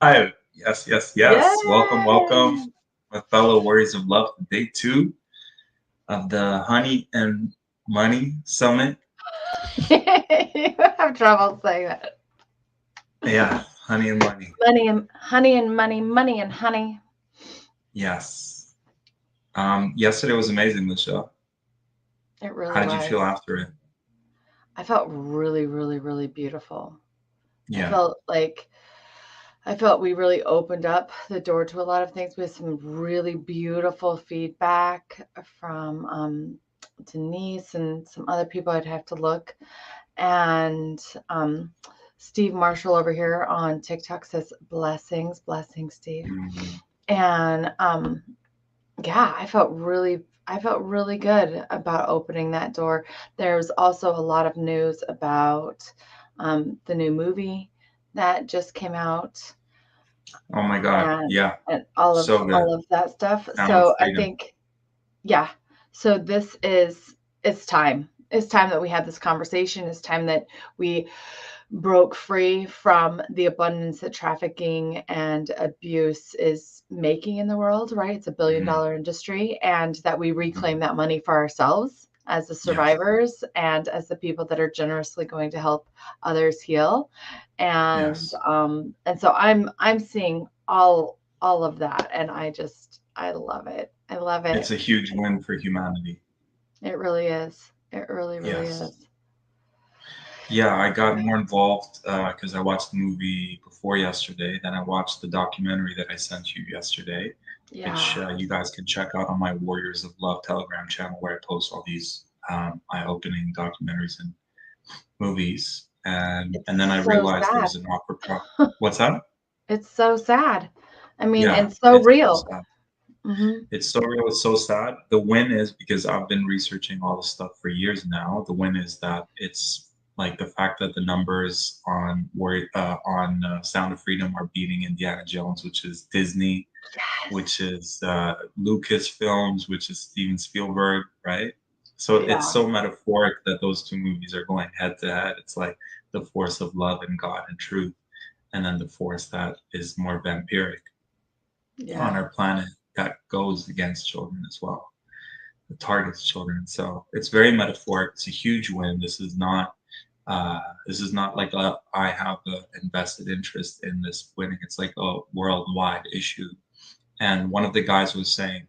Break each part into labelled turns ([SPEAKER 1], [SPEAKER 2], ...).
[SPEAKER 1] Hi. Yes, yes, yes. Welcome, welcome,
[SPEAKER 2] Yay!
[SPEAKER 1] my fellow warriors of love, to day two of the Honey and Money Summit.
[SPEAKER 2] You have trouble saying that.
[SPEAKER 1] Yeah, Honey and Money.
[SPEAKER 2] Money and honey and money, money and honey.
[SPEAKER 1] Yes. Yesterday was amazing, Lisha.
[SPEAKER 2] It
[SPEAKER 1] How
[SPEAKER 2] really
[SPEAKER 1] did you feel
[SPEAKER 2] was.
[SPEAKER 1] after it?
[SPEAKER 2] I felt really, really, really beautiful. I
[SPEAKER 1] Yeah.
[SPEAKER 2] felt like I felt we really opened up the door to a lot of things with some really beautiful feedback from Denise and some other people. I'd have to look. And Steve Marshall over here on TikTok says blessings, blessings, Steve.
[SPEAKER 1] Mhm.
[SPEAKER 2] And yeah, I felt really good about opening that door. There's also a lot of news about the new movie that just came out,
[SPEAKER 1] Oh my God.
[SPEAKER 2] and
[SPEAKER 1] Yeah.
[SPEAKER 2] and
[SPEAKER 1] So good.
[SPEAKER 2] all of that stuff.
[SPEAKER 1] Sound of
[SPEAKER 2] So I
[SPEAKER 1] freedom.
[SPEAKER 2] think, yeah. So this is it's time. It's time that we had this conversation. It's time that we broke free from the abundance that trafficking and abuse is making in the world, right? It's a billion
[SPEAKER 1] Hmm.
[SPEAKER 2] dollar industry, and that we reclaim
[SPEAKER 1] Hmm.
[SPEAKER 2] that money for ourselves as the
[SPEAKER 1] Yes.
[SPEAKER 2] survivors and as the people that are generously going to help others heal.
[SPEAKER 1] Yes.
[SPEAKER 2] And so I'm seeing all of that, and I love it. I love
[SPEAKER 1] It's
[SPEAKER 2] it.
[SPEAKER 1] a huge win for humanity.
[SPEAKER 2] It really is. It really, really
[SPEAKER 1] Yes.
[SPEAKER 2] is.
[SPEAKER 1] Yeah, I got more involved because I watched the movie before yesterday. Then I watched the documentary that I sent you yesterday, which
[SPEAKER 2] Yeah.
[SPEAKER 1] you guys can check out on my Warriors of Love Telegram channel, where I post all these eye-opening documentaries and movies. And then I
[SPEAKER 2] It's so
[SPEAKER 1] realized
[SPEAKER 2] sad.
[SPEAKER 1] there's an What's that?
[SPEAKER 2] It's so sad. I mean,
[SPEAKER 1] Yeah,
[SPEAKER 2] and so
[SPEAKER 1] it's so
[SPEAKER 2] real.
[SPEAKER 1] sad.
[SPEAKER 2] Mhm.
[SPEAKER 1] It's so real. It's so sad. The win is because I've been researching all this stuff for years now. The win is that it's like the fact that the numbers on Sound of Freedom are beating Indiana Jones, which is Disney, which
[SPEAKER 2] Yes.
[SPEAKER 1] is Lucas Films, which is Steven Spielberg, right? So it's
[SPEAKER 2] Yeah.
[SPEAKER 1] so metaphoric that those two movies are going head to head. It's like the force of love and God and truth, and then the force that is more vampiric on
[SPEAKER 2] Yeah.
[SPEAKER 1] our planet that goes against children as well, that targets children. So it's very metaphoric. It's a huge win. Uh, this is not like I have an invested interest in this winning. It's like a worldwide issue. And one of the guys was saying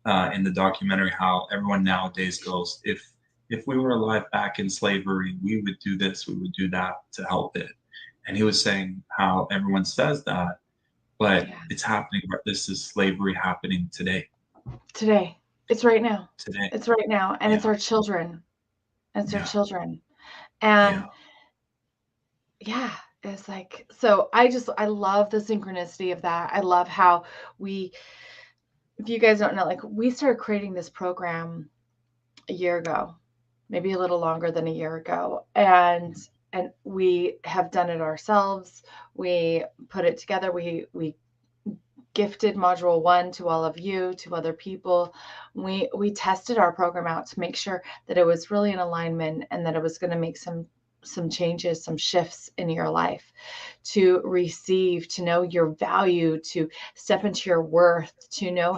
[SPEAKER 1] in the documentary how everyone nowadays goes, if we were alive back in slavery, we would do this, we would do that to help it. And he was saying how everyone says that, but
[SPEAKER 2] Yeah.
[SPEAKER 1] it's happening. This is slavery happening today.
[SPEAKER 2] Today. It's right now.
[SPEAKER 1] Today.
[SPEAKER 2] It's right now, and it's
[SPEAKER 1] Yeah.
[SPEAKER 2] our children. It's our
[SPEAKER 1] Yeah.
[SPEAKER 2] children.
[SPEAKER 1] Yeah.
[SPEAKER 2] And yeah, it's like so I love the synchronicity of that. I love how we if you guys don't know, like we started creating this program a year ago, maybe a little longer than a year ago. And we have done it ourselves. We put it together. We gifted module 1 to all of you, to other people. We tested our program out to make sure that it was really in alignment and that it was going to make some changes, some shifts in your life, to receive, to know your value, to step into your worth, to know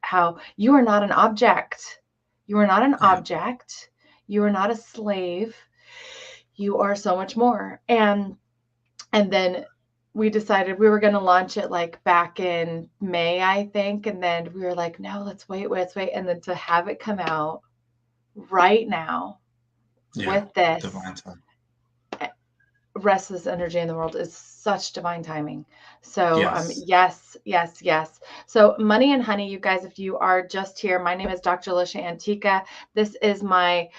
[SPEAKER 2] how you are not an object. You are not an
[SPEAKER 1] Yeah.
[SPEAKER 2] object. You are not a slave. You are so much more. And then we decided we were going to launch it like back in May, I think. And then we were like, no, let's wait. And then to have it come out right now
[SPEAKER 1] Yeah.
[SPEAKER 2] with this
[SPEAKER 1] Divine time.
[SPEAKER 2] restless energy in the world is such divine timing. So,
[SPEAKER 1] Yes.
[SPEAKER 2] yes, yes, yes. So, Money and Honey, you guys, if you are just here, my name is Dr. Lisha Antiqua. This is my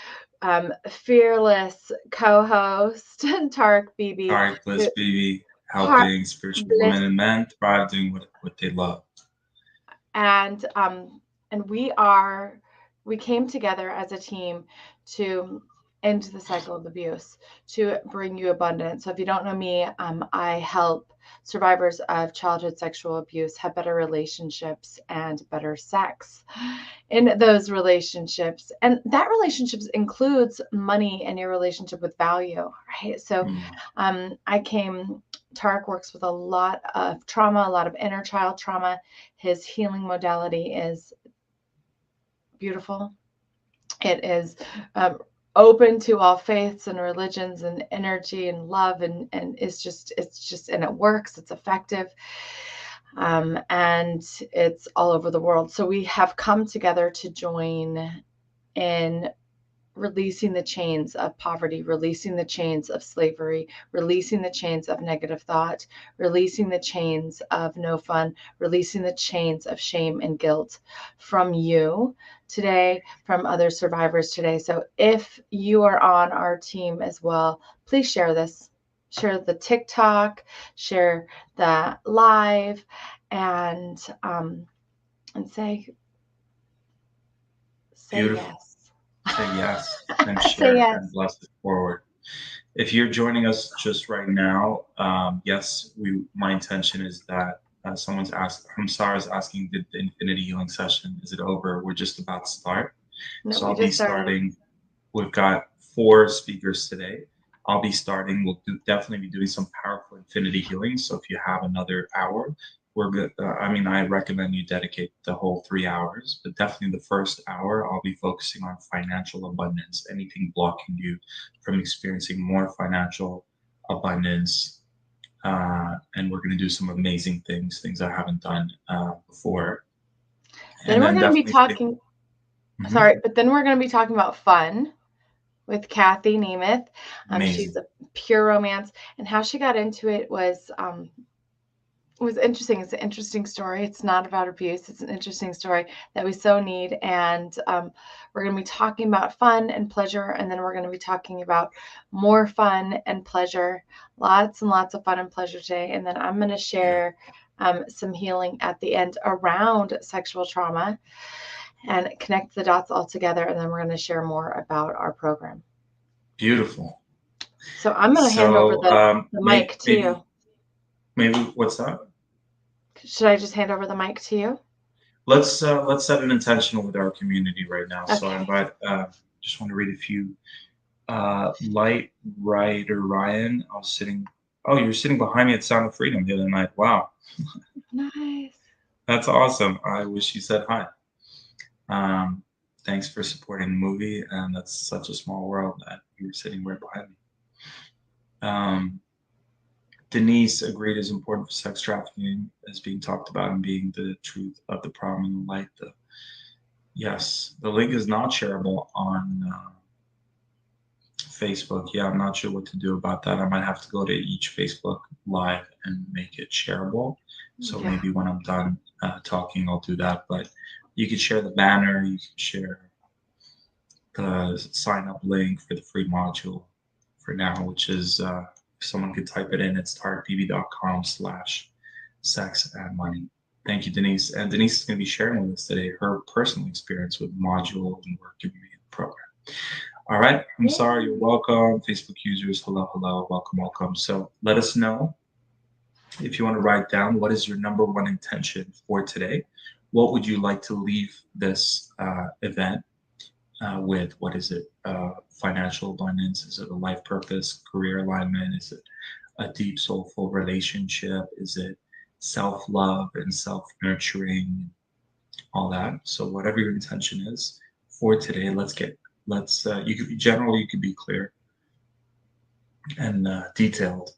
[SPEAKER 2] fearless co-host, Tarek Bibi,
[SPEAKER 1] Tariq Bliss
[SPEAKER 2] who
[SPEAKER 1] BB,
[SPEAKER 2] Tarek
[SPEAKER 1] helping spiritual
[SPEAKER 2] Bliss.
[SPEAKER 1] women and men thrive doing what they love.
[SPEAKER 2] And we came together as a team to end the cycle of abuse, to bring you abundance. So if you don't know me, I help. survivors of childhood sexual abuse have better relationships and better sex in those relationships. And that relationships includes money and your relationship with value, right? So
[SPEAKER 1] Mm.
[SPEAKER 2] Tarek works with a lot of trauma, a lot of inner child trauma. His healing modality is beautiful. It is open to all faiths and religions and energy and love, and and it works. It's effective, and it's all over the world. So we have come together to join in releasing the chains of poverty, releasing the chains of slavery, releasing the chains of negative thought, releasing the chains of no fun, releasing the chains of shame and guilt from you today, from other survivors today. So if you are on our team as well, please share this. Share the TikTok, share the live, and say
[SPEAKER 1] Beautiful.
[SPEAKER 2] yes.
[SPEAKER 1] Say yes and
[SPEAKER 2] Say
[SPEAKER 1] share and
[SPEAKER 2] yes.
[SPEAKER 1] bless it forward. If you're joining us just right now, yes, my intention is that someone's asked, Hamsar is asking, did the Infinity Healing session, is it over? We're just about to start.
[SPEAKER 2] No,
[SPEAKER 1] So
[SPEAKER 2] we
[SPEAKER 1] I'll be
[SPEAKER 2] just started.
[SPEAKER 1] starting. We've got 4 speakers today. I'll be starting. We'll definitely be doing some powerful infinity healing. So if you have another hour, we're good. I recommend you dedicate the whole 3 hours, but definitely the first hour, I'll be focusing on financial abundance, anything blocking you from experiencing more financial abundance. And we're going to do some amazing things I haven't done before.
[SPEAKER 2] Then
[SPEAKER 1] And
[SPEAKER 2] we're
[SPEAKER 1] then
[SPEAKER 2] going to be
[SPEAKER 1] definitely,
[SPEAKER 2] talking,
[SPEAKER 1] Mhm.
[SPEAKER 2] sorry, but then we're going to be talking about fun with Kathy Nemeth. She's
[SPEAKER 1] Amazing.
[SPEAKER 2] a pure romance, and how she got into it was interesting. It's an interesting story. It's not about abuse. It's an interesting story that we so need. And we're going to be talking about fun and pleasure, and then we're going to be talking about more fun and pleasure, lots and lots of fun and pleasure today. And then I'm going to
[SPEAKER 1] Beautiful.
[SPEAKER 2] share some healing at the end around sexual trauma and connect the dots all together. And then we're going to share more about our program.
[SPEAKER 1] Beautiful.
[SPEAKER 2] So I'm going to hand over
[SPEAKER 1] So
[SPEAKER 2] the mic to you.
[SPEAKER 1] maybe what's that?
[SPEAKER 2] Should I just hand over the mic to you?
[SPEAKER 1] Let's set an intention with our community right now. So I
[SPEAKER 2] Okay.
[SPEAKER 1] invite. Just want to read a few. Light Rider Ryan. I was sitting. Oh, you were sitting behind me at Sound of Freedom the other night. Wow,
[SPEAKER 2] Nice.
[SPEAKER 1] that's awesome. I wish you said hi. Um, Thanks for supporting the movie, and that's such a small world that you were sitting right behind me. Um, Denise agreed is important for sex trafficking as being talked about and being the truth of the problem and the light. Yes, the link is not shareable on Facebook. Yeah, I'm not sure what to do about that. I might have to go to each Facebook live and make it shareable. So
[SPEAKER 2] Yeah.
[SPEAKER 1] maybe when I'm done talking, I'll do that. But you can share the banner. You can share the sign up link for the free module for now, which is if someone could type it in, it's tartbb.com/sex and money. Thank you, Denise. And Denise is going to be sharing with us today her personal experience with module and work in the program. All right. I'm sorry. You're welcome. Facebook users, hello, hello, welcome, welcome. So let us know if you want to write down what is your number one intention for today. What would you like to leave this event with? What is it? Financial abundance? Is it a life purpose, career alignment? Is it a deep, soulful relationship? Is it self-love and self-nurturing? All that. So whatever your intention is for today, you could be general, you could be clear and detailed.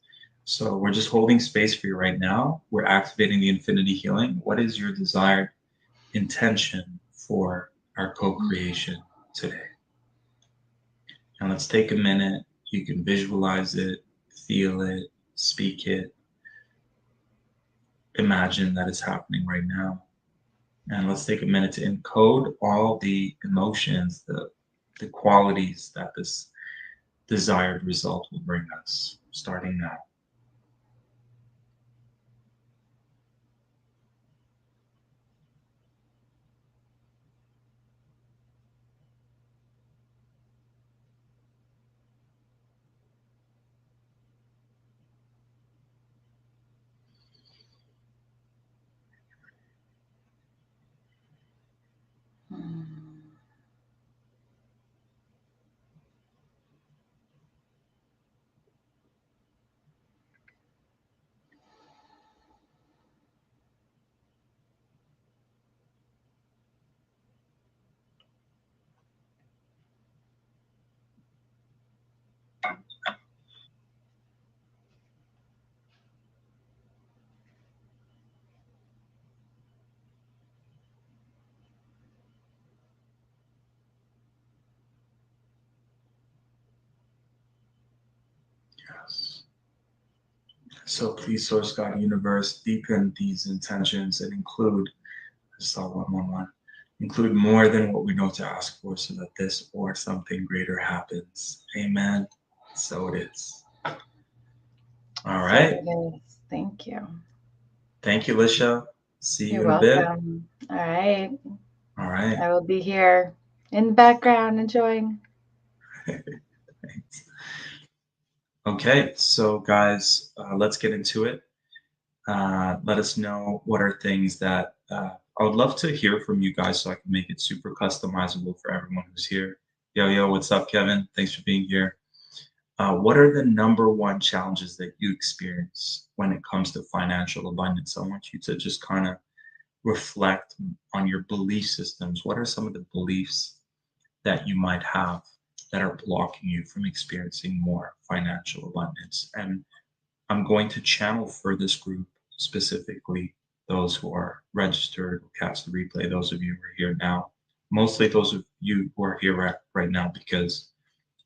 [SPEAKER 1] So we're just holding space for you right now. We're activating the infinity healing. What is your desired intention for our co-creation today? And let's take a minute. You can visualize it, feel it, speak it, imagine that it's happening right now. And let's take a minute to encode all the emotions, the qualities that this desired result will bring us, starting now. So please, Source God Universe, deepen these intentions and include, I saw 111, include more than what we know to ask for so that this or something greater happens. Amen. So it is. All
[SPEAKER 2] So
[SPEAKER 1] right.
[SPEAKER 2] it is. Thank you.
[SPEAKER 1] Thank you, Lisha. See you
[SPEAKER 2] You're
[SPEAKER 1] in a bit.
[SPEAKER 2] welcome. All right.
[SPEAKER 1] All right.
[SPEAKER 2] I will be here in the background enjoying.
[SPEAKER 1] Thanks. Okay, so guys, let's get into it. Let us know what are things that I would love to hear from you guys so I can make it super customizable for everyone who's here. Yo, what's up, Kevin? Thanks for being here. What are the number one challenges that you experience when it comes to financial abundance? I want you to just kind of reflect on your belief systems. What are some of the beliefs that you might have that are blocking you from experiencing more financial abundance? And I'm going to channel for this group specifically those who are registered or catch the replay, those of you who are here now, mostly those of you who are here right now because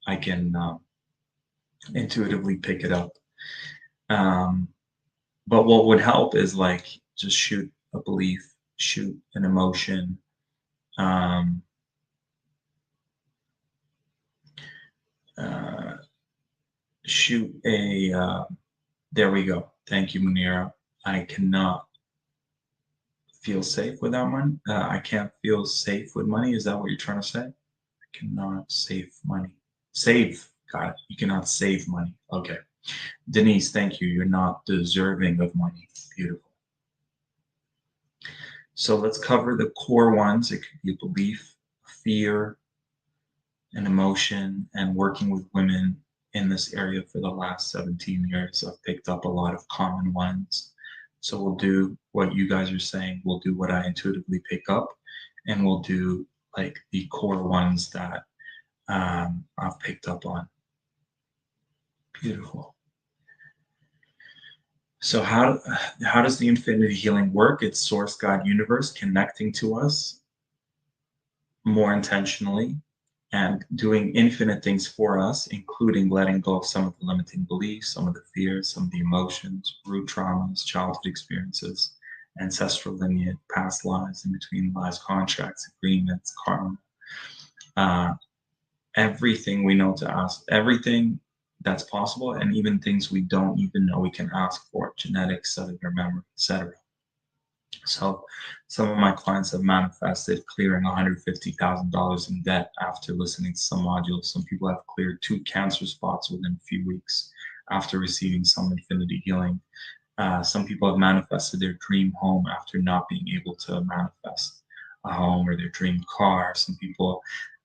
[SPEAKER 1] I can intuitively pick it up. Um, but what would help is like just shoot a belief, shoot an emotion, um, uh, shoot a. There we go. Thank you, Munira. I cannot feel safe without money. I can't feel safe with money. Is that what you're trying to say? I cannot save money. Save. Got it. You cannot save money. Okay. Denise, thank you. You're not deserving of money. Beautiful. So let's cover the core ones. It could be belief, fear, and emotion, and working with women in this area for the last 17 years. I've picked up a lot of common ones. So we'll do what you guys are saying. We'll do what I intuitively pick up, and we'll do like the core ones that I've picked up on. Beautiful. So how does the infinity healing work? It's source, God, universe connecting to us more intentionally and doing infinite things for us, including letting go of some of the limiting beliefs, some of the fears, some of the emotions, root traumas, childhood experiences, ancestral lineage, past lives, in between lives, contracts, agreements, karma, uh, everything we know to ask, everything that's possible, and even things we don't even know we can ask for, genetics, cellular memory, etc. So some of my clients have manifested clearing $150,000 in debt after listening to some modules. Some people have cleared 2 cancer spots within a few weeks after receiving some infinity healing. Some people have manifested their dream home after not being able to manifest a home or their dream car. Some people,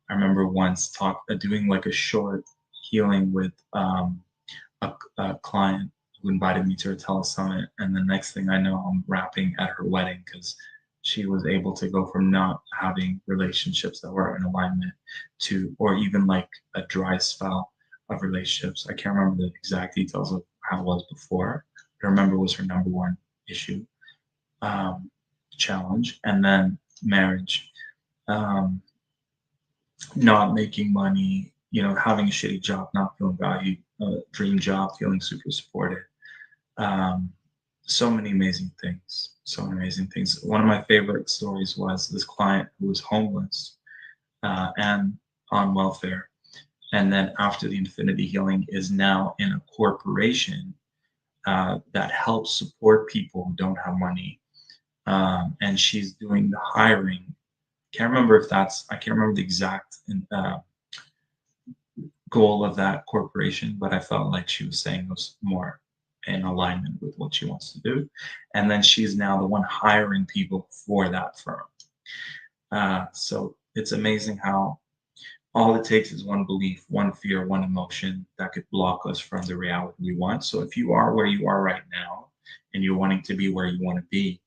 [SPEAKER 1] I remember once doing like a short healing with a client who invited me to her telesummit, and the next thing I know, I'm rapping at her wedding because she was able to go from not having relationships that were in alignment to, or even like a dry spell of relationships. I can't remember the exact details of how it was before. But I remember it was her number one issue, um, challenge, and then marriage. Um, Not making money, having a shitty job, not feeling valued, dream job, feeling super supported. Um, so many amazing things. So many amazing things. One of my favorite stories was this client who was homeless and on welfare. And then after the infinity healing is now in a corporation that helps support people who don't have money. And she's doing the hiring. I can't remember the exact goal of that corporation, but I felt like she was saying it was more in alignment with what she wants to do. And then she's now the one hiring people for that firm. So it's amazing how all it takes is one belief, one fear, one emotion that could block us from the reality we want. So if you are where you are right now and you're wanting to be where you want to be,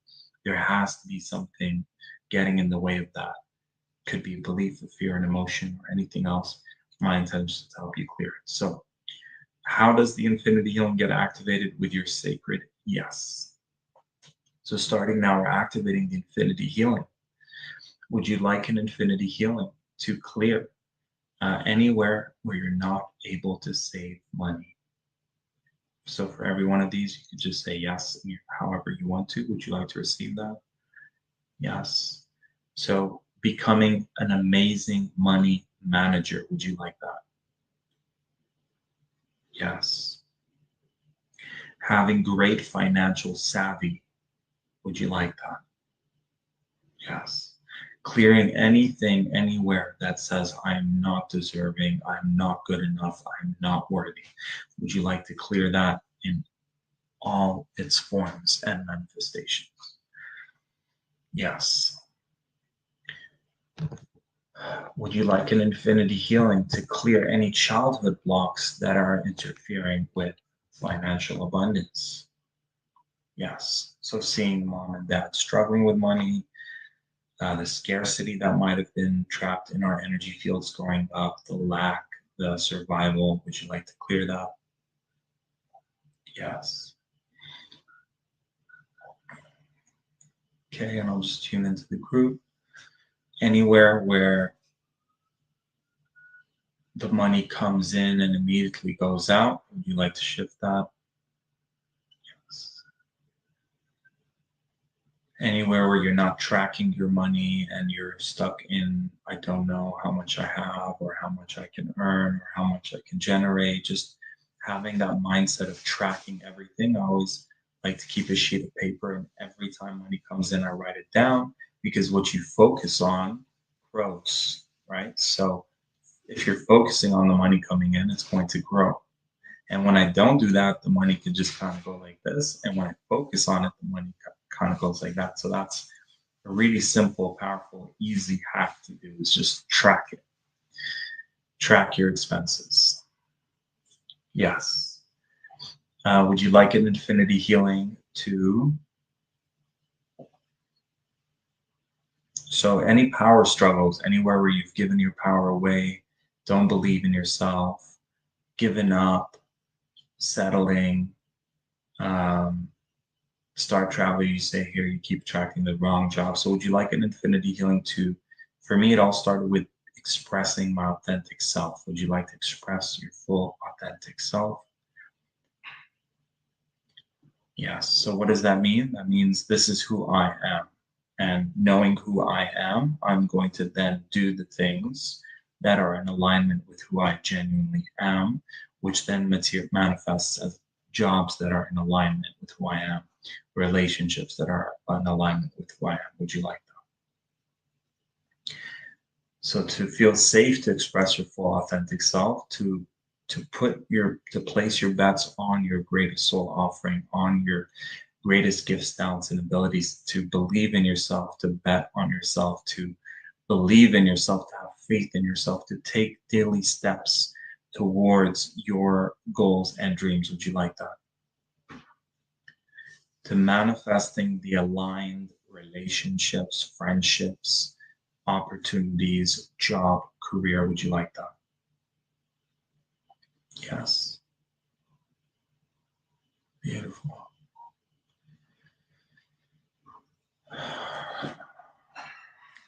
[SPEAKER 1] there has to be something getting in the way of that. Could be belief, a fear, an emotion, or anything else. My intention is to help you clear it. So, how does the infinity healing get activated with your sacred yes? So, starting now, we're activating the infinity healing. Would you like an infinity healing to clear anywhere where you're not able to save money? So for every one of these, you could just say yes however you want to. Would you like to receive that? Yes. So becoming an amazing money manager. Would you like that? Yes. Having great financial savvy. Would you like that? Yes. Clearing anything, anywhere that says I'm not deserving, I'm not good enough, I'm not worthy. Would you like to clear that in all its forms and manifestations? Yes. Would you like an infinity healing to clear any childhood blocks that are interfering with financial abundance? Yes. So seeing mom and dad struggling with money, the scarcity that might have been trapped in our energy fields growing up, the lack, the survival. Would you like to clear that? Yes. Okay, and I'll just tune into the group. Anywhere where the money comes in and immediately goes out, would you like to shift that? Yes. Anywhere where you're not tracking your money and you're stuck in, I don't know how much I have or how much I can earn or how much I can generate, just having that mindset of tracking everything. I always like to keep a sheet of paper, and every time money comes in, I write it down, because what you focus on grows, right? So if you're focusing on the money coming in, it's going to grow. And when I don't do that, the money can just kind of go like this. And when I focus on it, the money kind of goes like that. So that's a really simple, powerful, easy hack to do, is just track it. Track your expenses. Yes. Would you like an infinity healing to? So any power struggles, anywhere where you've given your power away, don't believe in yourself, given up, settling, um, start travel, you say here, you keep tracking the wrong job. So would you like an infinity healing to? For me, it all started with expressing my authentic self. Would you like to express your full authentic self? Yes. So what does that mean? That means this is who I am. And knowing who I am, I'm going to then do the things that are in alignment with who I genuinely am, which then manifests as jobs that are in alignment with who I am, relationships that are in alignment with who I am. Would you like that? So to feel safe to express your full authentic self, to place your bets on your greatest soul offering, on your greatest gifts, talents, and abilities, to believe in yourself, to bet on yourself, to believe in yourself, to have faith in yourself, to take daily steps towards your goals and dreams. Would you like that? To manifesting the aligned relationships, friendships, opportunities, job, career. Would you like that? Yes. Beautiful.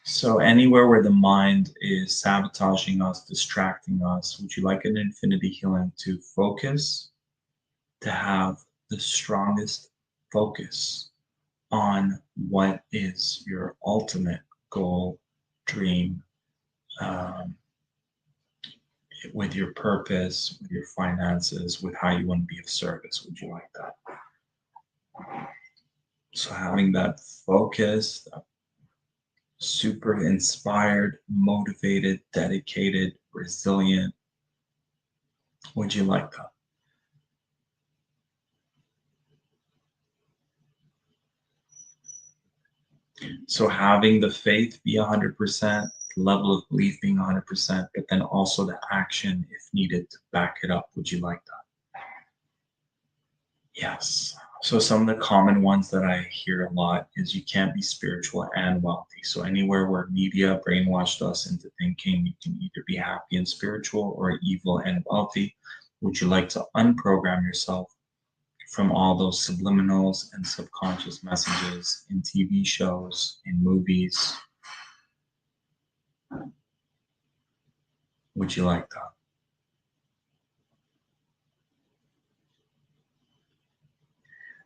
[SPEAKER 1] So anywhere where the mind is sabotaging us, distracting us, would you like an infinity healing to focus, to have the strongest focus on what is your ultimate goal, dream, um, with your purpose, with your finances, with how you want to be of service? Would you like that? So having that focus, super inspired, motivated, dedicated, resilient. Would you like that? So having the faith be 100%, the level of belief being 100%, but then also the action if needed to back it up. Would you like that? Yes. So some of the common ones that I hear a lot is you can't be spiritual and wealthy. So anywhere where media brainwashed us into thinking you can either be happy and spiritual or evil and wealthy, would you like to unprogram yourself from all those subliminals and subconscious messages in TV shows, in movies? Would you like that?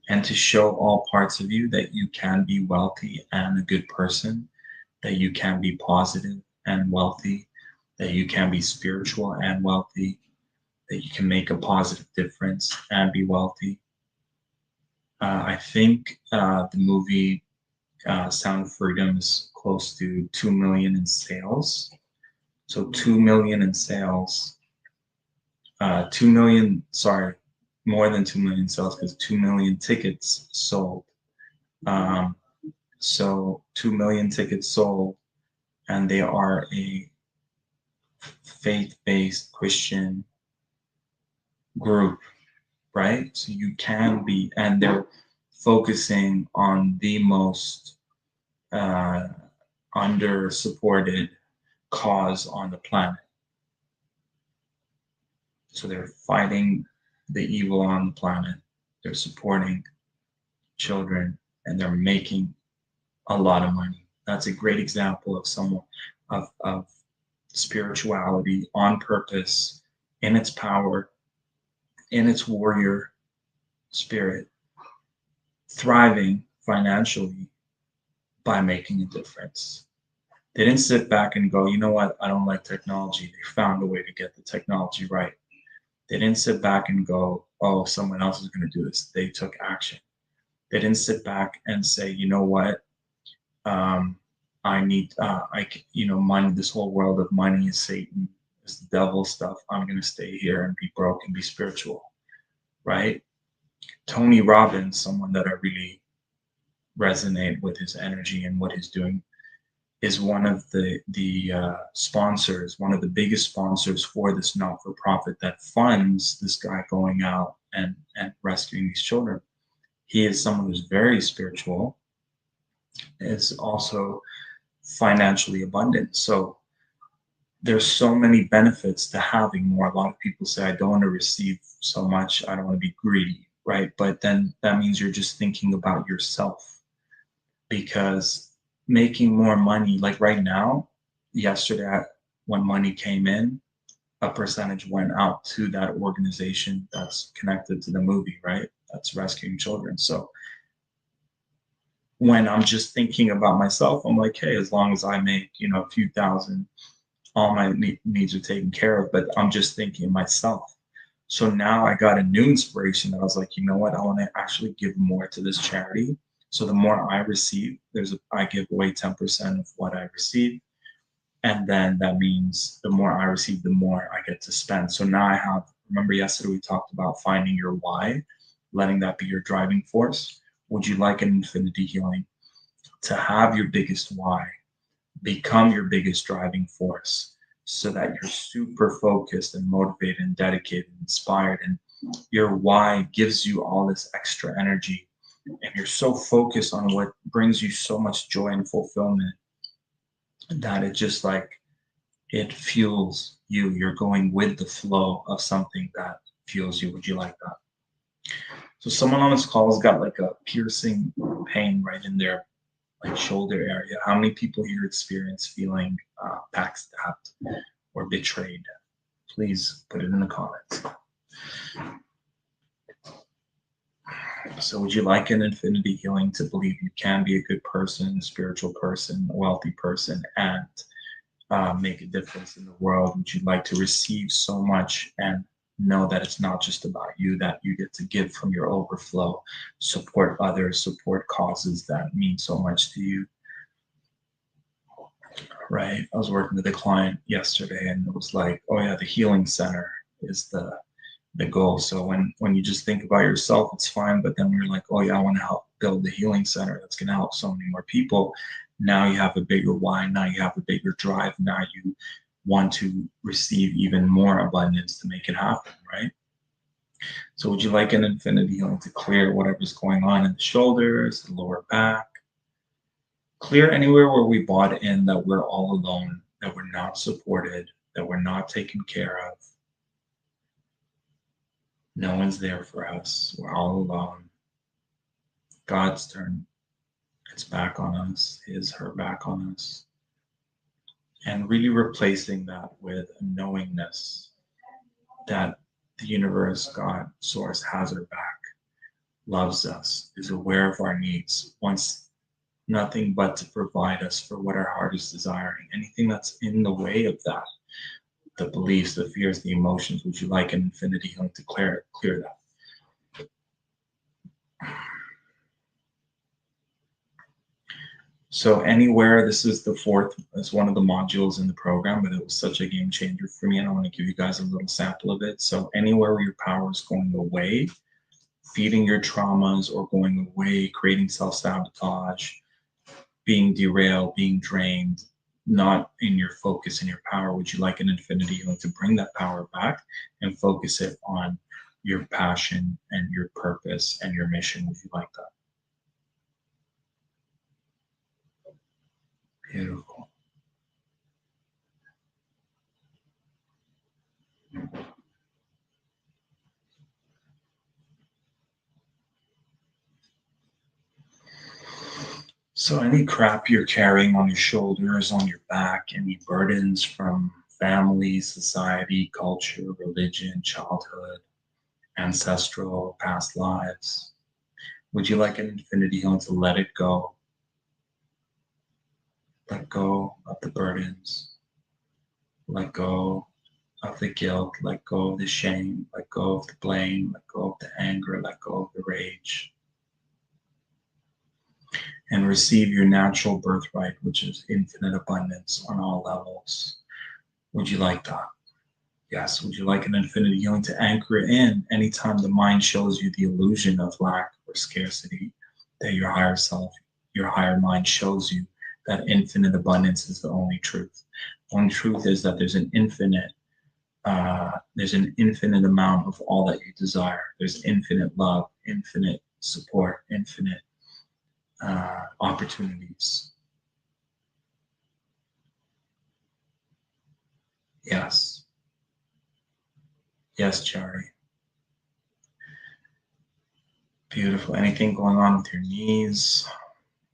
[SPEAKER 1] and to show all parts of you that you can be wealthy and a good person, that you can be positive and wealthy, that you can be spiritual and wealthy, that you can make a positive difference and be wealthy. I think the movie Sound of Freedom is close to 2 million in sales. So 2 million in sales, 2 million, sorry, more than 2 million sales because 2 million tickets sold. Um, so 2 million tickets sold, and they are a faith-based Christian group, right? So you can be, and they're focusing on the most uh, under-supported cause on the planet. So they're fighting the evil on the planet. They're supporting children, and they're making a lot of money. That's a great example of someone of spirituality on purpose, in its power, in its warrior spirit, thriving financially by making a difference. They didn't sit back and go, you know what, I don't like technology. They found a way to get the technology right. They didn't sit back and go, oh, someone else is going to do this. They took action. They didn't sit back and say, you know what, um, I need, money, this whole world of money is Satan, is the devil stuff. I'm going to stay here and be broke and be spiritual, right? Tony Robbins, someone that I really resonate with his energy and what he's doing, is one of the sponsors, one of the biggest sponsors for this not-for-profit that funds this guy going out and rescuing these children. He is someone who's very spiritual, is also financially abundant. So there's so many benefits to having more. A lot of people say, I don't want to receive so much. I don't want to be greedy, right? But then that means you're just thinking about yourself, because making more money, like right now, yesterday, when money came in, a percentage went out to that organization that's connected to the movie, right? That's rescuing children. So when I'm just thinking about myself, I'm like, hey, as long as I make, a few thousand, all my needs are taken care of, but I'm just thinking of myself. So now I got a new inspiration that I was like, you know what, I want to actually give more to this charity. So the more I receive, I give away 10% of what I receive. And then that means the more I receive, the more I get to spend. So now remember yesterday we talked about finding your why, letting that be your driving force. Would you like an infinity healing to have your biggest why become your biggest driving force, so that you're super focused and motivated and dedicated and inspired, and your why gives you all this extra energy, and you're so focused on what brings you so much joy and fulfillment that it just like it fuels you. You're going with the flow of something that fuels you. Would you like that? So someone on this call has got like a piercing pain right in their like shoulder area. How many people here experience feeling backstabbed or betrayed? Please put it in the comments. So would you like an infinity healing to believe you can be a good person, a spiritual person, a wealthy person, and make a difference in the world? Would you like to receive so much and know that it's not just about you, that you get to give from your overflow, support others, support causes that mean so much to you? Right. I was working with a client yesterday and it was like, oh yeah, the healing center is the goal. So when you just think about yourself, it's fine. But then we're like, oh yeah, I want to help build the healing center that's going to help so many more people. Now you have a bigger why. Now you have a bigger drive. Now you want to receive even more abundance to make it happen, right? So would you like an infinity healing to clear whatever's going on in the shoulders, the lower back? Clear anywhere where we bought in that we're all alone, that we're not supported, that we're not taken care of. No one's there for us. We're all alone. God's turn. It's back on us, her back on us. And really replacing that with a knowingness that the universe, God, source has our back. loves us, is aware of our needs, wants nothing but to provide us for what our heart is desiring. Anything that's in the way of that, the beliefs, the fears, the emotions, would you like an infinity healing to clear that? So anywhere, this is the fourth, it's one of the modules in the program, but it was such a game changer for me, and I want to give you guys a little sample of it. So anywhere where your power is going away, feeding your traumas or going away, creating self-sabotage, being derailed, being drained, not in your focus and your power, would you like an infinity healing to bring that power back and focus it on your passion and your purpose and your mission? Would you like that? Beautiful. So any crap you're carrying on your shoulders, on your back, any burdens from family, society, culture, religion, childhood, ancestral, past lives, would you like an infinity healing to let it go? Let go of the burdens. Let go of the guilt. Let go of the shame. Let go of the blame. Let go of the anger. Let go of the rage. And receive your natural birthright, which is infinite abundance on all levels. Would you like that? Yes. Would you like an infinity healing to anchor in anytime the mind shows you the illusion of lack or scarcity, that your higher self, your higher mind shows you that infinite abundance is the only truth. The only truth is that there's an infinite amount of all that you desire. There's infinite love, infinite support, infinite opportunities. Yes. Yes, Jerry. Beautiful. Anything going on with your knees?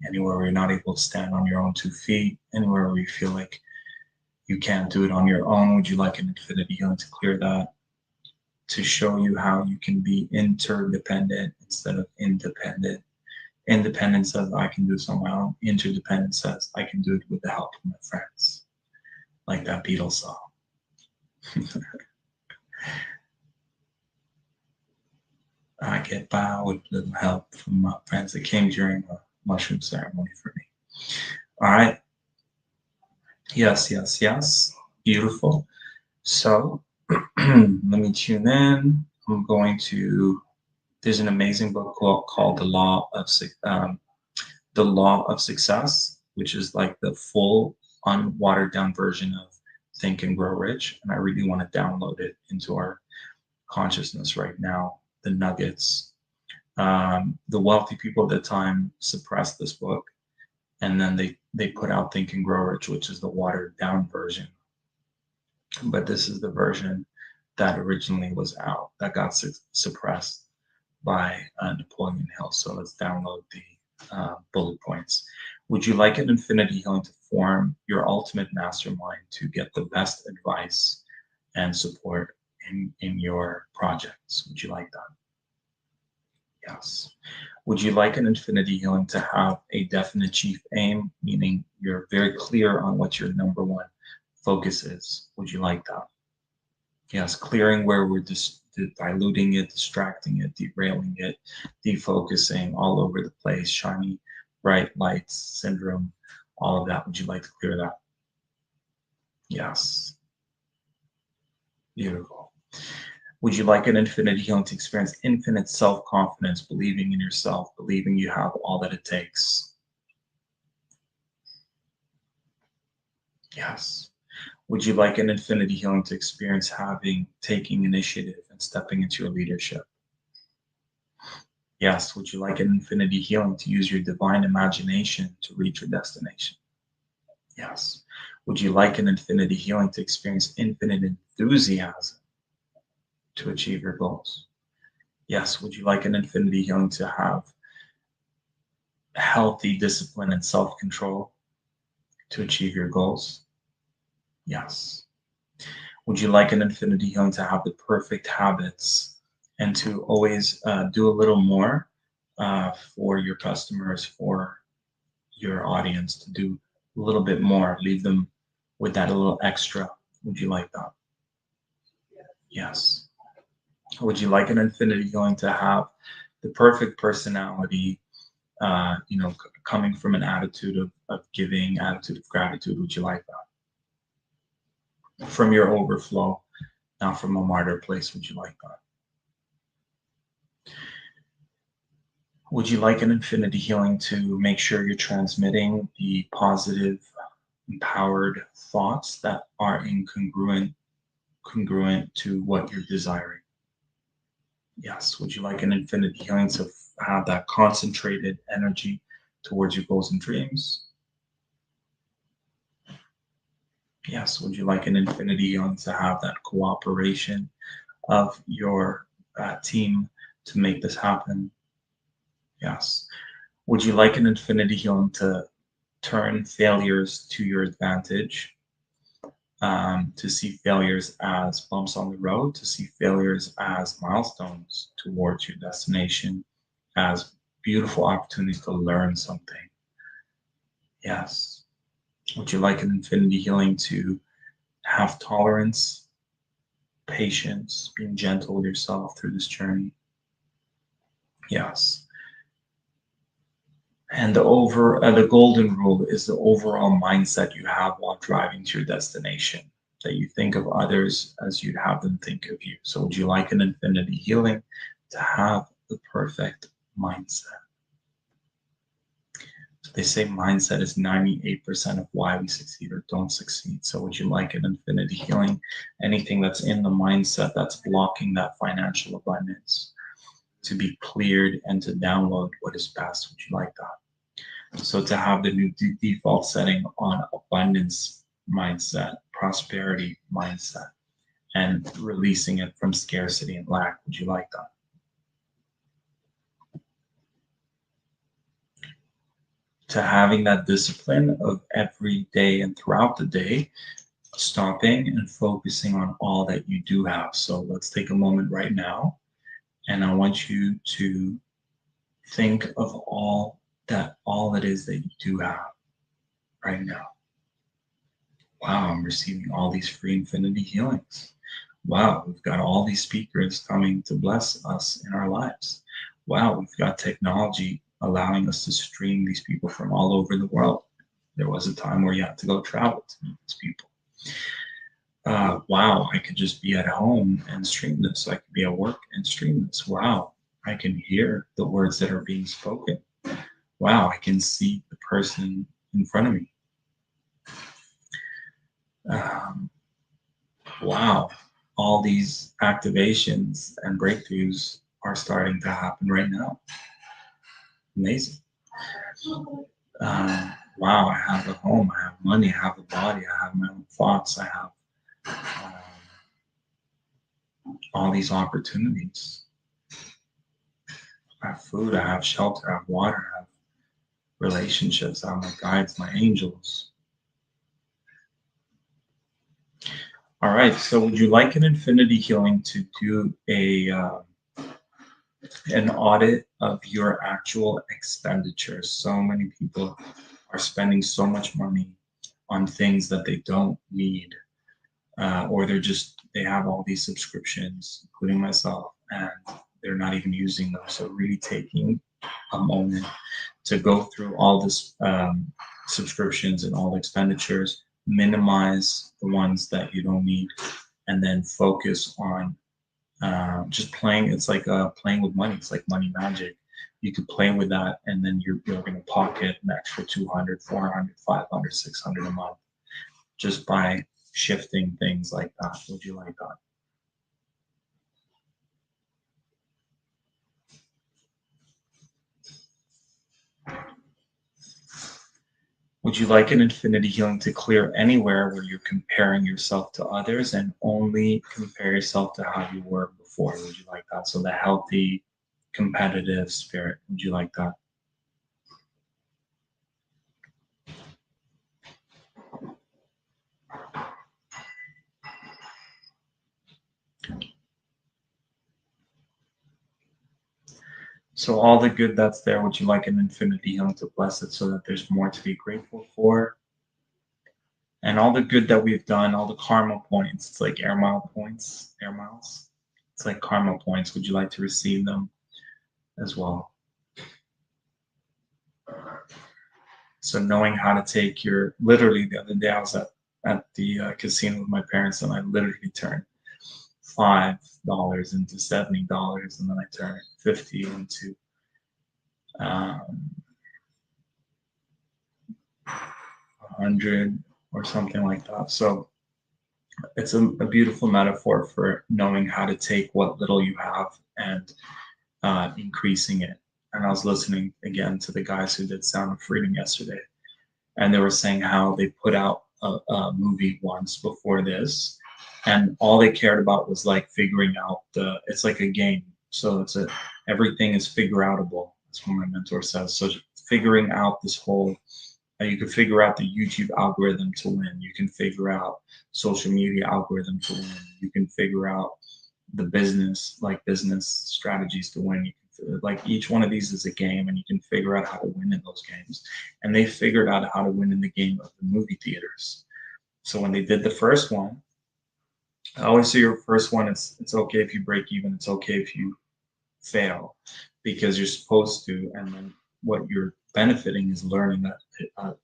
[SPEAKER 1] Anywhere where you're not able to stand on your own 2 feet? Anywhere where you feel like you can't do it on your own? Would you like an infinity healing to clear that? To show you how you can be interdependent instead of independent. Independence says I can do this on my own. Interdependence says I can do it with the help of my friends. Like that Beatles song. I get by with little help from my friends. It came during a mushroom ceremony for me. All right. Yes, yes, yes. Beautiful. So let me tune in. I'm going to. There's an amazing book called The Law of Success, which is like the full unwatered down version of Think and Grow Rich, and I really want to download it into our consciousness right now. The nuggets. The wealthy people at the time suppressed this book, and then they put out Think and Grow Rich, which is the watered down version. But this is the version that originally was out that got suppressed by Napoleon Hill. So let's download the bullet points. Would you like an infinity healing to form your ultimate mastermind to get the best advice and support in your projects? Would you like that? Yes. Would you like an infinity healing to have a definite chief aim, meaning you're very clear on what your number one focus is? Would you like that? Yes, clearing where we're diluting it, distracting it, derailing it, defocusing all over the place, shiny, bright lights, syndrome, all of that. Would you like to clear that? Yes. Beautiful. Would you like an infinite healing to experience infinite self-confidence, believing in yourself, believing you have all that it takes? Yes. Would you like an infinity healing to experience taking initiative and stepping into your leadership? Yes. Would you like an infinity healing to use your divine imagination to reach your destination? Yes. Would you like an infinity healing to experience infinite enthusiasm to achieve your goals? Yes. Would you like an infinity healing to have healthy discipline and self-control to achieve your goals? Yes. Would you like an infinity healing to have the perfect habits and to always do a little more for your customers, for your audience to do a little bit more, leave them with that a little extra. Would you like that? Yes. Would you like an infinity healing to have the perfect personality, coming from an attitude of giving, attitude of gratitude? Would you like that? From your overflow, not from a martyr place, would you like that? Would you like an infinity healing to make sure you're transmitting the positive, empowered thoughts that are congruent to what you're desiring? Yes. Would you like an infinity healing to have that concentrated energy towards your goals and dreams? Yes. Would you like an infinity healing to have that cooperation of your team to make this happen? Yes. Would you like an infinity healing to turn failures to your advantage, to see failures as bumps on the road, to see failures as milestones towards your destination, as beautiful opportunities to learn something? Yes. Would you like an infinity healing to have tolerance, patience, being gentle with yourself through this journey? Yes. And the golden rule is the overall mindset you have while driving to your destination, that you think of others as you'd have them think of you. So would you like an infinity healing to have the perfect mindset? So they say mindset is 98% of why we succeed or don't succeed. So would you like an infinity healing? Anything that's in the mindset that's blocking that financial abundance to be cleared and to download what is best, would you like that? So to have the new default setting on abundance mindset, prosperity mindset, and releasing it from scarcity and lack, would you like that? To having that discipline of every day and throughout the day, stopping and focusing on all that you do have. So let's take a moment right now, and I want you to think of all it is that you do have right now. Wow, I'm receiving all these free infinity healings. Wow, we've got all these speakers coming to bless us in our lives. Wow, we've got technology allowing us to stream these people from all over the world. There was a time where you had to go travel to meet these people. Wow, I could just be at home and stream this. I could be at work and stream this. Wow, I can hear the words that are being spoken. Wow, I can see the person in front of me. Wow, all these activations and breakthroughs are starting to happen right now. Amazing. Wow, I have a home, I have money, I have a body, I have my own thoughts, I have all these opportunities. I have food, I have shelter, I have water, I have relationships, I have my guides, my angels. All right, so would you like an infinity healing to do an audit of your actual expenditures? So many people are spending so much money on things that they don't need, or they have all these subscriptions, including myself, and they're not even using them. So really taking a moment to go through all this subscriptions and all the expenditures, minimize the ones that you don't need, and then focus on just playing. It's like playing with money. It's like money magic. You could play with that, and then you're going to pocket an extra 200, 400, 500, 600 a month just by shifting things like that. Would you like that? Would you like an infinity healing to clear anywhere where you're comparing yourself to others and only compare yourself to how you were before? Would you like that? So the healthy, competitive spirit. Would you like that? So all the good that's there, would you like an infinity healing to bless it so that there's more to be grateful for? And all the good that we've done, all the karma points, it's like air mile points, air miles. It's like karma points. Would you like to receive them as well? So knowing how to take your, literally the other day I was at the casino with my parents, and I literally turned $5 into $70, and then I turned 50 into 100 or something like that. So it's a beautiful metaphor for knowing how to take what little you have and increasing it. And I was listening again to the guys who did Sound of Freedom yesterday, and they were saying how they put out a movie once before this, and all they cared about was like figuring out it's like a game. So everything is figure outable. That's what my mentor says. So figuring out this whole, you can figure out the YouTube algorithm to win. You can figure out social media algorithm to win. You can figure out the business strategies to win. You can, like each one of these is a game, and you can figure out how to win in those games. And they figured out how to win in the game of the movie theaters. So when they did the first one, I always say your first one, it's okay if you break even. It's okay if you fail, because you're supposed to. And then what you're benefiting is learning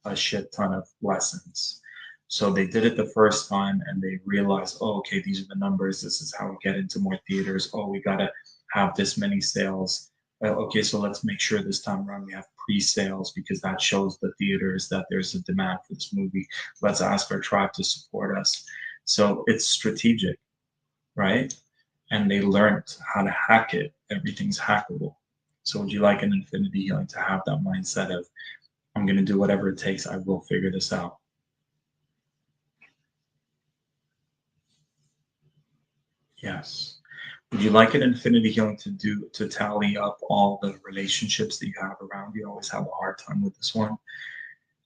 [SPEAKER 1] a shit ton of lessons. So they did it the first time, and they realized, oh, okay, these are the numbers. This is how we get into more theaters. Oh, we got to have this many sales. Okay, so let's make sure this time around we have pre-sales, because that shows the theaters that there's a demand for this movie. Let's ask our tribe to support us. So it's strategic, right? And they learned how to hack it. Everything's hackable. So would you like an infinity healing to have that mindset of, I'm going to do whatever it takes. I will figure this out. Yes. Would you like an infinity healing to tally up all the relationships that you have around you? I always have a hard time with this one.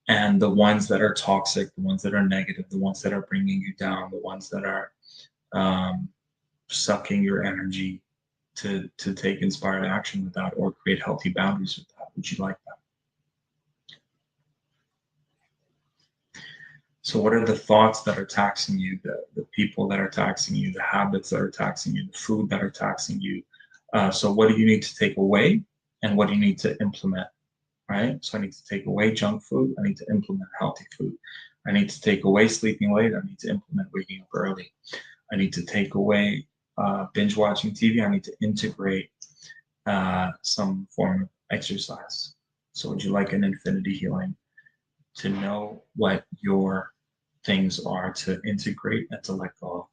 [SPEAKER 1] And the ones that are toxic, the ones that are negative, the ones that are bringing you down, the ones that are sucking your energy, to take inspired action with that, or create healthy boundaries with that. Would you like that? So what are the thoughts that are taxing you, the people that are taxing you, the habits that are taxing you, the food that are taxing you? So what do you need to take away, and what do you need to implement, right? So I need to take away junk food. I need to implement healthy food. I need to take away sleeping late. I need to implement waking up early. I need to take away binge watching TV. I need to integrate some form of exercise. So would you like an infinity healing to know what your things are to integrate and to let go of?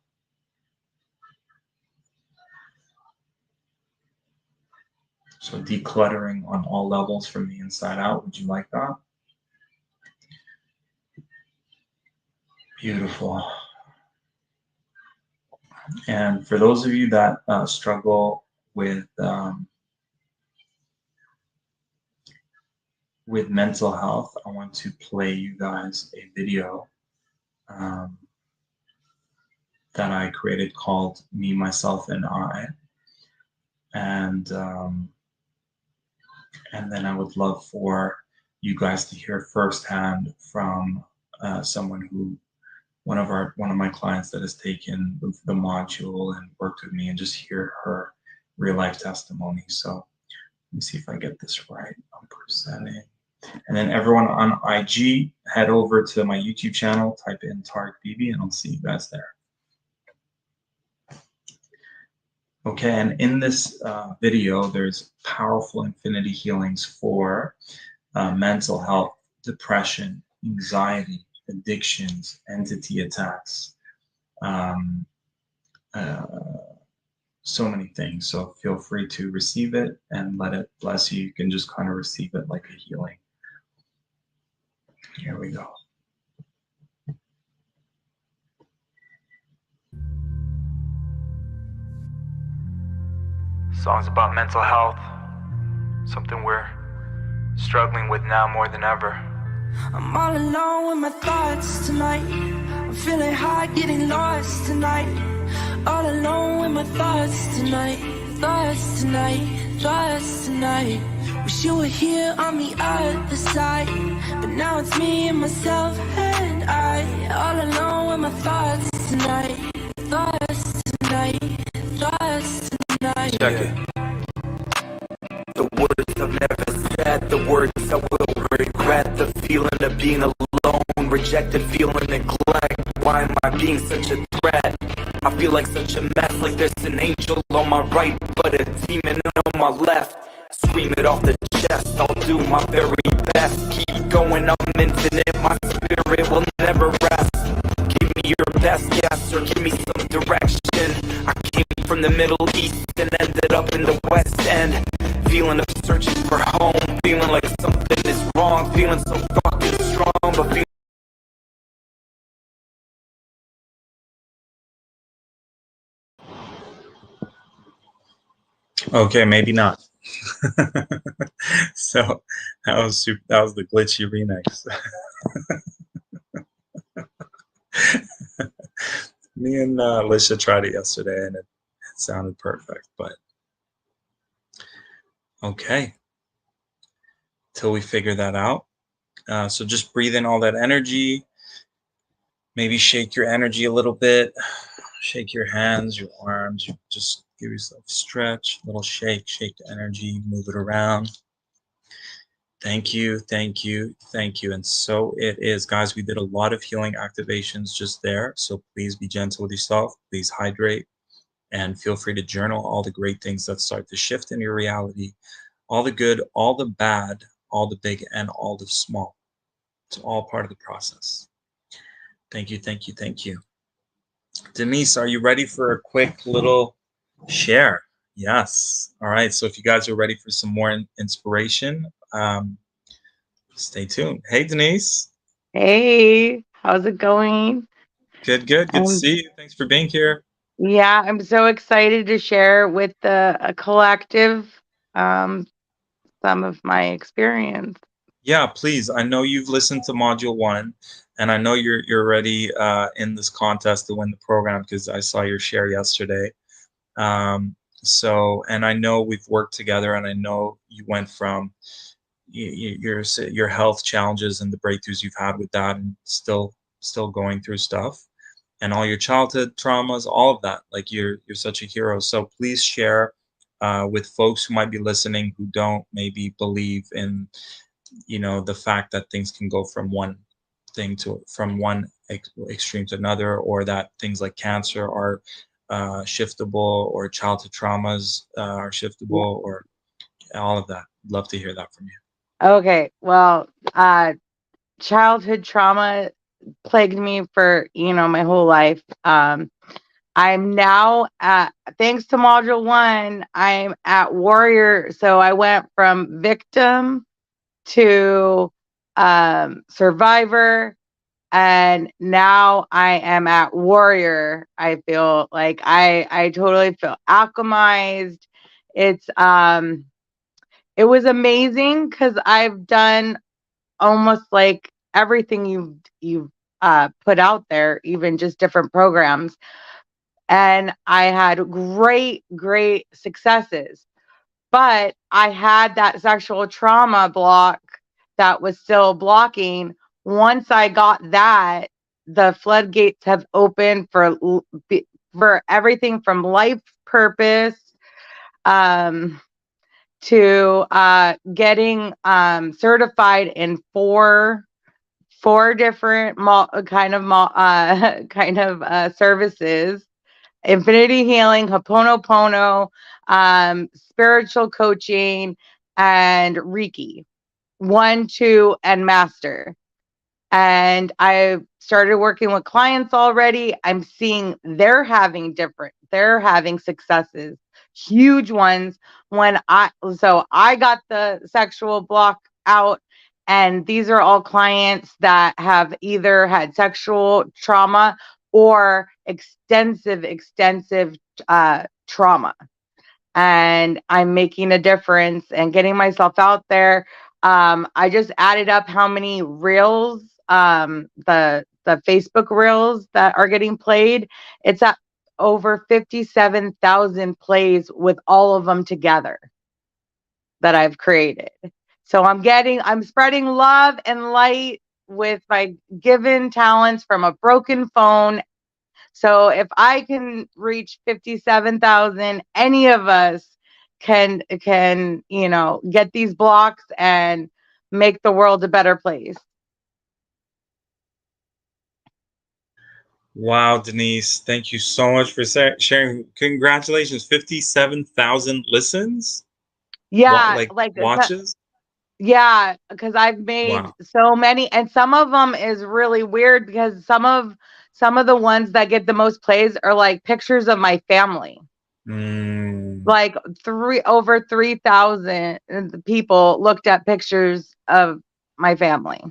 [SPEAKER 1] So decluttering on all levels from the inside out. Would you like that? Beautiful. And for those of you that struggle with mental health, I want to play you guys a video that I created called Me, Myself, and I. And then I would love for you guys to hear firsthand from one of my clients that has taken the module and worked with me, and just hear her real life testimony. So let me see if I get this right. I'm presenting. And then everyone on IG, head over to my YouTube channel, type in Tarek BB, and I'll see you guys there. Okay, and in this video, there's powerful infinity healings for mental health, depression, anxiety, addictions, entity attacks, so many things. So feel free to receive it and let it bless you. You can just kind of receive it like a healing. Here we go.
[SPEAKER 3] Songs about mental health, something we're struggling with now more than ever.
[SPEAKER 4] I'm all alone with my thoughts tonight. I'm feeling hot, getting lost tonight. All alone with my thoughts tonight. Thoughts tonight, thoughts tonight. tonight. Wish you were here on the other side, but now it's me and myself and I, all alone with my thoughts tonight. Thoughts tonight. Thoughts tonight.
[SPEAKER 3] Check it.
[SPEAKER 5] The words I've never said, the words I will regret, the feeling of being alone, rejected, feeling neglect. Why am I being such a threat? I feel like such a mess, like there's an angel on my right, but a demon on my left. Scream it off the chest, I'll do my very best. Keep going, I'm infinite, my spirit will never rest. Give me your best guess, or give me some direction. I came from the Middle East and ended up in the West End. Feeling of searching for home, feeling like something is wrong, feeling so fucking strong, but feeling
[SPEAKER 1] Okay, maybe not. So that was the glitchy remix. Me and Lisha tried it yesterday, and it sounded perfect. But okay, till we figure that out. So just breathe in all that energy. Maybe shake your energy a little bit. Shake your hands, your arms. You just give yourself a stretch, a little shake the energy, move it around. Thank you, thank you, thank you. And so it is, guys. We did a lot of healing activations just there. So please be gentle with yourself. Please hydrate, and feel free to journal all the great things that start to shift in your reality. All the good, all the bad, all the big, and all the small. It's all part of the process. Thank you, thank you, thank you. Denise, are you ready for a quick little share? Yes. All right. So if you guys are ready for some more inspiration, stay tuned. Hey, Denise.
[SPEAKER 6] Hey, how's it going?
[SPEAKER 1] Good, good. Good to
[SPEAKER 6] Um,
[SPEAKER 1] see you. Thanks for being here.
[SPEAKER 6] yeah, I'm so excited to share with the collective um, some of my experience.
[SPEAKER 1] Yeah, please. I know you've listened to Module 1, and I know you're already in this contest to win the program because I saw your share yesterday. And I know we've worked together, and I know you went from your health challenges and the breakthroughs you've had with that, and still going through stuff, and all your childhood traumas, all of that. Like you're such a hero. So please share with folks who might be listening who don't maybe believe in the fact that things can go from one extreme to another, or that things like cancer are shiftable, or childhood traumas are
[SPEAKER 6] Yeah.
[SPEAKER 1] shiftable, or all of that. Love to hear that from you.
[SPEAKER 6] Okay, well, childhood trauma plagued me for, my whole life. I'm now thanks to Module 1, I'm at Warrior. So I went from victim to survivor, and now I am at warrior. I feel like I totally feel alchemized. It was amazing because I've done almost like everything you've put out there, even just different programs, and I had great successes. But I had that sexual trauma block that was still blocking. Once I got that, the floodgates have opened for everything from life purpose um, to getting certified in four different services: Infinity Healing, Ho'oponopono, spiritual coaching, and Reiki. 1, 2, and Master. And I started working with clients already. I'm seeing they're having successes, huge ones. So I got the sexual block out, and these are all clients that have either had sexual trauma or extensive trauma. And I'm making a difference and getting myself out there. I just added up how many reels, the Facebook reels that are getting played. It's at over 57,000 plays with all of them together. that I've created. So I'm spreading love and light with my given talents from a broken phone. So if I can reach 57,000, any of us can, get these blocks and make the world a better place.
[SPEAKER 1] Wow, Denise, thank you so much for sharing. Congratulations, 57,000 listens? What,
[SPEAKER 6] Yeah,
[SPEAKER 1] like
[SPEAKER 6] like
[SPEAKER 1] watches?
[SPEAKER 6] yeah, because I've made
[SPEAKER 1] Wow.
[SPEAKER 6] so many, and some of them is really weird because some of the ones that get the most plays are like pictures of my family.
[SPEAKER 1] Mm,
[SPEAKER 6] Like over 3,000 people looked at pictures of my family.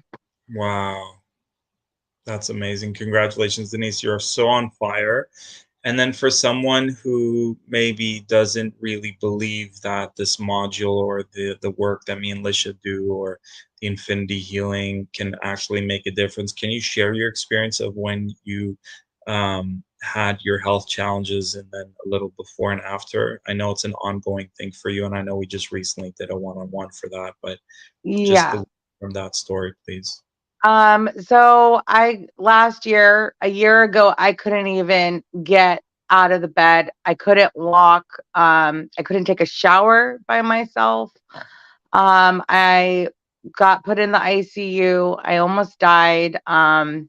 [SPEAKER 1] wow. That's amazing. Congratulations, Denise. You're so on fire. And then for someone who maybe doesn't really believe that this module or the work that me and Lisha do or the infinity healing can actually make a difference, can you share your experience of when you had your health challenges and then a little before and after? I know it's an ongoing thing for you, and I know we just recently did a one-on-one for that, but just
[SPEAKER 6] Yeah.
[SPEAKER 1] from that story, please.
[SPEAKER 6] So a year ago, I couldn't even get out of the bed. I couldn't walk. I couldn't take a shower by myself. I got put in the ICU. I almost died. But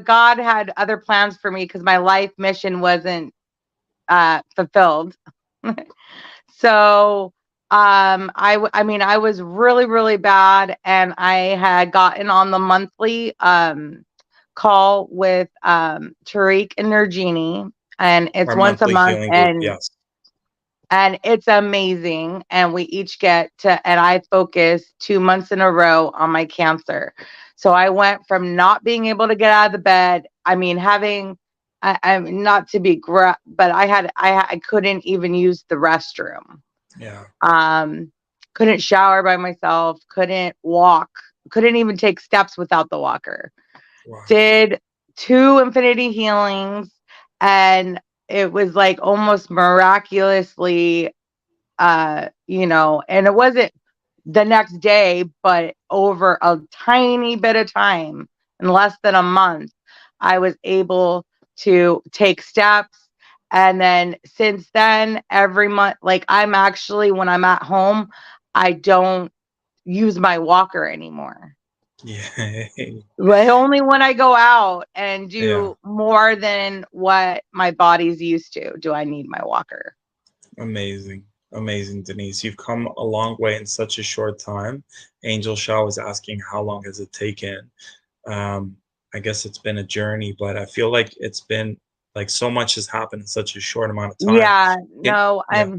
[SPEAKER 6] God had other plans for me because my life mission wasn't fulfilled. So I mean, I was really, really bad, and I had gotten on the monthly call with Tariq and Nurjini, and it's
[SPEAKER 1] Our
[SPEAKER 6] once a
[SPEAKER 1] monthly
[SPEAKER 6] month,
[SPEAKER 1] healing group,
[SPEAKER 6] and
[SPEAKER 1] yes.
[SPEAKER 6] it's amazing. And we each get to, and I focus 2 months in a row on my cancer. So I went from not being able to get out of the bed. I mean, I'm not to be but I couldn't even use the restroom.
[SPEAKER 1] Yeah.
[SPEAKER 6] Couldn't shower by myself, couldn't walk, couldn't even take steps without the walker.
[SPEAKER 1] Wow.
[SPEAKER 6] Did 2 infinity healings, and it was like almost miraculously, and it wasn't the next day, but over a tiny bit of time, in less than a month, I was able to take steps. And then since then, every month, like when I'm at home, I don't use my walker anymore.
[SPEAKER 1] Yeah.
[SPEAKER 6] But only when I go out and
[SPEAKER 1] Yeah.
[SPEAKER 6] do more than what my body's used to do I need my walker.
[SPEAKER 1] Amazing. Amazing, Denise. You've come a long way in such a short time. Angel Shaw was asking how long has it taken? I guess it's been a journey, but I feel like it's been like so much has happened in such a short amount of time.
[SPEAKER 6] Yeah,
[SPEAKER 1] It,
[SPEAKER 6] no,
[SPEAKER 1] yeah.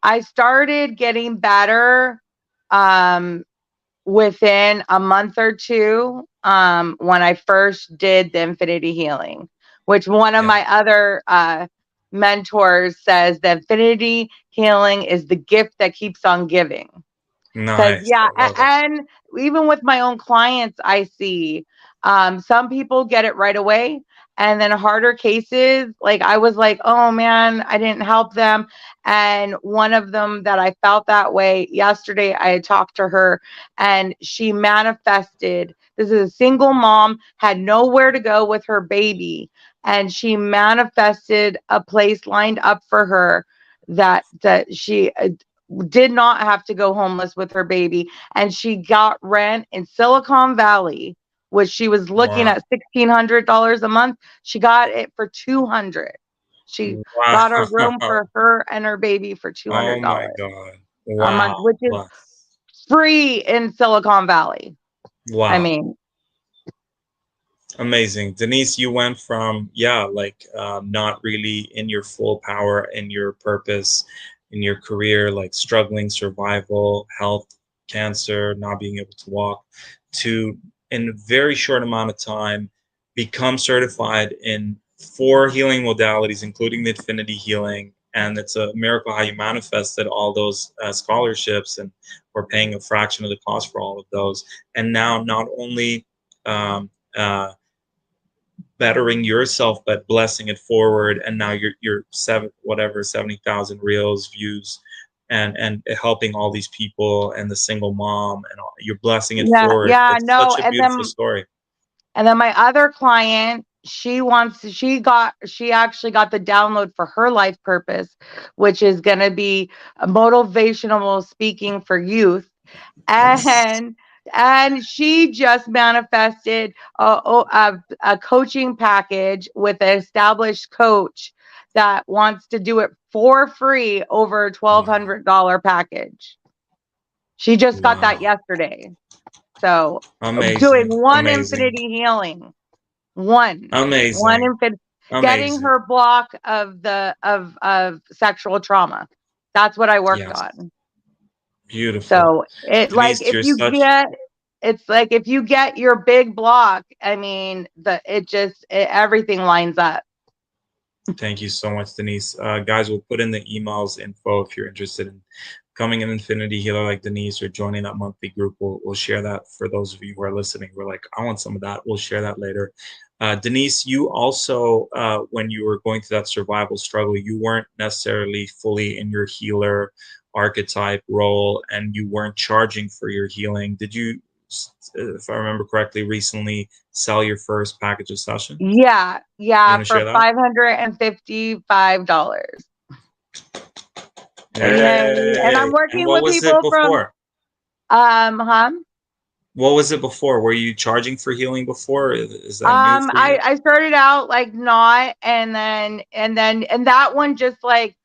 [SPEAKER 6] I started getting better um within a month or two, when I first did the infinity healing, which one of
[SPEAKER 1] Yeah.
[SPEAKER 6] my other mentors says the infinity healing is the gift that keeps on giving. Because
[SPEAKER 1] Nice.
[SPEAKER 6] yeah,
[SPEAKER 1] I love it.
[SPEAKER 6] and even with my own clients, I see some people get it right away, and then harder cases, like I was like, oh man, I didn't help them. And one of them that I felt that way yesterday, I had talked to her, and she manifested. This is a single mom, had nowhere to go with her baby, and she manifested a place lined up for her that she did not have to go homeless with her baby, and she got rent in Silicon Valley, which she was looking
[SPEAKER 1] Wow.
[SPEAKER 6] at $1,600 a month. She got it for 200. She got a room
[SPEAKER 1] Wow.
[SPEAKER 6] for her and her baby for
[SPEAKER 1] Oh my
[SPEAKER 6] $200
[SPEAKER 1] God.
[SPEAKER 6] a month,
[SPEAKER 1] Wow.
[SPEAKER 6] which is
[SPEAKER 1] Bless.
[SPEAKER 6] free in Silicon Valley. I
[SPEAKER 1] Wow.
[SPEAKER 6] mean,
[SPEAKER 1] Amazing. Denise, you went from, yeah, like not really in your full power, in your purpose, in your career, like struggling, survival, health, cancer, not being able to walk, to in a very short amount of time, become certified in 4 healing modalities, including the infinity healing. And it's a miracle how you manifested all those scholarships, and we're paying a fraction of the cost for all of those. And now not only um, bettering yourself but blessing it forward, and now you're 70,000 reels views and helping all these people and the single mom and all, you're blessing it
[SPEAKER 6] Yeah,
[SPEAKER 1] forward.
[SPEAKER 6] yeah,
[SPEAKER 1] It's
[SPEAKER 6] no,
[SPEAKER 1] such a beautiful story.
[SPEAKER 6] and then my other client, she actually got the download for her life purpose, which is going to be motivational speaking for youth.
[SPEAKER 1] Yes.
[SPEAKER 6] And she just manifested a coaching package with an established coach that wants to do it for free over a
[SPEAKER 1] Wow.
[SPEAKER 6] $1,200 package. She just got that
[SPEAKER 1] Wow.
[SPEAKER 6] yesterday. So doing
[SPEAKER 1] Amazing.
[SPEAKER 6] one
[SPEAKER 1] Amazing.
[SPEAKER 6] infinity healing, one
[SPEAKER 1] Amazing.
[SPEAKER 6] infinity, getting
[SPEAKER 1] Amazing.
[SPEAKER 6] her block of sexual trauma. That's what I worked
[SPEAKER 1] Yes.
[SPEAKER 6] on.
[SPEAKER 1] Beautiful.
[SPEAKER 6] So it's like
[SPEAKER 1] Denise, you're such
[SPEAKER 6] if you get your big block, I mean, everything lines up.
[SPEAKER 1] Thank you so much, Denise. Guys, we'll put in the emails info if you're interested in becoming an Infinity Healer like Denise or joining that monthly group. We'll share that for those of you who are listening. We're like, I want some of that. We'll share that later. Denise, you also, when you were going through that survival struggle, you weren't necessarily fully in your healer archetype role and you weren't charging for your healing. Did you, if I remember correctly, recently sell your first package of session?
[SPEAKER 6] Yeah,
[SPEAKER 1] You want to share
[SPEAKER 6] for
[SPEAKER 1] that?
[SPEAKER 6] $555. Yay. And I'm
[SPEAKER 1] Hey, and
[SPEAKER 6] working
[SPEAKER 1] what
[SPEAKER 6] with
[SPEAKER 1] was it
[SPEAKER 6] people from
[SPEAKER 1] before?
[SPEAKER 6] huh?
[SPEAKER 1] What was it before? Were you charging for healing before? Is that new for you?
[SPEAKER 6] I started out like not, and that one just like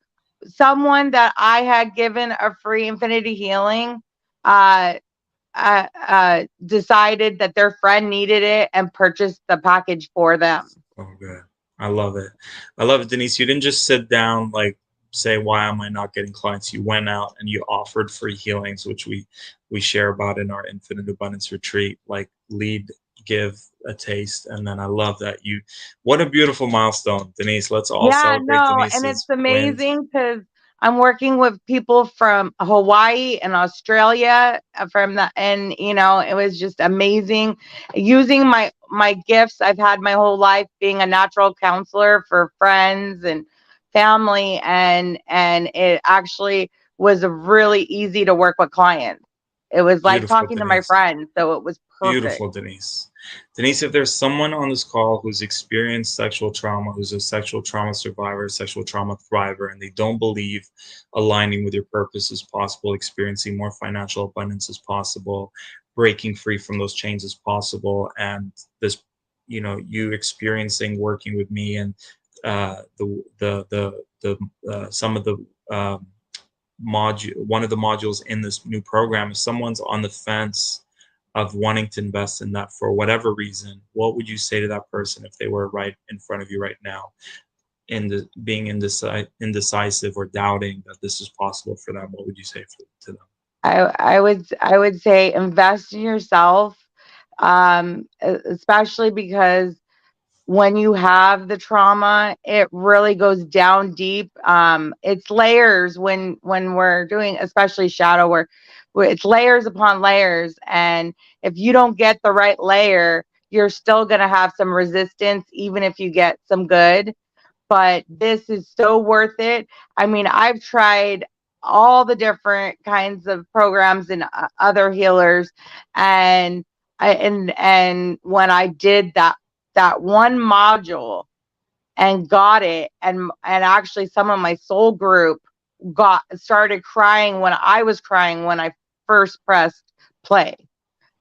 [SPEAKER 6] someone that I had given a free infinity healing, decided that their friend needed it and purchased the package for them.
[SPEAKER 1] Oh, good. I love it. I love it, Denise. You didn't just sit down, like, say, why am I not getting clients? You went out and you offered free healings, which we share about in our Infinite Abundance Retreat, like lead, give, a taste. And then I love that what a beautiful milestone, Denise. Let's all
[SPEAKER 6] Yeah,
[SPEAKER 1] celebrate
[SPEAKER 6] no, and it's
[SPEAKER 1] Denise's wins.
[SPEAKER 6] amazing because I'm working with people from Hawaii and Australia and it was just amazing using my gifts I've had my whole life, being a natural counselor for friends and family, and it actually was really easy to work with clients. It was like
[SPEAKER 1] Beautiful,
[SPEAKER 6] talking to my
[SPEAKER 1] Denise.
[SPEAKER 6] friends, so it was perfect.
[SPEAKER 1] Beautiful, Denise. Denise, if there's someone on this call who's experienced sexual trauma, who's a sexual trauma survivor, sexual trauma thriver, and they don't believe aligning with your purpose is possible, experiencing more financial abundance is possible, breaking free from those chains is possible, and this, you experiencing working with me and some of the one of the modules in this new program, if someone's on the fence of wanting to invest in that for whatever reason, what would you say to that person if they were right in front of you right now, being indecisive or doubting that this is possible for them? What would you say to them?
[SPEAKER 6] I would say invest in yourself, especially because when you have the trauma, it really goes down deep. It's layers when we're doing, especially shadow work, where it's layers upon layers. And if you don't get the right layer, you're still going to have some resistance, even if you get some good. But this is so worth it. I mean, I've tried all the different kinds of programs and other healers, and when I did that one module and got it, and actually some of my soul group started crying when I was crying when I first pressed play,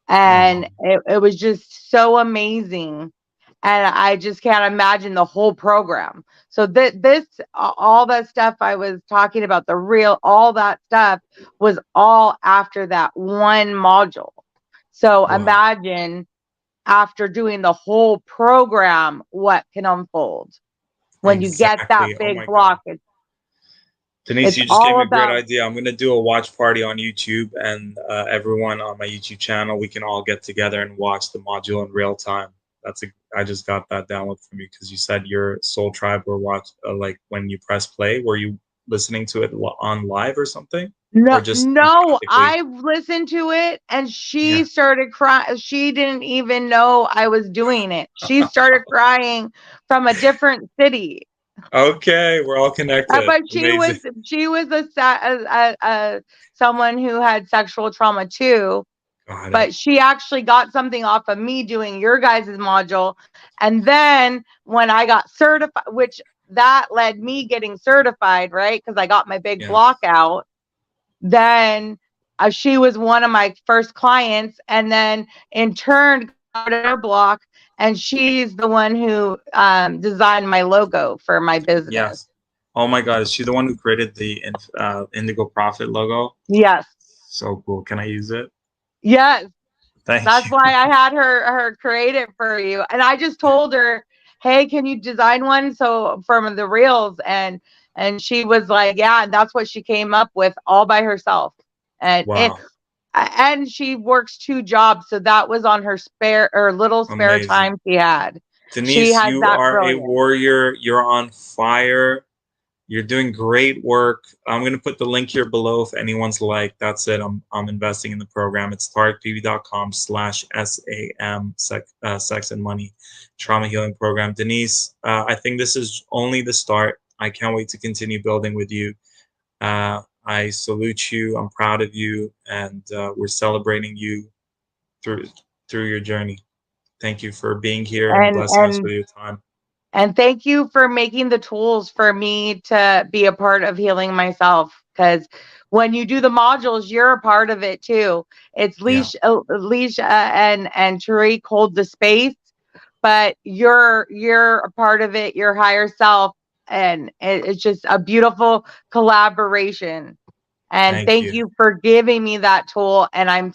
[SPEAKER 6] and it was just so amazing. And I just can't imagine the whole program. So all that stuff I was talking about, all that stuff was all after that one module. So imagine after doing the whole program, what can unfold when you get that
[SPEAKER 1] Exactly. Oh
[SPEAKER 6] big
[SPEAKER 1] my God.
[SPEAKER 6] block.
[SPEAKER 1] Denise,
[SPEAKER 6] It's
[SPEAKER 1] you just gave
[SPEAKER 6] all
[SPEAKER 1] me a great
[SPEAKER 6] about.
[SPEAKER 1] idea. I'm going to do a watch party on YouTube, and everyone on my YouTube channel, we can all get together and watch the module in real time. I just got that download from you because you said your Soul Tribe were like when you press play. Were you listening to it on live or something?
[SPEAKER 6] No,
[SPEAKER 1] Or just
[SPEAKER 6] no,
[SPEAKER 1] empathically?
[SPEAKER 6] I listened to it and she
[SPEAKER 1] Yeah.
[SPEAKER 6] started crying. She didn't even know I was doing it. She started crying from a different city.
[SPEAKER 1] Okay, we're all connected.
[SPEAKER 6] But she was
[SPEAKER 1] Amazing.
[SPEAKER 6] someone who had sexual trauma too.
[SPEAKER 1] Got it.
[SPEAKER 6] But she actually got something off of me doing your guys' module. And then when I got certified, which that led me getting certified, right? Because I got my big
[SPEAKER 1] Yeah.
[SPEAKER 6] block out. Then she was one of my first clients. And then in turn, got her block. And she's the one who designed my logo for my business.
[SPEAKER 1] Yes. Oh my God, is she the one who created the Indigo Profit logo?
[SPEAKER 6] Yes.
[SPEAKER 1] So cool. Can I use it?
[SPEAKER 6] Yes.
[SPEAKER 1] Thank
[SPEAKER 6] That's
[SPEAKER 1] you.
[SPEAKER 6] why I had her create it for you. And I just told her, hey, can you design one so from the reels? And she was like, yeah, and that's what she came up with all by herself.
[SPEAKER 1] Wow.
[SPEAKER 6] And she works 2 jobs, so that was on her spare or little spare
[SPEAKER 1] Amazing.
[SPEAKER 6] time she had.
[SPEAKER 1] Denise,
[SPEAKER 6] has
[SPEAKER 1] you
[SPEAKER 6] that
[SPEAKER 1] are a
[SPEAKER 6] brilliant.
[SPEAKER 1] warrior. You're on fire. You're doing great work. I'm going to put the link here below if anyone's like, that's it. I'm investing in the program. It's tarikpb.com/SAM, Sex and Money Trauma Healing Program. Denise, I think this is only the start. I can't wait to continue building with you. I salute you. I'm proud of you. And we're celebrating you through your journey. Thank you for being here and blessing us with your time.
[SPEAKER 6] And thank you for making the tools for me to be a part of healing myself. Because when you do the modules, you're a part of it too. It's Lisha and Tariq hold the space, but you're a part of it. Your higher self, and it's just a beautiful collaboration. And thank you for giving me that tool. And I'm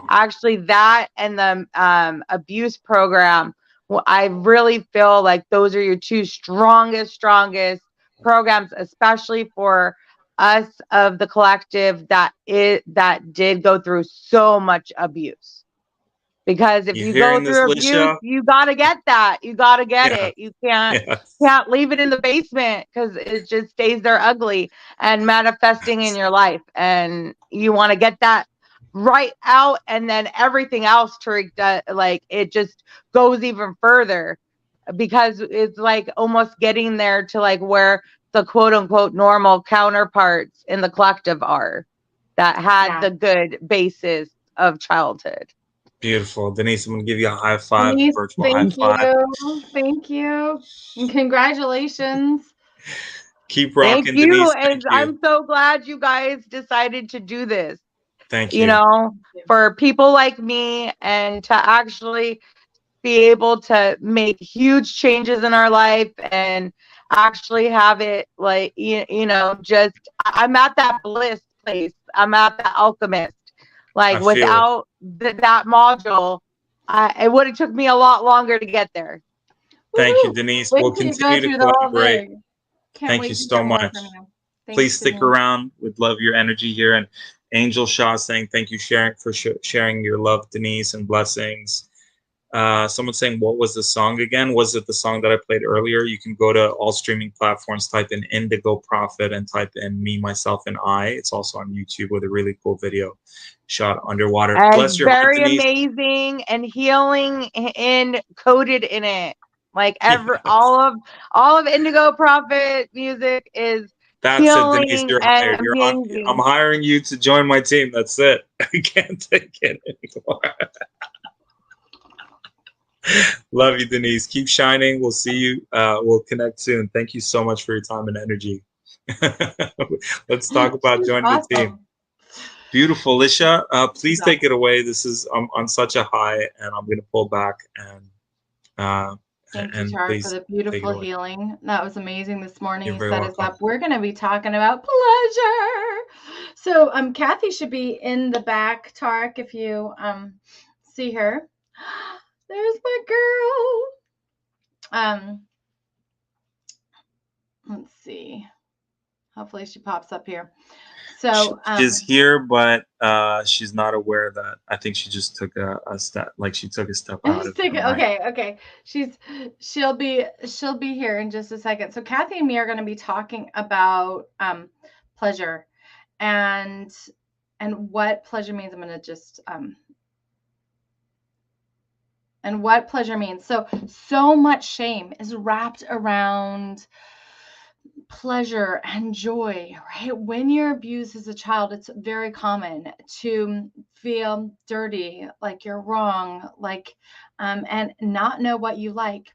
[SPEAKER 6] actually that and the abuse program. Well, I really feel like those are your 2 strongest programs, especially for us of the collective that did go through so much abuse. Because if you go through abuse, you got to get that. You got to get it. You can't leave it in the basement because it just stays there ugly and manifesting in your life. And you want to get that right out. And then everything else, Tariq, like it just goes even further because it's like almost getting there to like where the quote unquote normal counterparts in the collective are that had the good basis of childhood.
[SPEAKER 1] Beautiful. Denise, I'm going to give you a high five,
[SPEAKER 2] Denise,
[SPEAKER 1] virtual high five.
[SPEAKER 2] Thank you. And congratulations.
[SPEAKER 1] Keep rocking,
[SPEAKER 6] Thank you.
[SPEAKER 1] Denise.
[SPEAKER 6] And I'm so glad you guys decided to do this.
[SPEAKER 1] Thank you.
[SPEAKER 6] You know, for people like me and to actually be able to make huge changes in our life and actually have it like, you know, just I'm at that bliss place. I'm at the alchemist. Like without that module, it would have took me a lot longer to get there.
[SPEAKER 1] Thank you, Denise. We'll continue to collaborate. Thank you so much. Please stick around. We'd love your energy here. And Angel Shaw saying thank you for sharing your love, Denise, and blessings. Someone saying, what was the song again? Was it the song that I played earlier? You can go to all streaming platforms, type in Indigo Profit and type in Me, Myself, and I. It's also on YouTube with a really cool video shot underwater.
[SPEAKER 6] And
[SPEAKER 1] bless your
[SPEAKER 6] very
[SPEAKER 1] heart,
[SPEAKER 6] amazing and healing coded in it. Like all of Indigo Profit music is healing.
[SPEAKER 1] Denise, you're hired. I'm hiring you to join my team. That's it. I can't take it anymore. Love you, Denise. Keep shining. We'll see you. We'll connect soon. Thank you so much for your time and energy. Let's talk about joining the team. Beautiful, Lisha. Please take it away. This is on such a high, and I'm going to pull back and.
[SPEAKER 2] Thank you, Char, for the beautiful healing. That was amazing this morning. You set us up. We're going to be talking about pleasure. So, Kathy should be in the back, Tarek, if you see her. There's my girl. Let's see. Hopefully she pops up here. So
[SPEAKER 1] she's here, but she's not aware that I think she just took a step, like she took a step out of it.
[SPEAKER 2] Okay. She'll be here in just a second. So Kathy and me are going to be talking about pleasure and what pleasure means. I'm going to just and what pleasure means. So much shame is wrapped around pleasure and joy, right? When you're abused as a child, it's very common to feel dirty, like you're wrong, like, and not know what you like.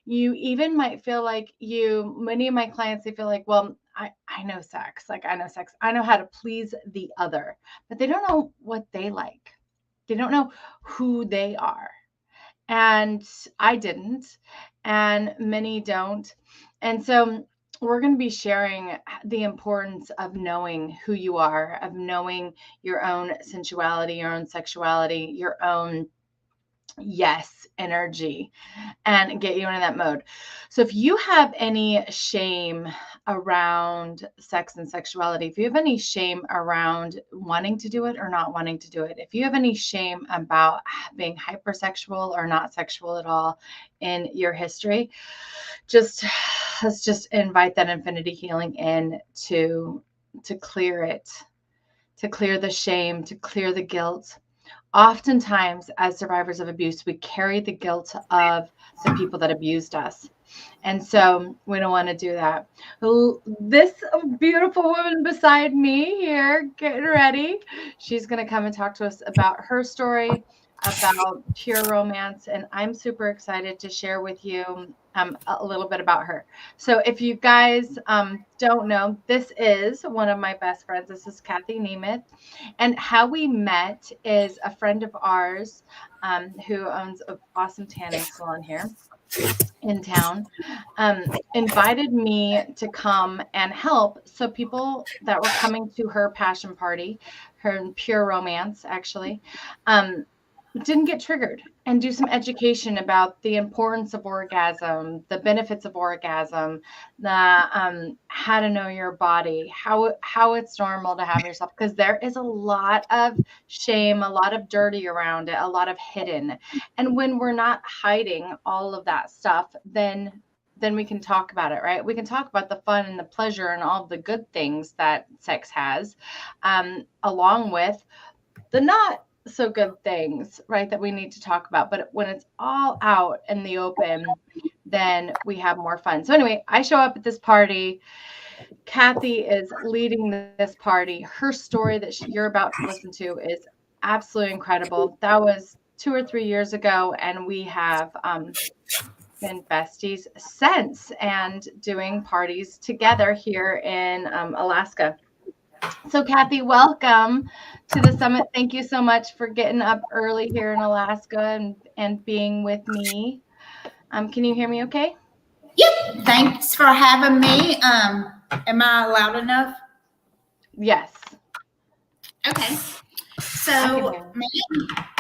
[SPEAKER 2] You even might feel like many of my clients, they feel like, well, I know sex, like I know sex, I know how to please the other, but they don't know what they like. They don't know who they are. And I didn't, and many don't. And so we're going to be sharing the importance of knowing who you are, of knowing your own sensuality, your own sexuality, your own yes energy, and get you into that mode. So if you have any shame around sex and sexuality, if you have any shame around wanting to do it or not wanting to do it, if you have any shame about being hypersexual or not sexual at all in your history, let's just invite that infinity healing in to clear it, to clear the shame, to clear the guilt. Oftentimes, as survivors of abuse, we carry the guilt of the people that abused us. And so we don't want to do that. This beautiful woman beside me here, getting ready, she's going to come and talk to us about her story, about pure romance. And I'm super excited to share with you a little bit about her. So if you guys don't know, this is one of my best friends. This is Kathy Nemeth. And how we met is a friend of ours who owns an awesome tanning salon here in town, invited me to come and help. So people that were coming to her passion party, her pure romance, actually, didn't get triggered, and do some education about the importance of orgasm, the benefits of orgasm, the how to know your body, how it's normal to have yourself, because there is a lot of shame, a lot of dirty around it, a lot of hidden. And when we're not hiding all of that stuff, then we can talk about it, right? We can talk about the fun and the pleasure and all the good things that sex has, along with the not so good things, right, that we need to talk about. But when it's all out in the open, then we have more fun. So anyway, I show up at this party. Kathy is leading this party. Her story that you're about to listen to is absolutely incredible. That was 2 or 3 years ago, and we have been besties since, and doing parties together here in Alaska. So Kathy, welcome to the summit. Thank you so much for getting up early here in Alaska and being with me. Can you hear me okay?
[SPEAKER 7] Yep. Thanks for having me. Am I loud enough?
[SPEAKER 2] Yes.
[SPEAKER 7] Okay. So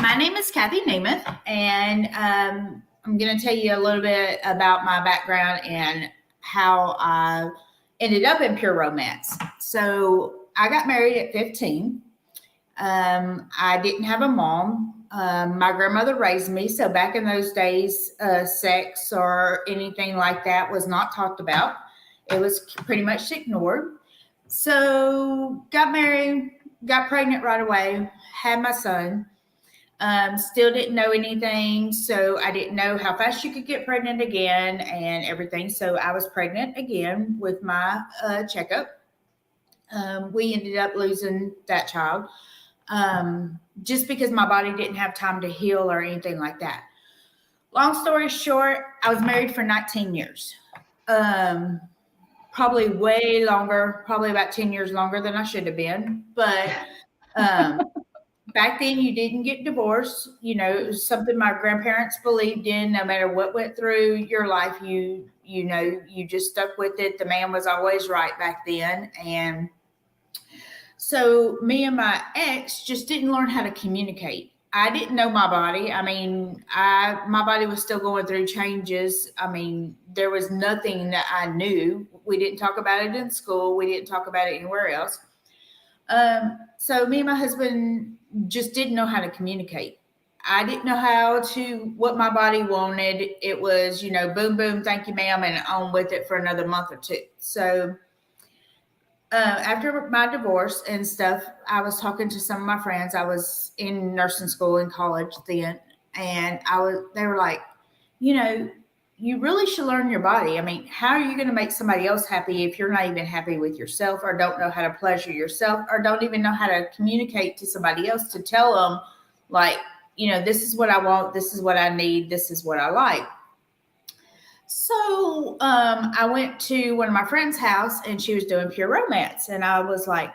[SPEAKER 7] my name is Kathy Nemeth, and I'm going to tell you a little bit about my background and how I ended up in pure romance. So I got married at 15. I didn't have a mom. My grandmother raised me. So back in those days, sex or anything like that was not talked about. It was pretty much ignored. So got married, got pregnant right away, had my son. Still didn't know anything. So I didn't know how fast you could get pregnant again and everything. So I was pregnant again with my checkup. We ended up losing that child just because my body didn't have time to heal or anything like that. Long story short, I was married for 19 years. Probably way longer, probably about 10 years longer than I should have been. But back then you didn't get divorced. You know, it was something my grandparents believed in. No matter what went through your life, you just stuck with it. The man was always right back then. And so me and my ex just didn't learn how to communicate. I didn't know my body. I mean, my body was still going through changes. I mean, there was nothing that I knew. We didn't talk about it in school. We didn't talk about it anywhere else. So me and my husband just didn't know how to communicate. I didn't know what my body wanted. It was, boom, boom, thank you, ma'am, and on with it for another month or two. So after my divorce and stuff, I was talking to some of my friends. I was in nursing school in college then, and they were like, you really should learn your body. I mean, how are you going to make somebody else happy if you're not even happy with yourself, or don't know how to pleasure yourself, or don't even know how to communicate to somebody else to tell them, like, this is what I want, this is what I need, this is what I like. So I went to one of my friend's house, and she was doing pure romance, and I was like,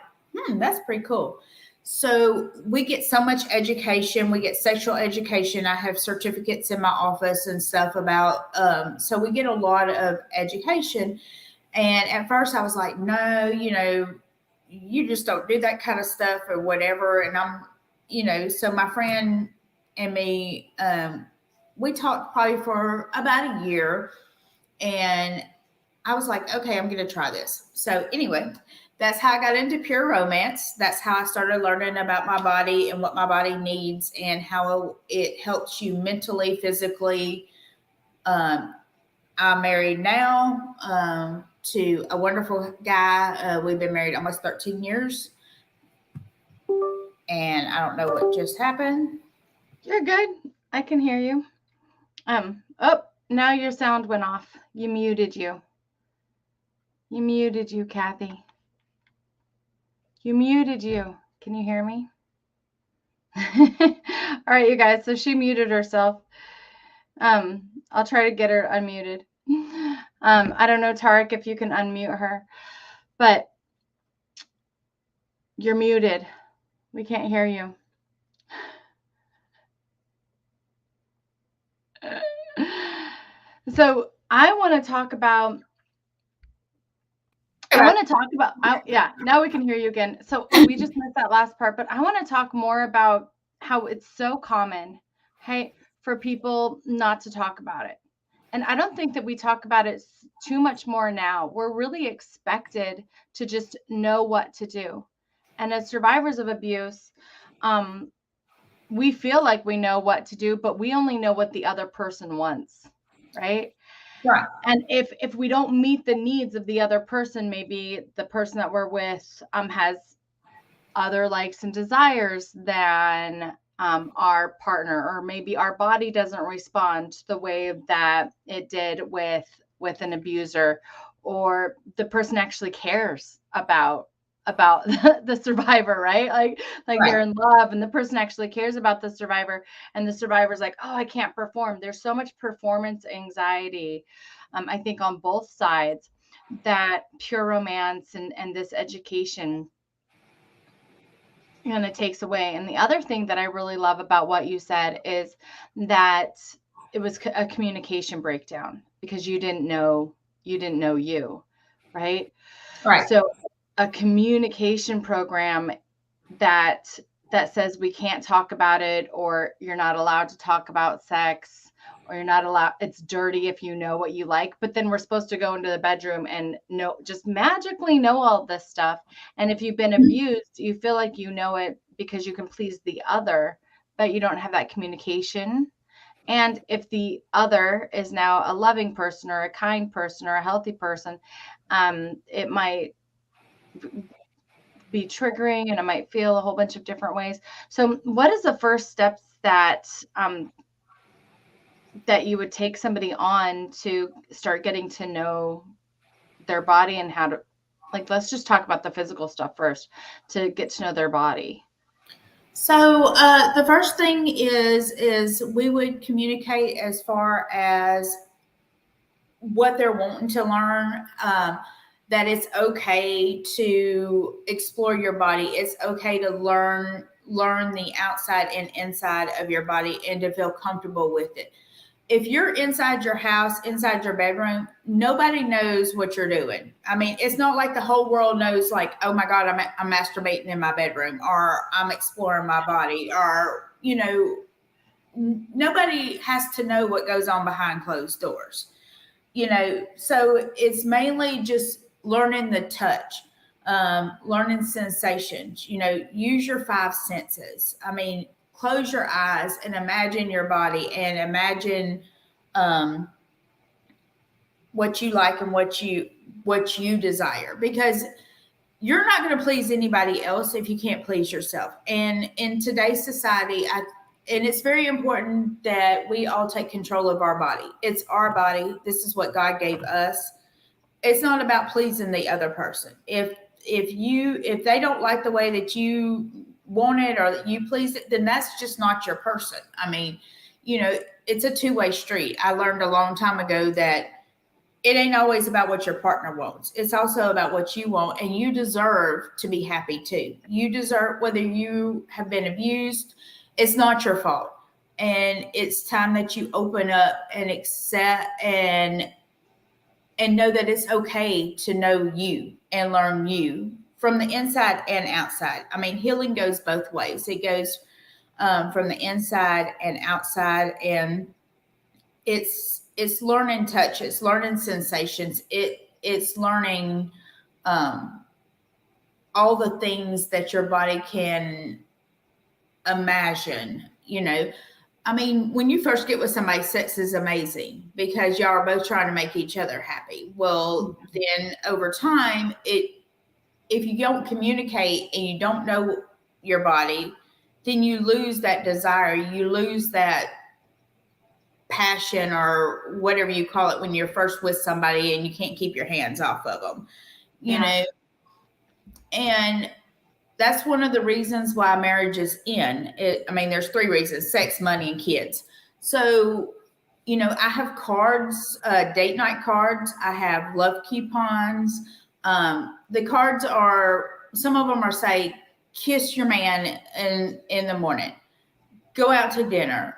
[SPEAKER 7] that's pretty cool. So we get so much education. We get sexual education. I have certificates in my office and stuff about, so we get a lot of education. And at first I was like, no, you just don't do that kind of stuff or whatever. And I'm, so my friend and me, we talked probably for about a year, and I was like, okay, I'm going to try this. So anyway, that's how I got into pure romance. That's how I started learning about my body and what my body needs and how it helps you mentally, physically. I'm married now to a wonderful guy. We've been married almost 13 years. And I don't know what just happened.
[SPEAKER 2] You're good. I can hear you. Now your sound went off. You muted you. You muted you, Kathy. You muted you. Can you hear me? All right, you guys. So she muted herself. I'll try to get her unmuted. I don't know, Tarek, if you can unmute her, but you're muted. We can't hear you. So I want to talk about. Yeah, now we can hear you again. So we just missed that last part, but I want to talk more about how it's so common, hey, for people not to talk about it. And I don't think that we talk about it too much more now. We're really expected to just know what to do. And as survivors of abuse, we feel like we know what to do, but we only know what the other person wants, right?
[SPEAKER 7] Right.
[SPEAKER 2] And if we don't meet the needs of the other person, maybe the person that we're with has other likes and desires than our partner, or maybe our body doesn't respond the way that it did with an abuser, or the person actually cares about the survivor, right? Like right. They're in love and the person actually cares about the survivor, and the survivor's like, oh, I can't perform. There's so much performance anxiety, I think, on both sides, that pure romance and this education kind of takes away. And the other thing that I really love about what you said is that it was a communication breakdown, because you didn't know you, right?
[SPEAKER 7] Right.
[SPEAKER 2] So a communication program that says we can't talk about it, or you're not allowed to talk about sex, or you're not allowed, it's dirty if you know what you like, but then we're supposed to go into the bedroom and just magically know all this stuff. And if you've been abused, you feel like you know it because you can please the other, but you don't have that communication. And if the other is now a loving person or a kind person or a healthy person, it might be triggering, and it might feel a whole bunch of different ways. So what is the first steps that you would take somebody on to start getting to know their body, and how to, like, let's just talk about the physical stuff first, to get to know their body?
[SPEAKER 7] So the first thing is we would communicate as far as what they're wanting to learn, that it's okay to explore your body. It's okay to learn the outside and inside of your body, and to feel comfortable with it. If you're inside your house, inside your bedroom, nobody knows what you're doing. I mean, it's not like the whole world knows, like, oh my God, I'm masturbating in my bedroom, or I'm exploring my body, or, nobody has to know what goes on behind closed doors, so it's mainly just learning the touch, learning sensations, use your five senses. I mean, close your eyes and imagine your body, and imagine what you like and what you desire, because you're not going to please anybody else if you can't please yourself. And in today's society, it's very important that we all take control of our body. It's our body. This is what God gave us. It's not about pleasing the other person. If they don't like the way that you want it or that you please it, then that's just not your person. I mean, it's a two-way street. I learned a long time ago that it ain't always about what your partner wants. It's also about what you want, and you deserve to be happy too. You deserve, whether you have been abused, it's not your fault. And it's time that you open up and accept and know that it's okay to know you and learn you from the inside and outside. I mean, healing goes both ways. It goes from the inside and outside, and it's learning touch, it's learning sensations, it's learning all the things that your body can imagine. I mean, when you first get with somebody, sex is amazing because y'all are both trying to make each other happy. Well, then over time, if you don't communicate and you don't know your body, then you lose that desire, you lose that passion or whatever you call it when you're first with somebody and you can't keep your hands off of them, you know. And that's one of the reasons why marriage is in it. I mean, there's 3 reasons: sex, money, and kids. So, I have cards, date night cards. I have love coupons. The cards are, some of them are say, kiss your man in the morning, go out to dinner.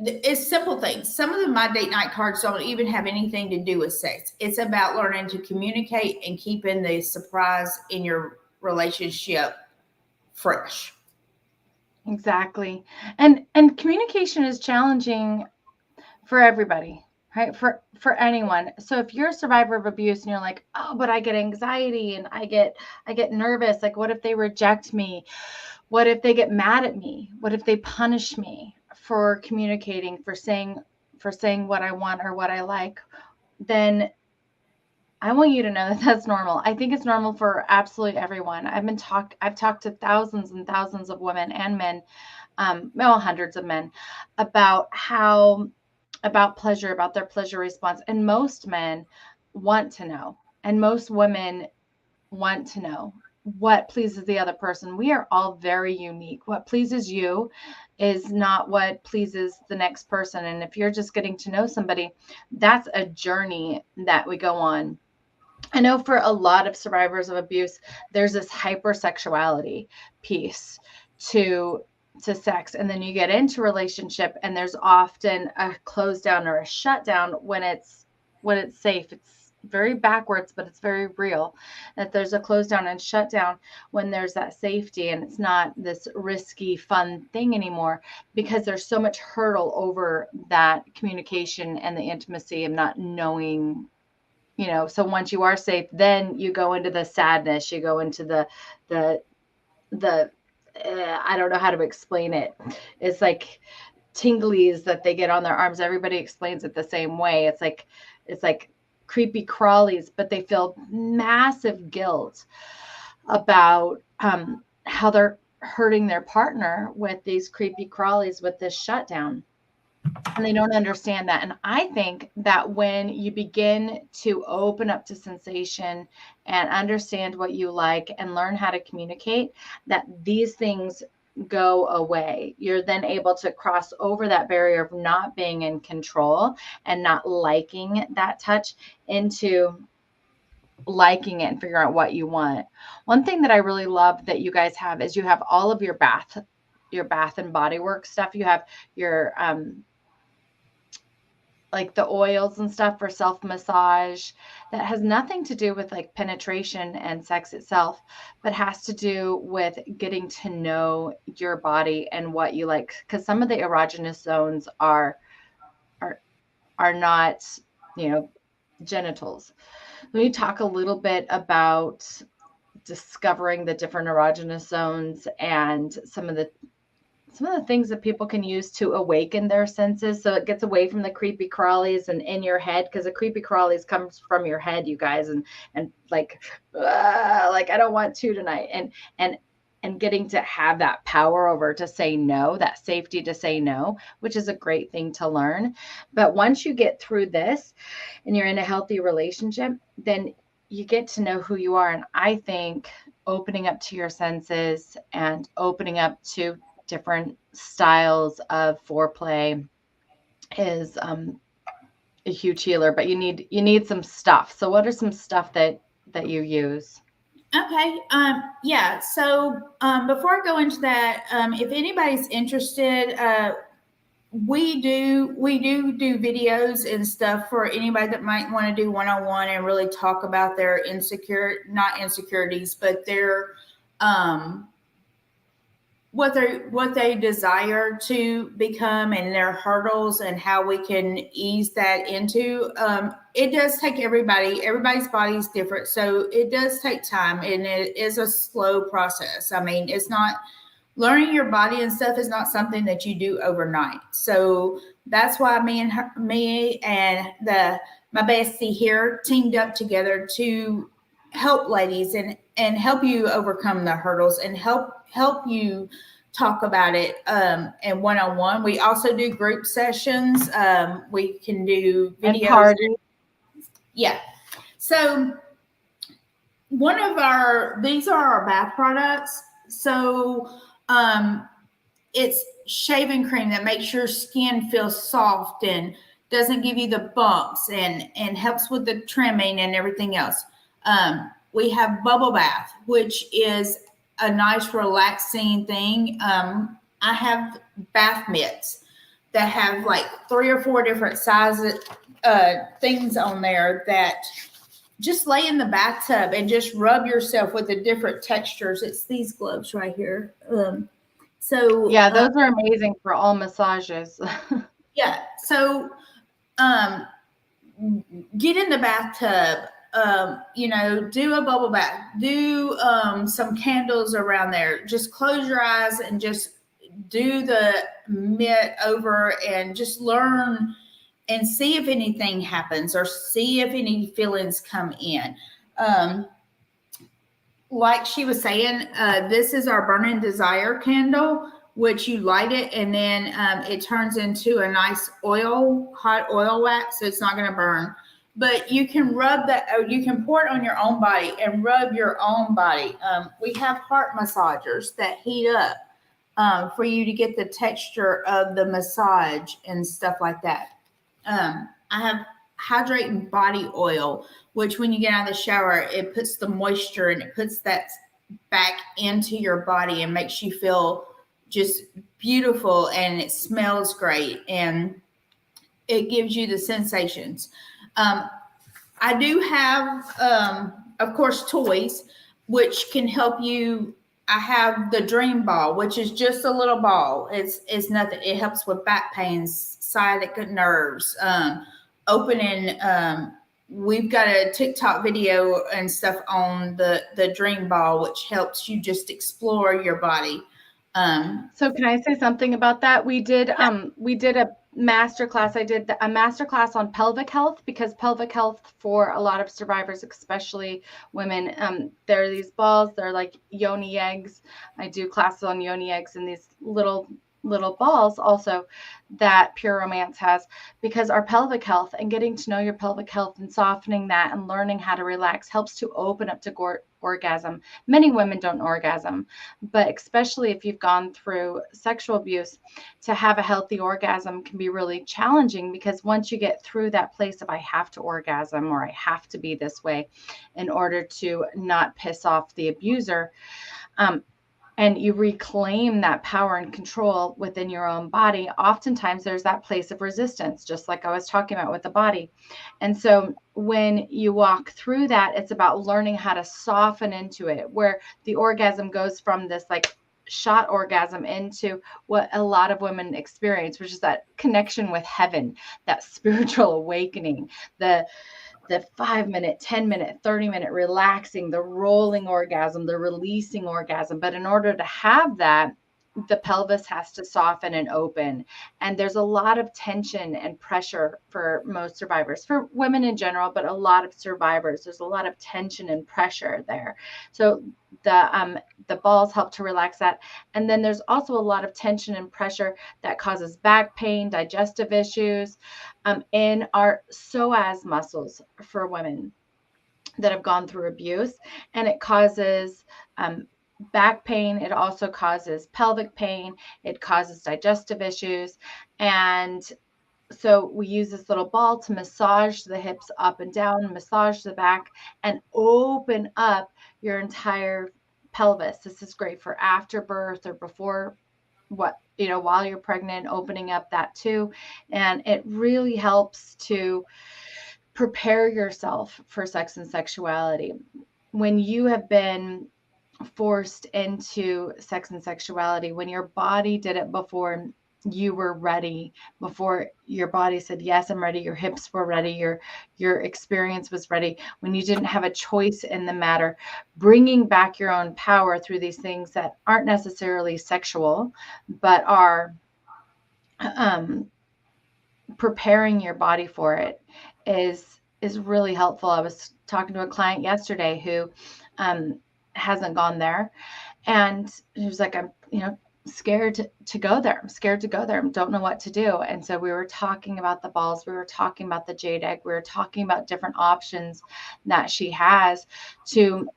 [SPEAKER 7] It's simple things. Some of my date night cards don't even have anything to do with sex. It's about learning to communicate and keeping the surprise in your relationship fresh.
[SPEAKER 2] Exactly. And communication is challenging for everybody, right? For anyone. So if you're a survivor of abuse and you're like, oh, but I get anxiety and I get nervous. Like, what if they reject me? What if they get mad at me? What if they punish me for communicating, for saying what I want or what I like? Then I want you to know that that's normal. I think it's normal for absolutely everyone. I've talked to thousands and thousands of women and men, hundreds of men, about pleasure, about their pleasure response. And most men want to know, and most women want to know what pleases the other person. We are all very unique. What pleases you is not what pleases the next person. And if you're just getting to know somebody, that's a journey that we go on. I know for a lot of survivors of abuse, there's this hypersexuality piece to sex. And then you get into relationship and there's often a close down or a shutdown when it's safe. It's very backwards, but it's very real that there's a close down and shutdown when there's that safety and it's not this risky, fun thing anymore, because there's so much hurdle over that communication and the intimacy of not knowing. So once you are safe, then you go into the sadness, you go into the I don't know how to explain it. It's like tinglies that they get on their arms. Everybody explains it the same way. It's like creepy crawlies, but they feel massive guilt about how they're hurting their partner with these creepy crawlies, with this shutdown. And they don't understand that. And I think that when you begin to open up to sensation and understand what you like and learn how to communicate, that these things go away. You're then able to cross over that barrier of not being in control and not liking that touch into liking it and figuring out what you want. One thing that I really love that you guys have is you have all of your bath and body work stuff. You have your like the oils and stuff for self massage that has nothing to do with like penetration and sex itself, but has to do with getting to know your body and what you like. Because some of the erogenous zones are not, genitals. Let me talk a little bit about discovering the different erogenous zones and some of the things that people can use to awaken their senses, so it gets away from the creepy crawlies and in your head, because the creepy crawlies comes from your head, you guys, and like I don't want to tonight, and and getting to have that power over to say no, that safety to say no, which is a great thing to learn. But once you get through this and you're in a healthy relationship, then you get to know who you are. And I think opening up to your senses and opening up to different styles of foreplay is a huge healer. But you need some stuff. So what are some stuff that you use?
[SPEAKER 7] Okay. Yeah. So before I go into that, if anybody's interested, we do videos and stuff for anybody that might want to do one-on-one and really talk about their not insecurities, but their what they desire to become and their hurdles and how we can ease that into. It does take everybody's body is different, so it does take time, and it is a slow process. I mean, it's not, learning your body and stuff is not something that you do overnight. So that's why me and my bestie here teamed up together to help ladies and help you overcome the hurdles and help you talk about it and one-on-one. We also do group sessions. We can do videos.
[SPEAKER 2] And parties.
[SPEAKER 7] Yeah. So these are our bath products. So it's shaving cream that makes your skin feel soft and doesn't give you the bumps and helps with the trimming and everything else. We have bubble bath, which is a nice relaxing thing. I have bath mitts that have like 3 or 4 different sizes, things on there that just lay in the bathtub and just rub yourself with the different textures. It's these gloves right here. So
[SPEAKER 2] yeah, those are amazing for all massages.
[SPEAKER 7] Yeah. So get in the bathtub, do a bubble bath, do some candles around there. Just close your eyes and just do the mitt over and just learn and see if anything happens or see if any feelings come in. Like she was saying, this is our Burning Desire candle, which you light it and then it turns into a nice hot oil wax, so it's not going to burn. But you can rub that, you can pour it on your own body and rub your own body. We have heart massagers that heat up for you to get the texture of the massage and stuff like that. I have hydrating body oil, which when you get out of the shower, it puts the moisture and it puts that back into your body and makes you feel just beautiful, and it smells great and it gives you the sensations. I do have, of course, toys which can help you. I have the Dream Ball, which is just a little ball. It's nothing. It helps with back pains, sciatic nerves, opening. We've got a TikTok video and stuff on the Dream Ball, which helps you just explore your body.
[SPEAKER 2] So can I say something about that? We did a master class. I did a master class on pelvic health, because pelvic health for a lot of survivors, especially women, there are these balls, they're like yoni eggs. I do classes on yoni eggs and these little balls also that Pure Romance has, because our pelvic health and getting to know your pelvic health and softening that and learning how to relax helps to open up to orgasm. Many women don't orgasm, but especially if you've gone through sexual abuse, to have a healthy orgasm can be really challenging, because once you get through that place of I have to orgasm or I have to be this way in order to not piss off the abuser, and you reclaim that power and control within your own body, oftentimes there's that place of resistance, just like I was talking about with the body. And so when you walk through that, it's about learning how to soften into it, where the orgasm goes from this like shot orgasm into what a lot of women experience, which is that connection with heaven, that spiritual awakening, the 5-minute, 10-minute, 30-minute relaxing, the rolling orgasm, the releasing orgasm. But in order to have that, the pelvis has to soften and open. And there's a lot of tension and pressure for most survivors, for women in general, but a lot of survivors. There's a lot of tension and pressure there. So the balls help to relax that. And then there's also a lot of tension and pressure that causes back pain, digestive issues in our psoas muscles for women that have gone through abuse. And it causes back pain. It also causes pelvic pain. It causes digestive issues. And so we use this little ball to massage the hips up and down, massage the back, and open up your entire pelvis. This is great for after birth or before while you're pregnant, opening up that too. And it really helps to prepare yourself for sex and sexuality. When you have been forced into sex and sexuality, when your body did it before you were ready, before your body said, yes, I'm ready, your hips were ready, your experience was ready, when you didn't have a choice in the matter, bringing back your own power through these things that aren't necessarily sexual, but are preparing your body for it is really helpful. I was talking to a client yesterday who hasn't gone there, and he was like, I'm scared to go there. I'm scared to go there. I don't know what to do. And so we were talking about the balls. We were talking about the jade egg. We were talking about different options that she has to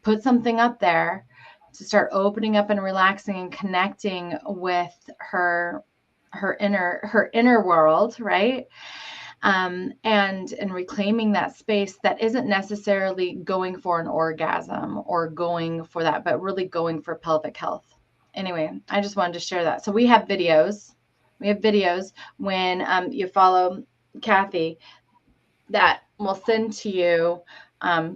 [SPEAKER 2] put something up there to start opening up and relaxing and connecting with her inner world, right? And reclaiming that space that isn't necessarily going for an orgasm or going for that, but really going for pelvic health. Anyway, I just wanted to share that. So we have videos. When you follow Kathy that we'll send to you.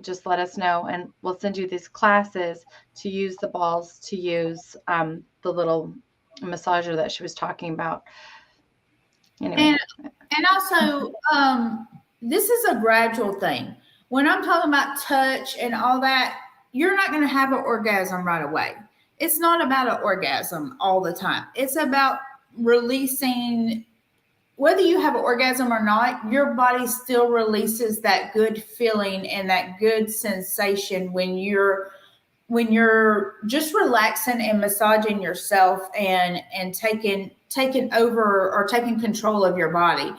[SPEAKER 2] Just let us know, and we'll send you these classes to use the balls, to use the little massager that she was talking about. Anyway.
[SPEAKER 7] And also, this is a gradual thing. When I'm talking about touch and all that, you're not going to have an orgasm right away. It's not about an orgasm all the time. It's about releasing, whether you have an orgasm or not, your body still releases that good feeling and that good sensation when you're just relaxing and massaging yourself and taking over or taking control of your body.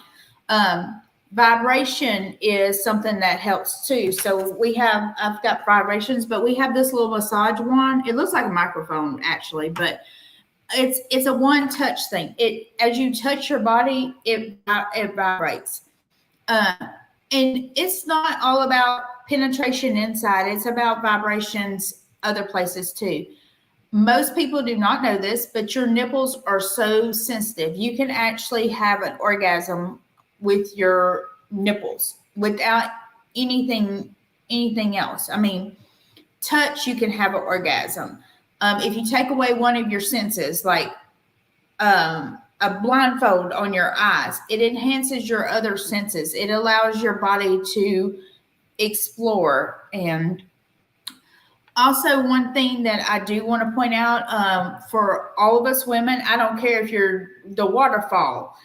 [SPEAKER 7] Vibration is something that helps too. So I've got vibrations, but we have this little massage wand. It looks like a microphone actually, but it's a one touch thing. As you touch your body, it vibrates. And it's not all about penetration inside. It's about vibrations other places too. Most people do not know this, but your nipples are so sensitive. You can actually have an orgasm with your nipples without anything else. I mean, touch, you can have an orgasm. If you take away one of your senses, like a blindfold on your eyes, it enhances your other senses. It allows your body to explore. And also, one thing that I do want to point out, for all of us women, I don't care if you're the waterfall,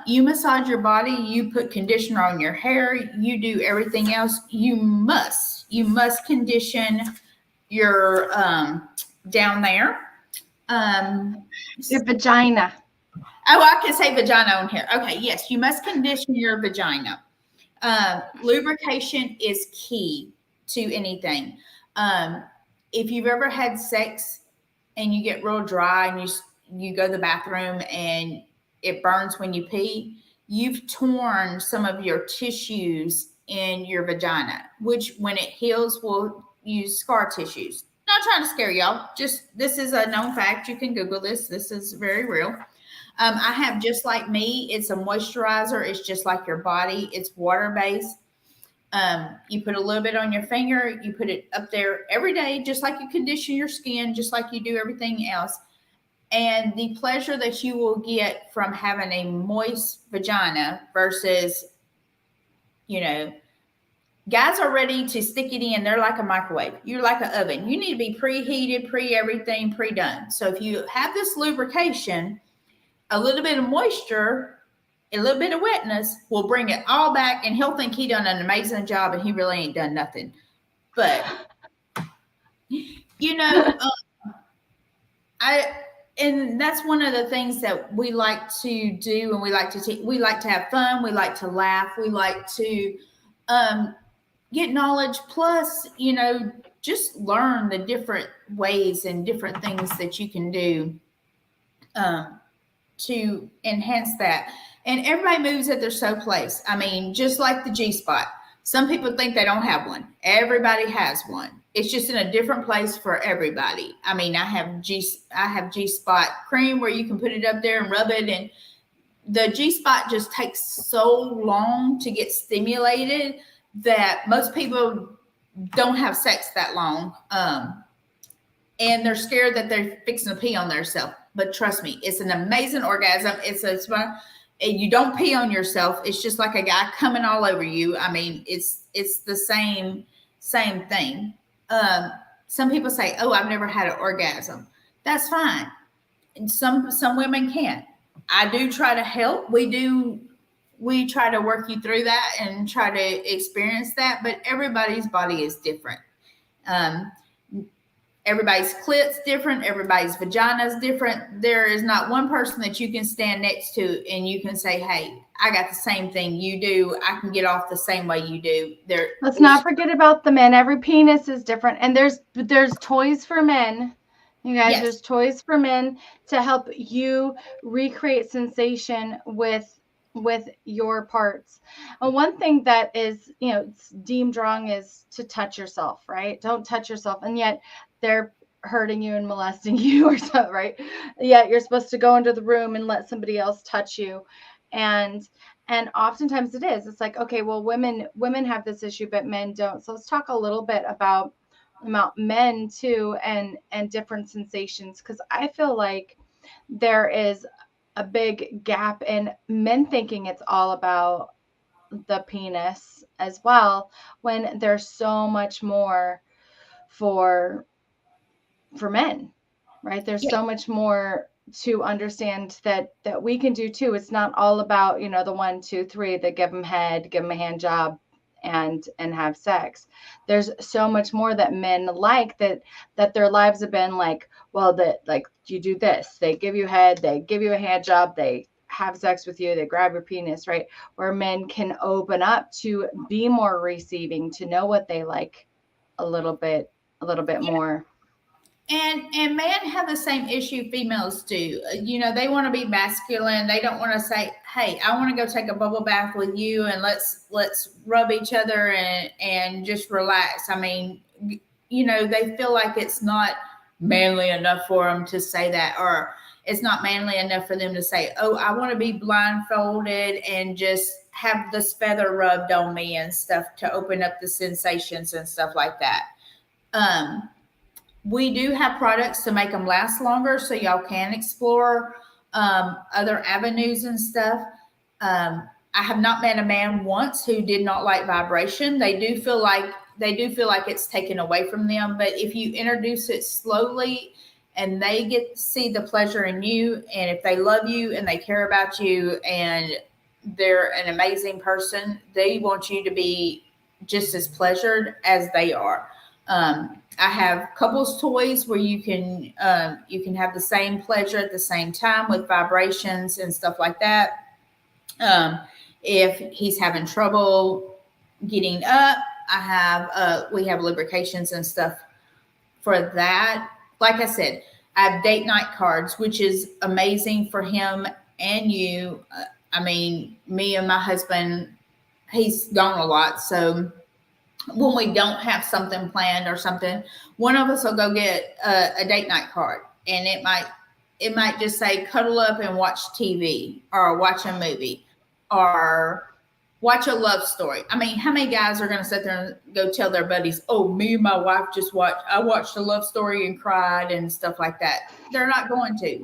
[SPEAKER 7] you massage your body, you put conditioner on your hair, you do everything else. You must condition your down there.
[SPEAKER 2] Your vagina.
[SPEAKER 7] Oh, I can say vagina on here. Okay, yes, you must condition your vagina. Lubrication is key to anything. If you've ever had sex and you get real dry and you go to the bathroom and it burns when you pee, you've torn some of your tissues in your vagina, which when it heals will use scar tissues. Not trying to scare y'all. Just, this is a known fact. You can Google this. This is very real. I have Just Like Me. It's a moisturizer. It's just like your body. It's water-based. You put a little bit on your finger. You put it up there every day, just like you condition your skin, just like you do everything else. And the pleasure that you will get from having a moist vagina versus, guys are ready to stick it in. They're like a microwave. You're like an oven. You need to be preheated, pre-everything, pre-done. So if you have this lubrication, a little bit of moisture, a little bit of wetness will bring it all back, and he'll think he done an amazing job, and he really ain't done nothing. But, you know, and that's one of the things that we like to do, and we like to we like to have fun, we like to laugh, we like to get knowledge, plus, you know, just learn the different ways and different things that you can do to enhance that. And everybody moves at their so place. I mean, just like the G-spot. Some people think they don't have one. Everybody has one. It's just in a different place for everybody. I mean, I have G-spot cream where you can put it up there and rub it, and the G-spot just takes so long to get stimulated that most people don't have sex that long. And they're scared that they're fixing to pee on themselves. But trust me, it's an amazing orgasm. And you don't pee on yourself. It's just like a guy coming all over you. I mean, it's the same thing. Some people say, "Oh, I've never had an orgasm." That's fine. And some women can't. I do try to help. We try to work you through that and try to experience that. But everybody's body is different. Everybody's clit's different. Everybody's vagina is different. There is not one person that you can stand next to and you can say, "Hey, I got the same thing you do. I can get off the same way you do."
[SPEAKER 2] Let's not forget about the men. Every penis is different, and there's toys for men. You guys,
[SPEAKER 7] Yes.
[SPEAKER 2] There's toys for men to help you recreate sensation with your parts. And one thing that is, you know, it's deemed wrong is to touch yourself, right? Don't touch yourself. And yet they're hurting you and molesting you or something, right? Yet you're supposed to go into the room and let somebody else touch you. And oftentimes it is. It's like, okay, well, women have this issue, but men don't. So let's talk a little bit about men too, and different sensations, because I feel like there is a big gap in men thinking it's all about the penis as well, when there's so much more for men, right? There's so much more to understand that we can do too. It's not all about, you know, the 1, 2, 3 that give them head, give them a hand job, and have sex. There's so much more that men like, that their lives have been like, well, that, like, you do this, they give you head, they give you a hand job, they have sex with you, they grab your penis, right? Where men can open up to be more receiving, to know what they like a little bit more.
[SPEAKER 7] And men have the same issue females do. You know, they want to be masculine. They don't want to say, "Hey, I want to go take a bubble bath with you and let's rub each other and just relax." I mean, you know, they feel like it's not manly enough for them to say that, or it's not manly enough for them to say, "Oh, I want to be blindfolded and just have this feather rubbed on me and stuff to open up the sensations and stuff like that." We do have products to make them last longer, so y'all can explore other avenues and stuff. I have not met a man once who did not like vibration. They do feel like it's taken away from them, but if you introduce it slowly and they get to see the pleasure in you, and if they love you and they care about you and they're an amazing person, they want you to be just as pleasured as they are. I have couples toys where you can have the same pleasure at the same time with vibrations and stuff like that. If he's having trouble getting up, we have lubrications and stuff for that. Like I said, I have date night cards, which is amazing for him and you. I mean, me and my husband, he's gone a lot, so when we don't have something planned or something, one of us will go get a date night card, and it might just say cuddle up and watch TV, or watch a movie, or watch a love story. I mean, how many guys are going to sit there and go tell their buddies, "Oh, me and my wife I watched a love story and cried," and stuff like that? They're not going to.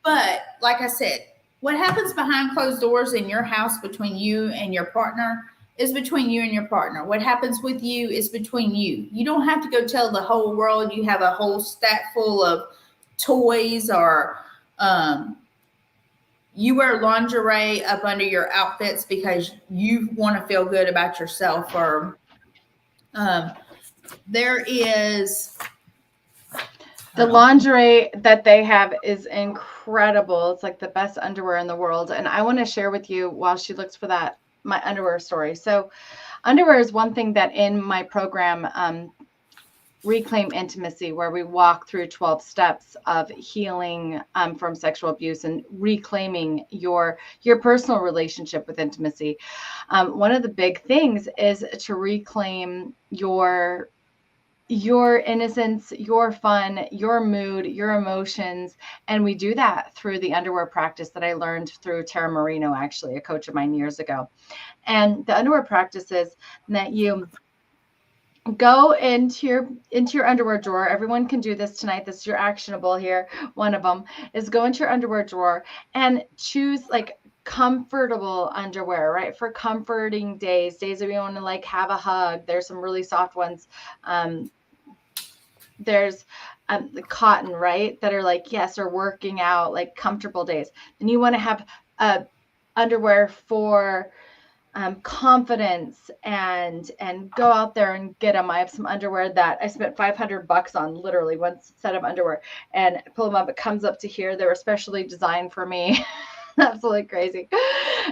[SPEAKER 7] But like I said, what happens behind closed doors in your house between you and your partner, is between you and your partner. What happens with you is between you. You don't have to go tell the whole world you have a whole stack full of toys, or you wear lingerie up under your outfits because you want to feel good about yourself. Or there is
[SPEAKER 2] the lingerie that they have is incredible. It's like the best underwear in the world. And I want to share with you, while she looks for that, my underwear story. So underwear is one thing that in my program, Reclaim Intimacy, where we walk through 12 steps of healing from sexual abuse and reclaiming your personal relationship with intimacy. One of the big things is to reclaim your innocence, your fun, your mood, your emotions. And we do that through the underwear practice that I learned through Tara Marino, actually, a coach of mine years ago. And the underwear practice is that you go into your underwear drawer. Everyone can do this tonight. This is your actionable here. One of them is go into your underwear drawer and choose like comfortable underwear, right? For comforting days that you want to like have a hug. There's some really soft ones. There's the cotton, right? That are like, yes, or working out, like comfortable days. And you want to have underwear for confidence and go out there and get them. I have some underwear that I spent $500 on, literally one set of underwear, and pull them up. It comes up to here. They were specially designed for me. Absolutely crazy.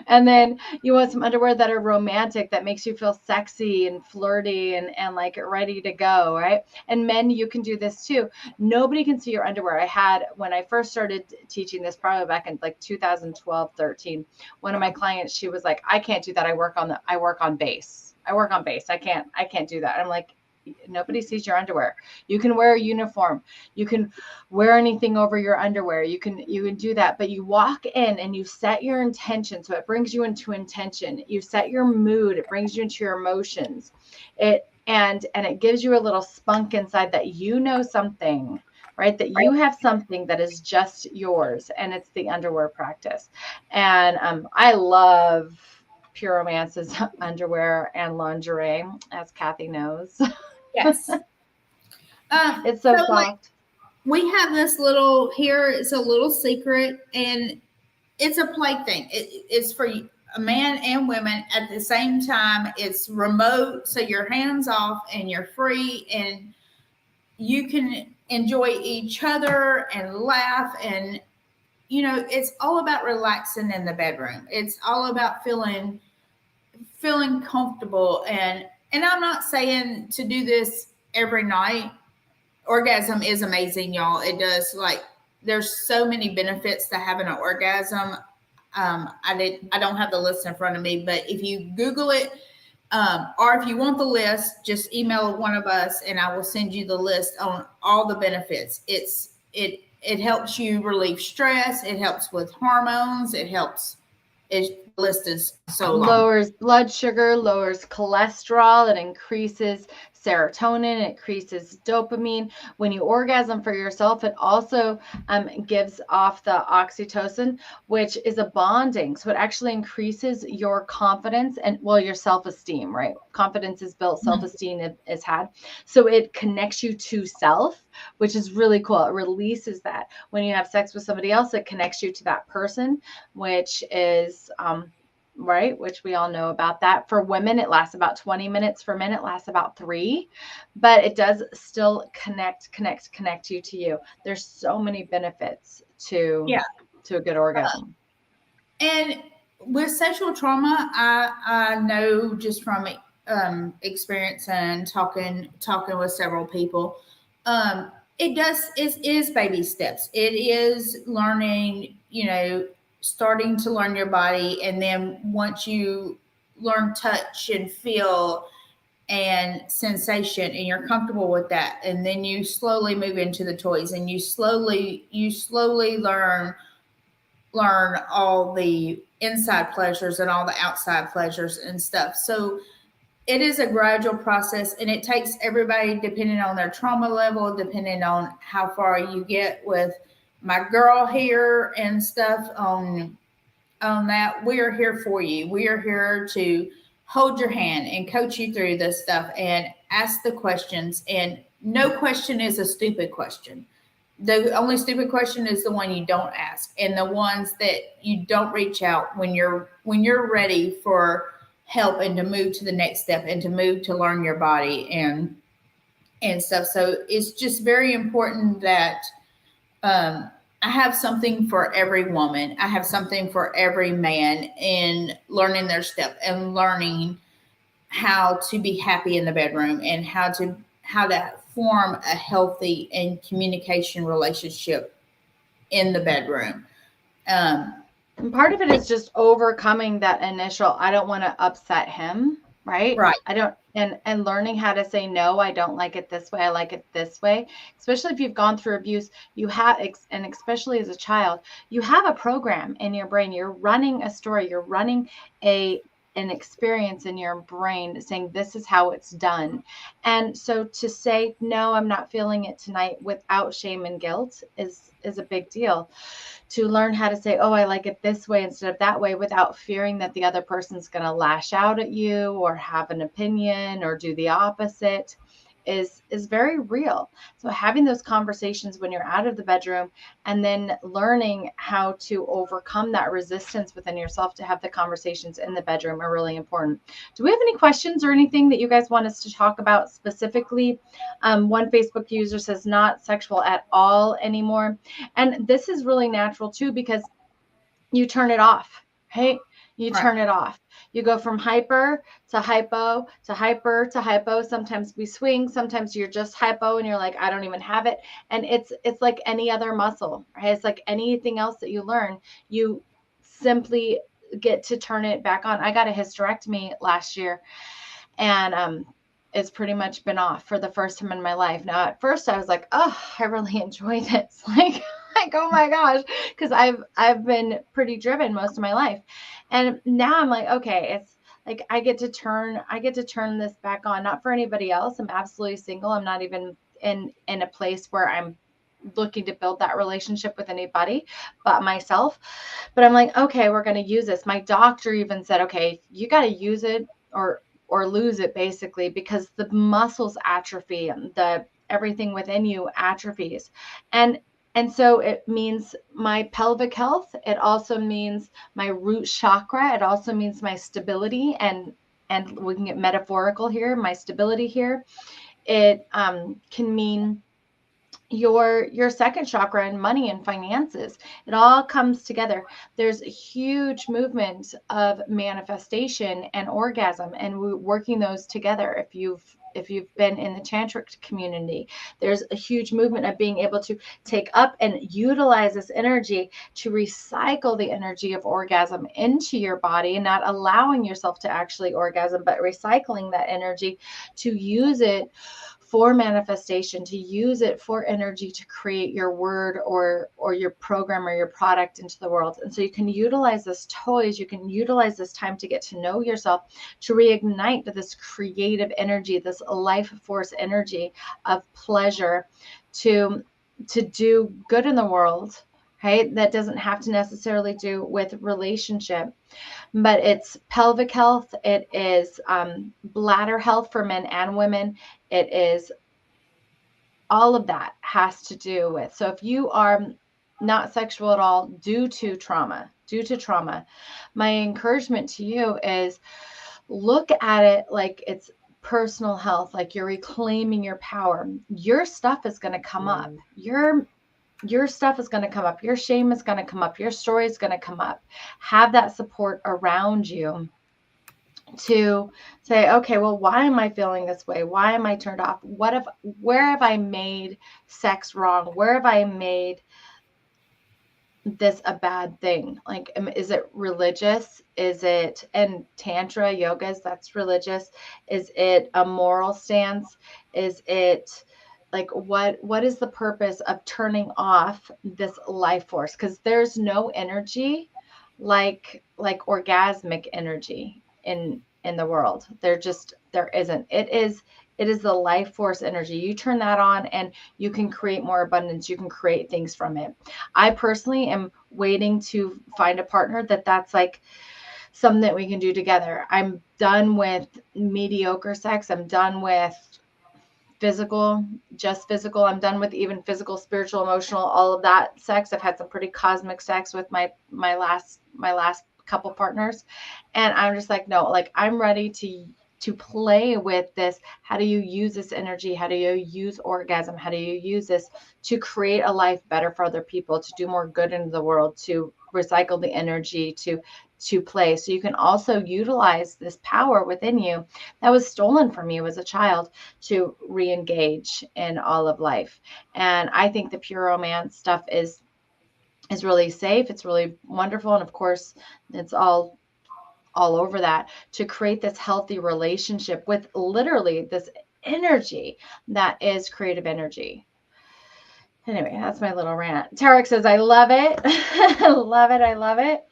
[SPEAKER 2] And then you want some underwear that are romantic, that makes you feel sexy and flirty and like ready to go, right? And men, you can do this too. Nobody can see your underwear. I had, when I first started teaching this, probably back in like 2012, 13, one of my clients, she was like, I can't do that. I work on base. I can't do that. I'm like, nobody sees your underwear. You can wear a uniform. You can wear anything over your underwear. You can do that, but you walk in and you set your intention. So it brings you into intention. You set your mood. It brings you into your emotions. And it gives you a little spunk inside that you know something, right? That you have something that is just yours, and it's the underwear practice. And I love Pure Romance's underwear and lingerie, as Kathy knows.
[SPEAKER 7] Yes.
[SPEAKER 2] It's so soft.
[SPEAKER 7] Like, we have this little here. It's a little secret, and it's a play thing. It's for a man and women at the same time. It's remote, so your hands off and you're free, and you can enjoy each other and laugh. And it's all about relaxing in the bedroom. It's all about feeling comfortable. And I'm not saying to do this every night. Orgasm is amazing, y'all. It does, like, there's so many benefits to having an orgasm. I don't have the list in front of me, but if you Google it, or if you want the list, just email one of us and I will send you the list on all the benefits. It helps you relieve stress. It helps with hormones. The list is so long.
[SPEAKER 2] Lowers blood sugar, lowers cholesterol, it increases serotonin, it increases dopamine. When you orgasm for yourself, it also gives off the oxytocin, which is a bonding. So it actually increases your confidence and, well, your self-esteem, right? Confidence is built, self-esteem is had. So it connects you to self, which is really cool. It releases that. When you have sex with somebody else, it connects you to that person, which is right, which we all know about that. For women, it lasts about 20 minutes. For men, it lasts about 3, but it does still connect you to you. There's so many benefits to a good orgasm.
[SPEAKER 7] And with sexual trauma, I know just from experience and talking with several people, it is baby steps. It is learning, starting to learn your body. And then once you learn touch and feel and sensation and you're comfortable with that, and then you slowly move into the toys, and you slowly learn all the inside pleasures and all the outside pleasures and stuff. So it is a gradual process, and it takes everybody, depending on their trauma level, depending on how far you get with my girl here and stuff on that. We are here for you. We are here to hold your hand and coach you through this stuff and ask the questions. And no question is a stupid question. The only stupid question is the one you don't ask, and the ones that you don't reach out when you're ready for help and to move to the next step and to move to learn your body and stuff. So it's just very important that I have something for every woman. I have something for every man in learning their step and learning how to be happy in the bedroom and how to form a healthy and communication relationship in the bedroom.
[SPEAKER 2] And part of it is just overcoming that initial, I don't want to upset him, right?
[SPEAKER 7] Right.
[SPEAKER 2] I don't, and learning how to say, no, I don't like it this way. I like it this way. Especially if you've gone through abuse, you have, and especially as a child, you have a program in your brain. You're running a story. You're running an experience in your brain saying this is how it's done. And so to say, no, I'm not feeling it tonight without shame and guilt is a big deal. To learn how to say, oh, I like it this way instead of that way, without fearing that the other person's going to lash out at you or have an opinion or do the opposite is very real. So having those conversations when you're out of the bedroom and then learning how to overcome that resistance within yourself to have the conversations in the bedroom are really important. Do we have any questions or anything that you guys want us to talk about specifically? One Facebook user says not sexual at all anymore. And this is really natural too, because you turn it off, right? You turn it off. You go from hyper to hypo to hyper to hypo. Sometimes we swing. Sometimes you're just hypo and you're like, I don't even have it. And it's like any other muscle, right? It's like anything else that you learn. You simply get to turn it back on. I got a hysterectomy last year, and it's pretty much been off for the first time in my life. Now, at first I was like, oh, I really enjoy this. Like, oh my gosh, because I've been pretty driven most of my life. And now I'm like, okay, it's like I get to turn this back on, not for anybody else. I'm absolutely single. I'm not even in a place where I'm looking to build that relationship with anybody but myself. But I'm like, okay, we're going to use this. My doctor even said, okay, you got to use it or lose it, basically, because the muscles atrophy and everything within you atrophies. And so it means my pelvic health. It also means my root chakra. It also means my stability, and we can get metaphorical here, my stability here. It can mean your second chakra and money and finances. It all comes together. There's a huge movement of manifestation and orgasm, and we're working those together. If you've been in the tantric community, there's a huge movement of being able to take up and utilize this energy to recycle the energy of orgasm into your body, and not allowing yourself to actually orgasm, but recycling that energy to use it for manifestation, to use it for energy to create your word or your program or your product into the world. And so you can utilize this toys, you can utilize this time to get to know yourself, to reignite this creative energy, this life force energy of pleasure, to do good in the world, right? That doesn't have to necessarily do with relationship, but it's pelvic health. It is bladder health for men and women. It is all of that has to do with. So if you are not sexual at all due to trauma, my encouragement to you is look at it like it's personal health, like you're reclaiming your power. Your stuff is going to come up. Your stuff is going to come up. Your shame is going to come up. Your story is going to come up. Have that support around you to say, okay, well, why am I feeling this way? Why am I turned off? Where have I made sex wrong? Where have I made this a bad thing? Like, is it religious? Is it, and tantra yogas, that's religious. Is it a moral stance? Is it like, what is the purpose of turning off this life force? Because there's no energy like orgasmic energy in the world. There isn't. It is the life force energy. You turn that on and you can create more abundance. You can create things from it. I personally am waiting to find a partner that's like something that we can do together. I'm done with mediocre sex. I'm done with just physical. I'm done with even physical, spiritual, emotional, all of that sex. I've had some pretty cosmic sex with my last couple partners, and I'm just like, no, like I'm ready to play with this. How do you use this energy? How do you use orgasm? How do you use this to create a life better for other people, to do more good into the world, to recycle the energy, to play? So you can also utilize this power within you that was stolen from you as a child to re-engage in all of life. And I think the pure romance stuff is really safe. It's really wonderful. And of course, it's all over that, to create this healthy relationship with literally this energy that is creative energy. Anyway, that's my little rant. Tarek says, I love it. I love it. I love it.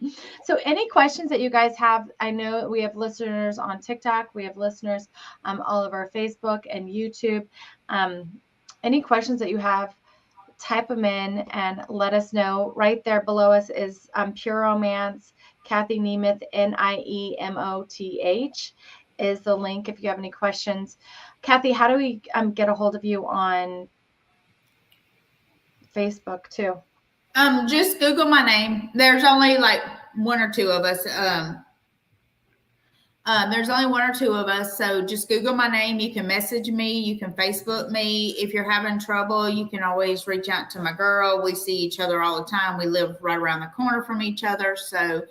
[SPEAKER 2] So any questions that you guys have? I know we have listeners on TikTok. We have listeners all over Facebook and YouTube. Any questions that you have, type them in and let us know. Right there below us is Pure Romance, Kathy Nemeth, Niemoth is the link if you have any questions. Kathy, how do we get a hold of you on Facebook too?
[SPEAKER 7] Just Google my name. There's only like one or two of us. There's only one or two of us, so just Google my name. You can message me. You can Facebook me. If you're having trouble, you can always reach out to my girl. We see each other all the time. We live right around the corner from each other, so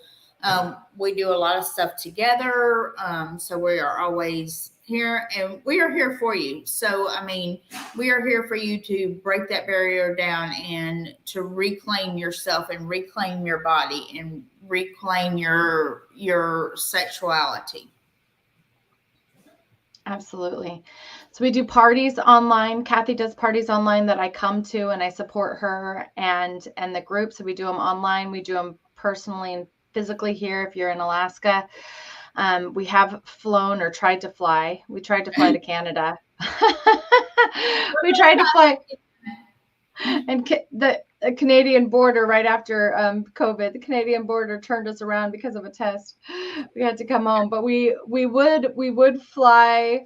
[SPEAKER 7] we do a lot of stuff together. So we are always here, and we are here for you. So, I mean, we are here for you to break that barrier down and to reclaim yourself and reclaim your body and reclaim your sexuality.
[SPEAKER 2] Absolutely. So we do parties online. Kathy does parties online that I come to, and I support her and the group. So we do them online. We do them personally and physically here if you're in Alaska. We have flown or tried to fly. We tried to fly to Canada. We tried to fly. And the Canadian border, right after COVID, the Canadian border turned us around because of a test. We had to come home, but we would fly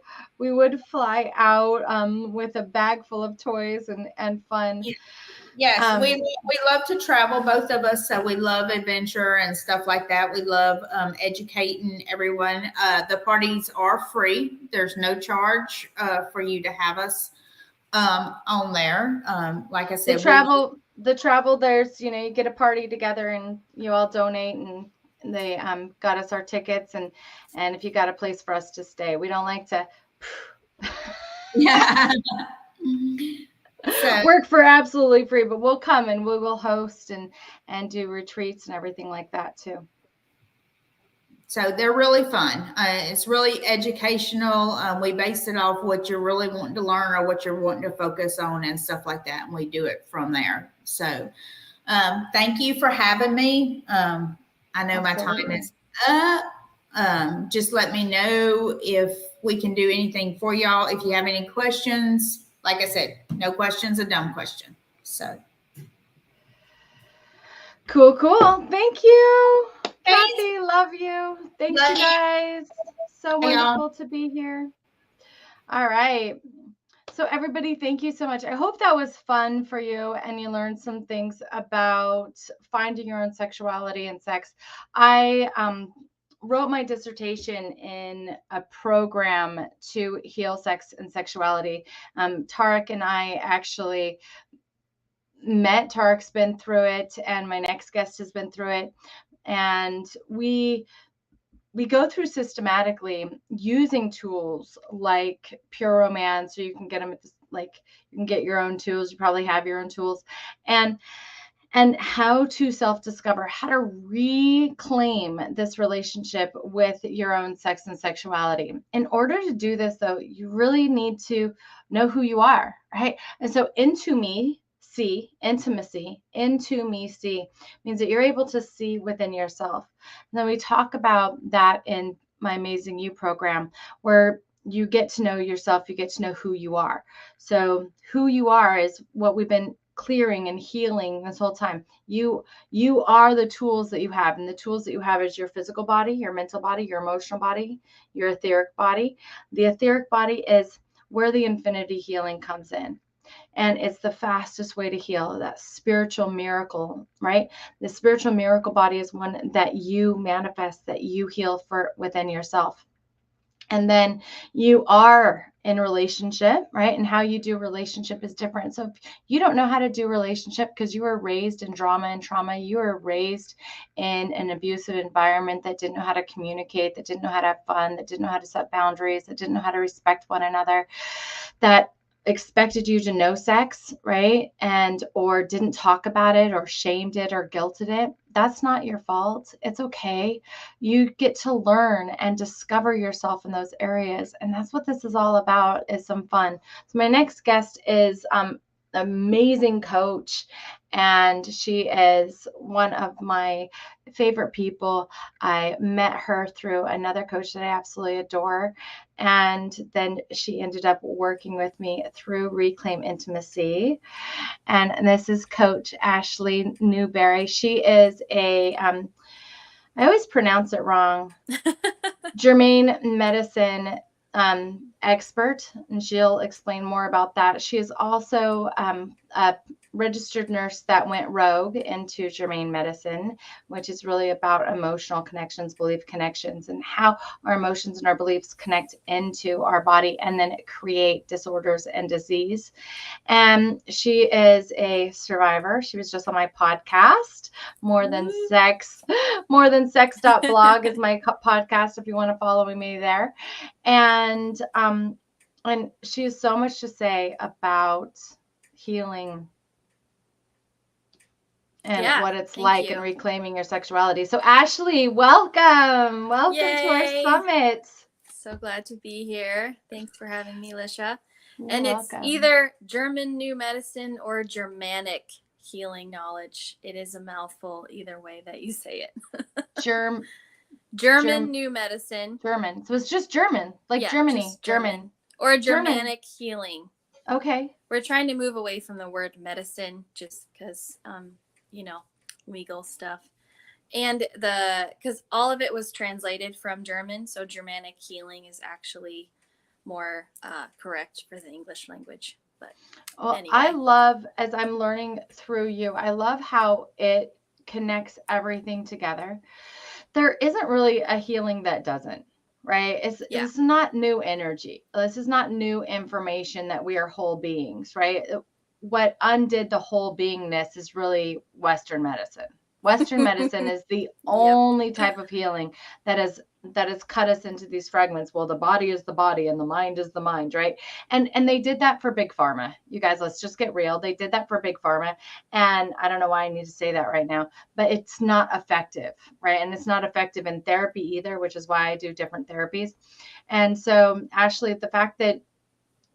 [SPEAKER 2] out with a bag full of toys and fun.
[SPEAKER 7] Yes, we love to travel, both of us. So we love adventure and stuff like that. We love educating everyone. The parties are free. There's no charge for you to have us on there. Like I said,
[SPEAKER 2] the travel, there's, you get a party together and you all donate, and they got us our tickets, and if you got a place for us to stay, we don't like to
[SPEAKER 7] yeah.
[SPEAKER 2] work for absolutely free, but we'll come and we will host and do retreats and everything like that too.
[SPEAKER 7] So they're really fun. It's really educational. We base it off what you're really wanting to learn or what you're wanting to focus on and stuff like that. And we do it from there. So thank you for having me. I know my time is up. Just let me know if we can do anything for y'all. If you have any questions, like I said, no question's a dumb question. So
[SPEAKER 2] cool. Thank you. Kathy, love you. Thanks, you guys. So wonderful to be here. All right. So everybody, thank you so much. I hope that was fun for you and you learned some things about finding your own sexuality and sex. I wrote my dissertation in a program to heal sex and sexuality. Tarek and I actually met. Tarek's been through it, and my next guest has been through it. And we go through systematically using tools like Pure Romance, or you can get them at this, like you can get your own tools. You probably have your own tools, and how to self-discover, how to reclaim this relationship with your own sex and sexuality. In order to do this, though, you really need to know who you are, right? And so intimacy means that you're able to see within yourself. And then we talk about that in my Amazing You program, where you get to know yourself, you get to know who you are. So who you are is what we've been clearing and healing this whole time. You are the tools that you have, and the tools that you have is your physical body, your mental body, your emotional body, your etheric body. The etheric body is where the infinity healing comes in. And it's the fastest way to heal, that spiritual miracle, right? The spiritual miracle body is one that you manifest, that you heal for within yourself. And then you are in relationship, right? And how you do relationship is different. So if you don't know how to do relationship because you were raised in drama and trauma, you were raised in an abusive environment that didn't know how to communicate, that didn't know how to have fun, that didn't know how to set boundaries, that didn't know how to respect one another, that expected you to know sex, right? And or didn't talk about it or shamed it or guilted it. That's not your fault. It's okay. You get to learn and discover yourself in those areas. And that's what this is all about, is some fun. So my next guest is amazing coach, and she is one of my favorite people. I met her through another coach that I absolutely adore, and then she ended up working with me through Reclaim Intimacy. And this is Coach Ashley Newberry. She is a I always pronounce it wrong, Germain medicine expert, and she'll explain more about that. She is also a registered nurse that went rogue into Germain medicine, which is really about emotional connections, belief connections, and how our emotions and our beliefs connect into our body and then create disorders and disease. And she is a survivor. She was just on my podcast, More Than Sex. More Than Sex.blog is my podcast if you want to follow me there. And she has so much to say about healing and what it's like and reclaiming your sexuality. So Ashley, welcome. Welcome to our summit.
[SPEAKER 8] So glad to be here. Thanks for having me, Lisha.
[SPEAKER 2] You're welcome.
[SPEAKER 8] It's either German New Medicine or Germanic Healing Knowledge. It is a mouthful either way that you say it. German New Medicine.
[SPEAKER 2] German. So it's just German, like Germany. German.
[SPEAKER 8] Or Germanic Healing.
[SPEAKER 2] Okay.
[SPEAKER 8] We're trying to move away from the word medicine just because, legal stuff. And because all of it was translated from German, so Germanic Healing is actually more correct for the English language. But anyway.
[SPEAKER 2] I love, as I'm learning through you, I love how it connects everything together. There isn't really a healing that doesn't, right? It's not new energy. This is not new information that we are whole beings, right? What undid the whole beingness is really Western medicine. Western medicine is the only type of healing that has cut us into these fragments. Well, the body is the body and the mind is the mind, right? And they did that for Big Pharma. You guys, let's just get real. They did that for Big Pharma. And I don't know why I need to say that right now, but it's not effective, right? And it's not effective in therapy either, which is why I do different therapies. And so, Ashley, the fact that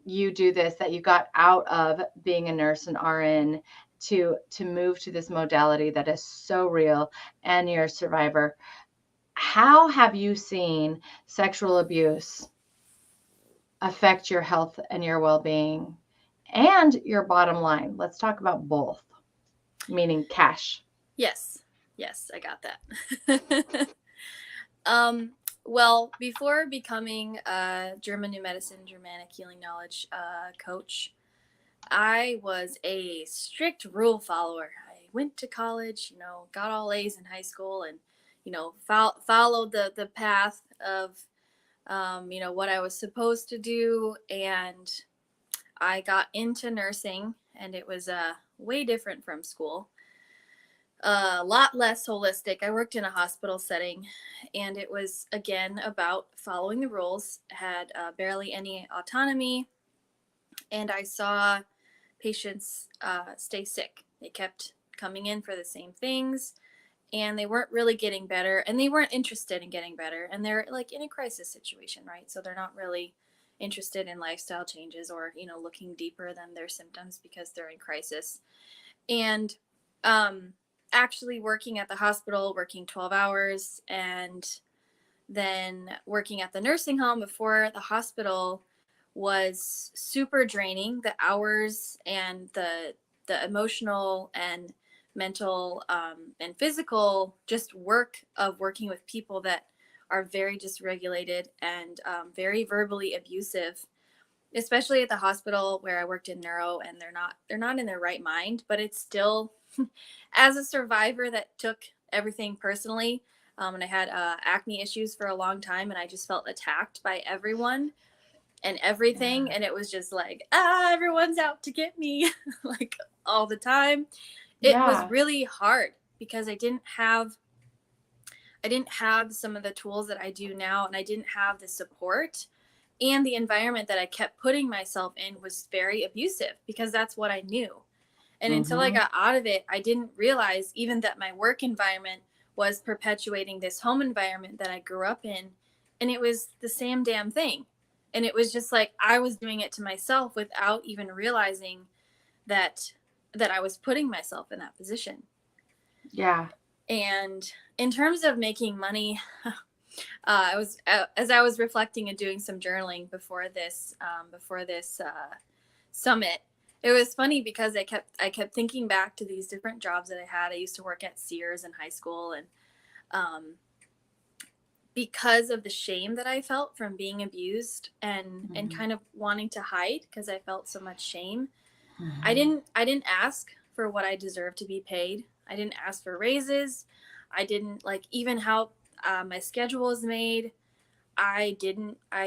[SPEAKER 2] you do this, that you got out of being a nurse and RN to move to this modality that is so real, and you're a survivor. How have you seen sexual abuse affect your health and your well-being and your bottom line? Let's talk about both, meaning cash.
[SPEAKER 8] Yes, I got that. Well, before becoming a German New Medicine, Germanic Healing Knowledge coach, I was a strict rule follower. I went to college, got all A's in high school, and followed the path of what I was supposed to do. And I got into nursing, and it was way different from school. A lot less holistic. I worked in a hospital setting, and it was again about following the rules. Had barely any autonomy, and I saw patients stay sick. They kept coming in for the same things, and they weren't really getting better, and they weren't interested in getting better, and they're like in a crisis situation, right? So they're not really interested in lifestyle changes or looking deeper than their symptoms because they're in crisis. And actually working at the hospital, working 12 hours, and then working at the nursing home before the hospital was super draining. The hours and the the emotional and mental and physical just work of working with people that are very dysregulated and very verbally abusive, especially at the hospital where I worked in neuro, and they're not in their right mind. But it's still, as a survivor that took everything personally, and I had acne issues for a long time, and I just felt attacked by everyone and everything.
[SPEAKER 2] Yeah.
[SPEAKER 8] And it was just like, everyone's out to get me, like all the time. It was
[SPEAKER 2] Yeah.
[SPEAKER 8] really hard because I didn't have some of the tools that I do now, and I didn't have the support, and the environment that I kept putting myself in was very abusive because that's what I knew. And until I got out of it, I didn't realize even that my work environment was perpetuating this home environment that I grew up in. And it was the same damn thing. And it was just like I was doing it to myself without even realizing that I was putting myself in that position.
[SPEAKER 2] Yeah.
[SPEAKER 8] And in terms of making money, as I was reflecting and doing some journaling before this summit, it was funny because I kept thinking back to these different jobs that I had. I used to work at Sears in high school, and because of the shame that I felt from being abused and kind of wanting to hide because I felt so much shame, I didn't ask for what I deserved to be paid. I didn't ask for raises. I didn't like even how my schedule was made. I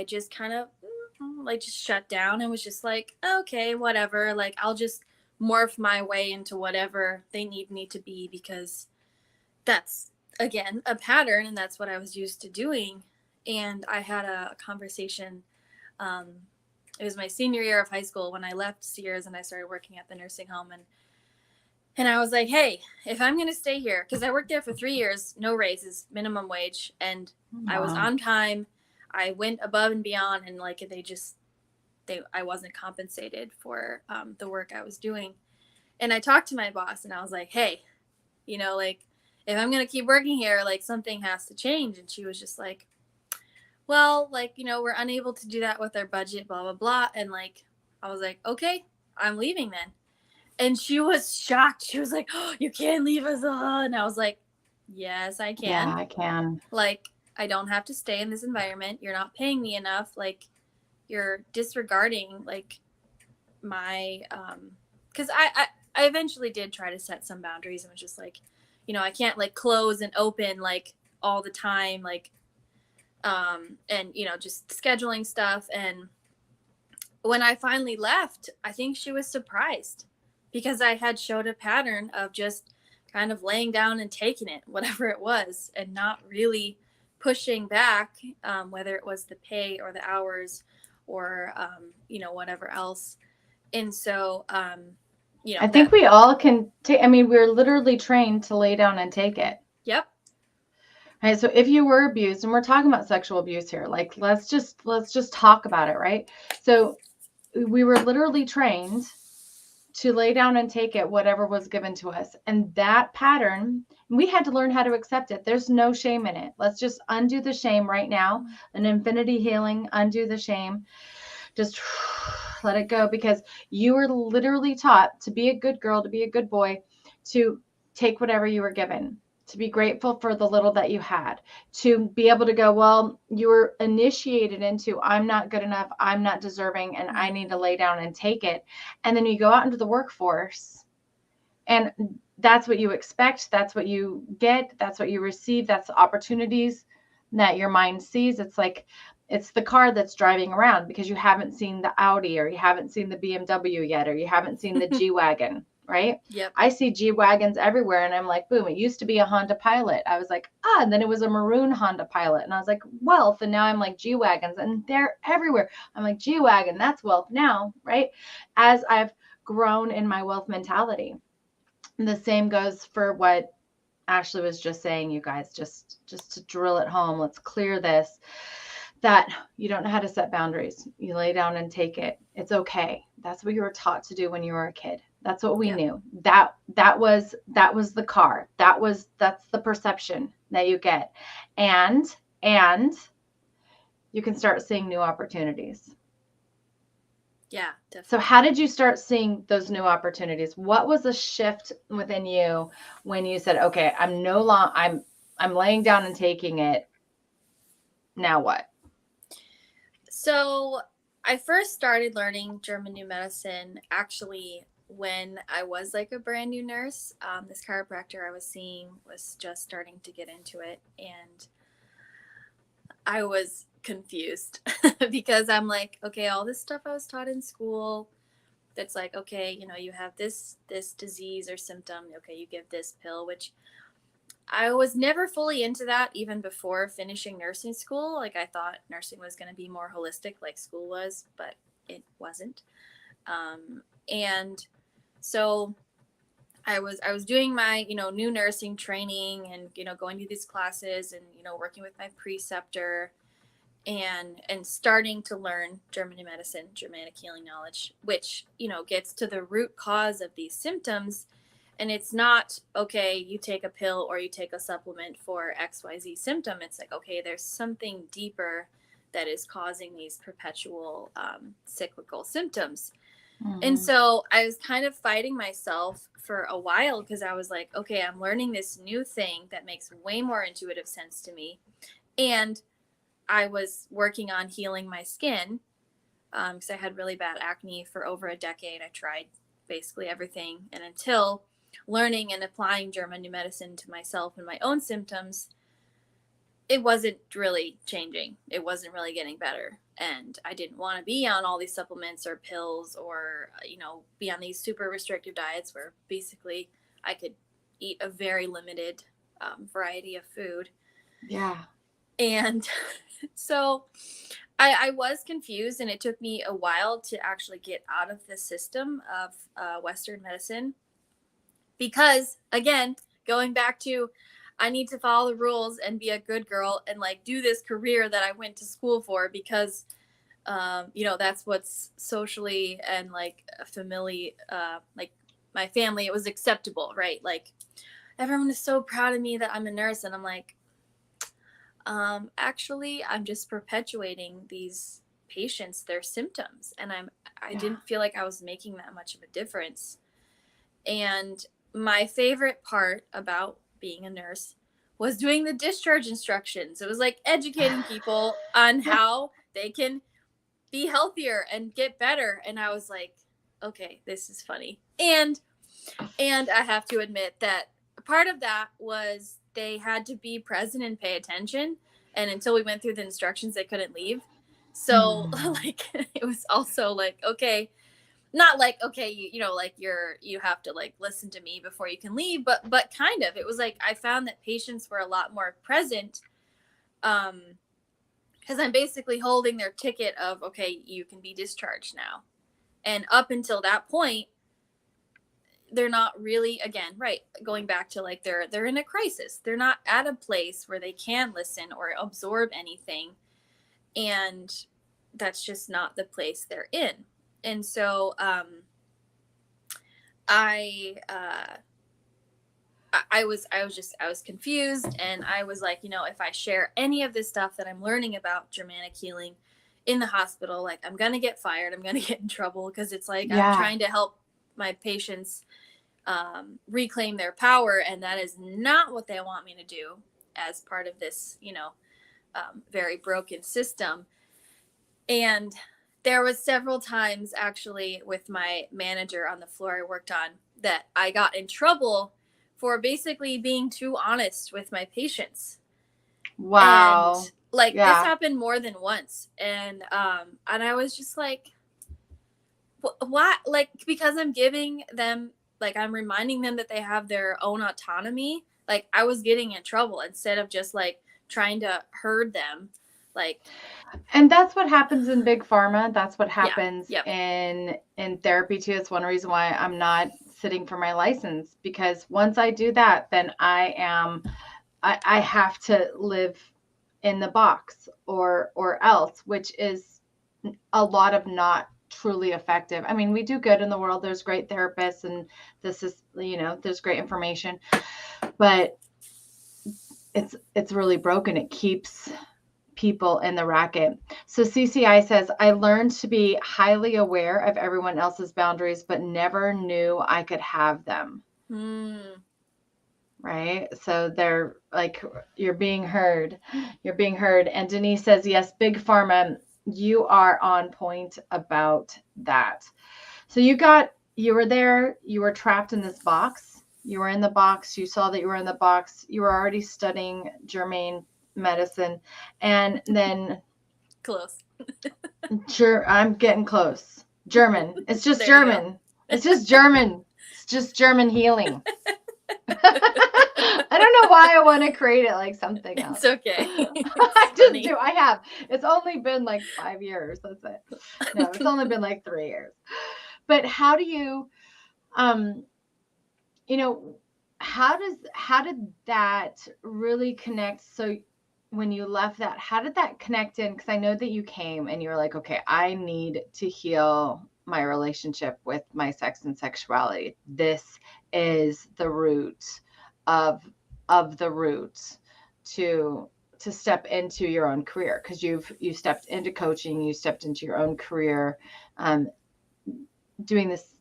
[SPEAKER 8] just kind of like just shut down and was just like, okay, whatever. Like I'll just morph my way into whatever they need me to be, because that's, again, a pattern, and that's what I was used to doing. And I had a conversation. It was my senior year of high school when I left Sears and I started working at the nursing home. And I was like, hey, if I'm going to stay here, because I worked there for 3 years, no raises, minimum wage. And I was on time. I went above and beyond, and like I wasn't compensated for the work I was doing. And I talked to my boss and I was like, hey, like if I'm going to keep working here, like something has to change. And she was just like, well, like, we're unable to do that with our budget, blah, blah, blah. And like, I was like, okay, I'm leaving then. And she was shocked. She was like, oh, you can't leave us. And I was like, yes, I can.
[SPEAKER 2] Yeah, I can.
[SPEAKER 8] Like, I don't have to stay in this environment. You're not paying me enough. Like, you're disregarding like my, cause I eventually did try to set some boundaries and was just like, I can't like close and open like all the time. Like, and just scheduling stuff. And when I finally left, I think she was surprised because I had showed a pattern of just kind of laying down and taking it, whatever it was, and not really pushing back, whether it was the pay or the hours or, whatever else. And so,
[SPEAKER 2] I think we all can take, we're literally trained to lay down and take it.
[SPEAKER 8] Yep.
[SPEAKER 2] Right. So if you were abused, and we're talking about sexual abuse here, like, let's just talk about it. Right. So we were literally trained to lay down and take it, whatever was given to us. And that pattern, we had to learn how to accept it. There's no shame in it. Let's just undo the shame right now. An infinity healing, undo the shame. Just let it go, because you were literally taught to be a good girl, to be a good boy, to take whatever you were given, to be grateful for the little that you had, to be able to go, well, you were initiated into, I'm not good enough, I'm not deserving, and I need to lay down and take it. And then you go out into the workforce, and that's what you expect. That's what you get. That's what you receive. That's the opportunities that your mind sees. It's like, it's the car that's driving around because you haven't seen the Audi, or you haven't seen the BMW yet, or you haven't seen the G-Wagon. Right?
[SPEAKER 8] Yep.
[SPEAKER 2] I see G-Wagons everywhere, and I'm like, boom, it used to be a Honda Pilot. I was like, and then it was a maroon Honda Pilot. And I was like, wealth. And now I'm like, G-Wagons, and they're everywhere. I'm like, G-Wagon, that's wealth now, right? As I've grown in my wealth mentality. And the same goes for what Ashley was just saying, you guys, just to drill it home. Let's clear this, that you don't know how to set boundaries. You lay down and take it. It's okay. That's what you were taught to do when you were a kid. That's what we knew. That was the car. That's the perception that you get. And you can start seeing new opportunities.
[SPEAKER 8] Yeah, definitely.
[SPEAKER 2] So how did you start seeing those new opportunities? What was the shift within you when you said, okay, I'm laying down and taking it. Now what?
[SPEAKER 8] So I first started learning German New Medicine actually when I was like a brand new nurse. This chiropractor I was seeing was just starting to get into it, and I was confused because I'm like, okay, all this stuff I was taught in school, that's like, okay, you know, you have this disease or symptom, okay, you give this pill, which I was never fully into that even before finishing nursing school. Like I thought nursing was going to be more holistic like school was, but it wasn't. And so I was doing my, you know, new nursing training and, you know, going to these classes and, you know, working with my preceptor and starting to learn German New Medicine, Germanic healing knowledge, which, you know, gets to the root cause of these symptoms. And it's not, okay, you take a pill or you take a supplement for XYZ symptom. It's like, okay, there's something deeper that is causing these perpetual cyclical symptoms. And so I was kind of fighting myself for a while because I was like, okay, I'm learning this new thing that makes way more intuitive sense to me. And I was working on healing my skin because I had really bad acne for over a decade. I tried basically everything. And until learning and applying German New Medicine to myself and my own symptoms, it wasn't really changing. It wasn't really getting better. And I didn't want to be on all these supplements or pills or, you know, be on these super restrictive diets where basically I could eat a very limited variety of food.
[SPEAKER 2] Yeah.
[SPEAKER 8] And so I was confused, and it took me a while to actually get out of the system of Western medicine because, again, going back to I need to follow the rules and be a good girl and like do this career that I went to school for because, you know, that's what's socially and like familiar, like my family, it was acceptable, right? Like everyone is so proud of me that I'm a nurse. And I'm like, actually, I'm just perpetuating these patients, their symptoms. And I didn't feel like I was making that much of a difference. And my favorite part about being a nurse was doing the discharge instructions. It was like educating people on how they can be healthier and get better. And I was like, okay, this is funny. And I have to admit that part of that was they had to be present and pay attention. And until we went through the instructions, they couldn't leave. So like, it was also like, okay, not like, okay, you know, like you have to like listen to me before you can leave, but kind of, it was like, I found that patients were a lot more present. Cause I'm basically holding their ticket of, okay, you can be discharged now. And up until that point, they're not really, again, right, going back to like, they're in a crisis. They're not at a place where they can listen or absorb anything. And that's just not the place they're in. And so I was confused, and I was like, you know, if I share any of this stuff that I'm learning about Germanic healing in the hospital, like I'm gonna get fired, I'm gonna get in trouble, because it's like I'm trying to help my patients reclaim their power, and that is not what they want me to do as part of this, you know, very broken system. And there was several times actually with my manager on the floor I worked on that I got in trouble for basically being too honest with my patients.
[SPEAKER 2] Wow.
[SPEAKER 8] And like this happened more than once. And I was just like, what? Like, because I'm giving them, like, I'm reminding them that they have their own autonomy. Like I was getting in trouble instead of just like trying to herd them. Like,
[SPEAKER 2] and that's what happens in big pharma. That's what happens
[SPEAKER 8] Yep.
[SPEAKER 2] in therapy too. It's one reason why I'm not sitting for my license, because once I do that, then I have to live in the box or else, which is a lot of not truly effective. I mean, we do good in the world. There's great therapists, and this is, you know, there's great information, but it's really broken. It keeps people in the racket. So CCI says, I learned to be highly aware of everyone else's boundaries, but never knew I could have them. Right? So they're like, you're being heard. You're being heard. And Denise says, yes, Big Pharma, you are on point about that. So you were there, you were trapped in this box. You were in the box. You saw that you were in the box. You were already studying German medicine. And then
[SPEAKER 8] Close.
[SPEAKER 2] I'm getting close. German. It's just
[SPEAKER 8] There you go.
[SPEAKER 2] German. It's just German. It's just German healing. I don't know why I want to create it like something else.
[SPEAKER 8] It's okay.
[SPEAKER 2] I just do. I have. It's only been like 5 years. That's it. No, it's only been like 3 years. But how do you, you know, how did that really connect? So when you left that, how did that connect in? Because I know that you came and you were like, okay, I need to heal my relationship with my sex and sexuality. This is the root of the roots to step into your own career, because you stepped into coaching, you stepped into your own career, doing this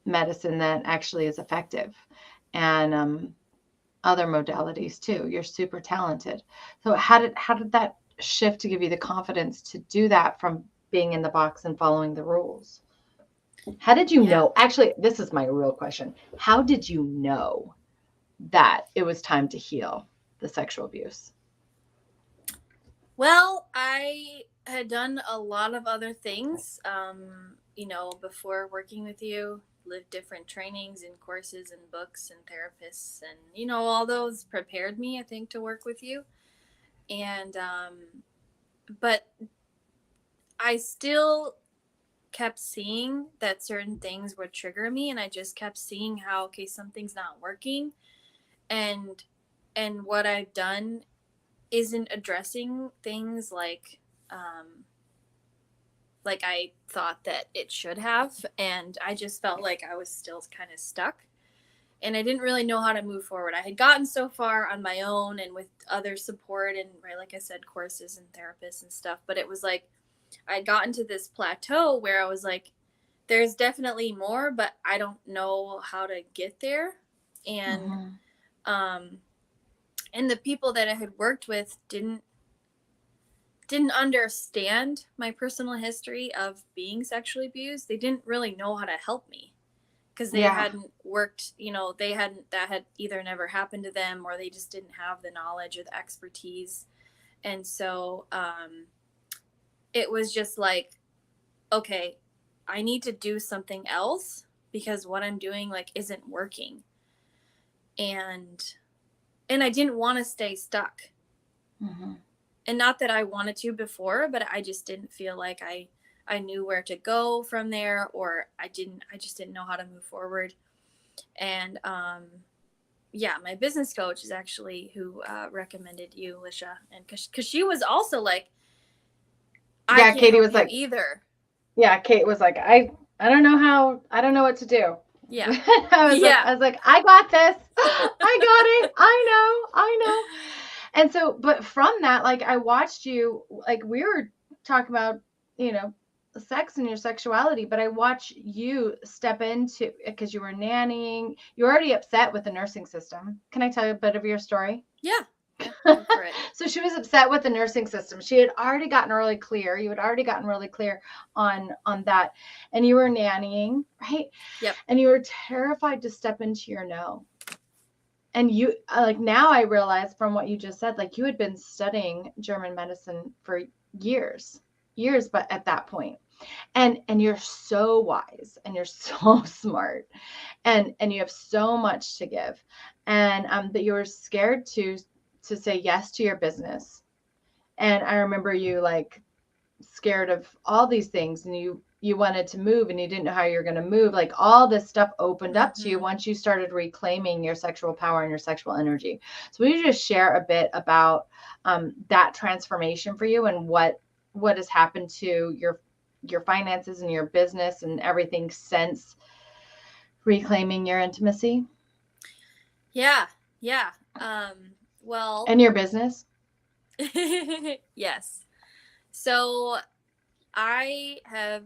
[SPEAKER 2] medicine that actually is effective, and other modalities too. You're super talented. So how did that shift to give you the confidence to do that from being in the box and following the rules? How did you know? Actually, this is my real question. How did you know that it was time to heal the sexual abuse?
[SPEAKER 8] Well, I had done a lot of other things, before working with you, lived different trainings and courses and books and therapists, and, all those prepared me, I think, to work with you. And, but I still kept seeing that certain things would trigger me, and I just kept seeing how, okay, something's not working, and what I've done isn't addressing things like I thought that it should have, and I just felt like I was still kind of stuck, and I didn't really know how to move forward. I had gotten so far on my own and with other support and, right, like I said, courses and therapists and stuff, but it was like I'd gotten to this plateau where I was like, there's definitely more, but I don't know how to get there. And and the people that I had worked with didn't understand my personal history of being sexually abused. They didn't really know how to help me, because they hadn't worked, that had either never happened to them, or they just didn't have the knowledge or the expertise. And so it was just like, okay, I need to do something else, because what I'm doing isn't working. And I didn't want to stay stuck. And not that I wanted to before, but I just didn't feel like I knew where to go from there, or I just didn't know how to move forward. And my business coach is actually who recommended you, Lisha, and because she was also like,
[SPEAKER 2] Katie was like,
[SPEAKER 8] either.
[SPEAKER 2] Yeah, Kate was like, I don't know what to do.
[SPEAKER 8] Yeah.
[SPEAKER 2] I was like, I got this. I got it. I know. And so, but from that, I watched you, we were talking about, sex and your sexuality, but I watched you step into, because you were nannying, you were already upset with the nursing system. Can I tell you a bit of your story?
[SPEAKER 8] Yeah. Go for it.
[SPEAKER 2] So she was upset with the nursing system. She had already gotten really clear. You had already gotten really clear on that. And you were nannying, right?
[SPEAKER 8] Yep.
[SPEAKER 2] And you were terrified to step into your no. And you, now I realize from what you just said, you had been studying German medicine for years, but at that point. And you're so wise, and you're so smart, and you have so much to give. And that you were scared to say yes to your business. And I remember you scared of all these things, and you wanted to move, and you didn't know how you're going to move. All this stuff opened up to you once you started reclaiming your sexual power and your sexual energy. So will you just share a bit about that transformation for you, and what has happened to your finances and your business and everything since reclaiming your intimacy?
[SPEAKER 8] Yeah. Well,
[SPEAKER 2] and your business.
[SPEAKER 8] Yes. So I have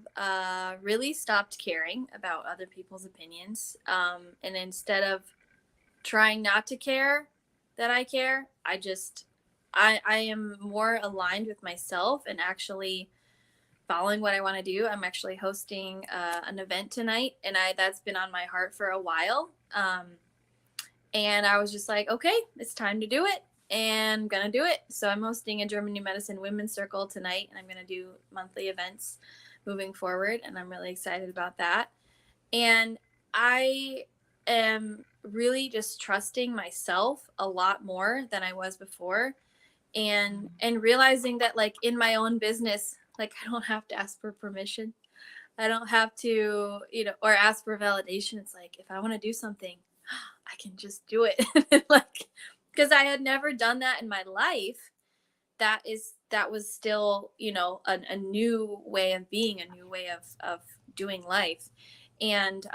[SPEAKER 8] really stopped caring about other people's opinions. And instead of trying not to care that I care, I am more aligned with myself and actually following what I want to do. I'm actually hosting an event tonight, and that's been on my heart for a while. And I was just like, okay, it's time to do it, and I'm gonna do it. So I'm hosting a German New Medicine Women's Circle tonight, and I'm gonna do monthly events moving forward, and I'm really excited about that. And I am really just trusting myself a lot more than I was before, and realizing that, like, in my own business, like, I don't have to ask for permission. I don't have to, or ask for validation. It's like, if I want to do something, I can just do it. Like, because I had never done that in my life. That was still, a new way of being, a new way of doing life. And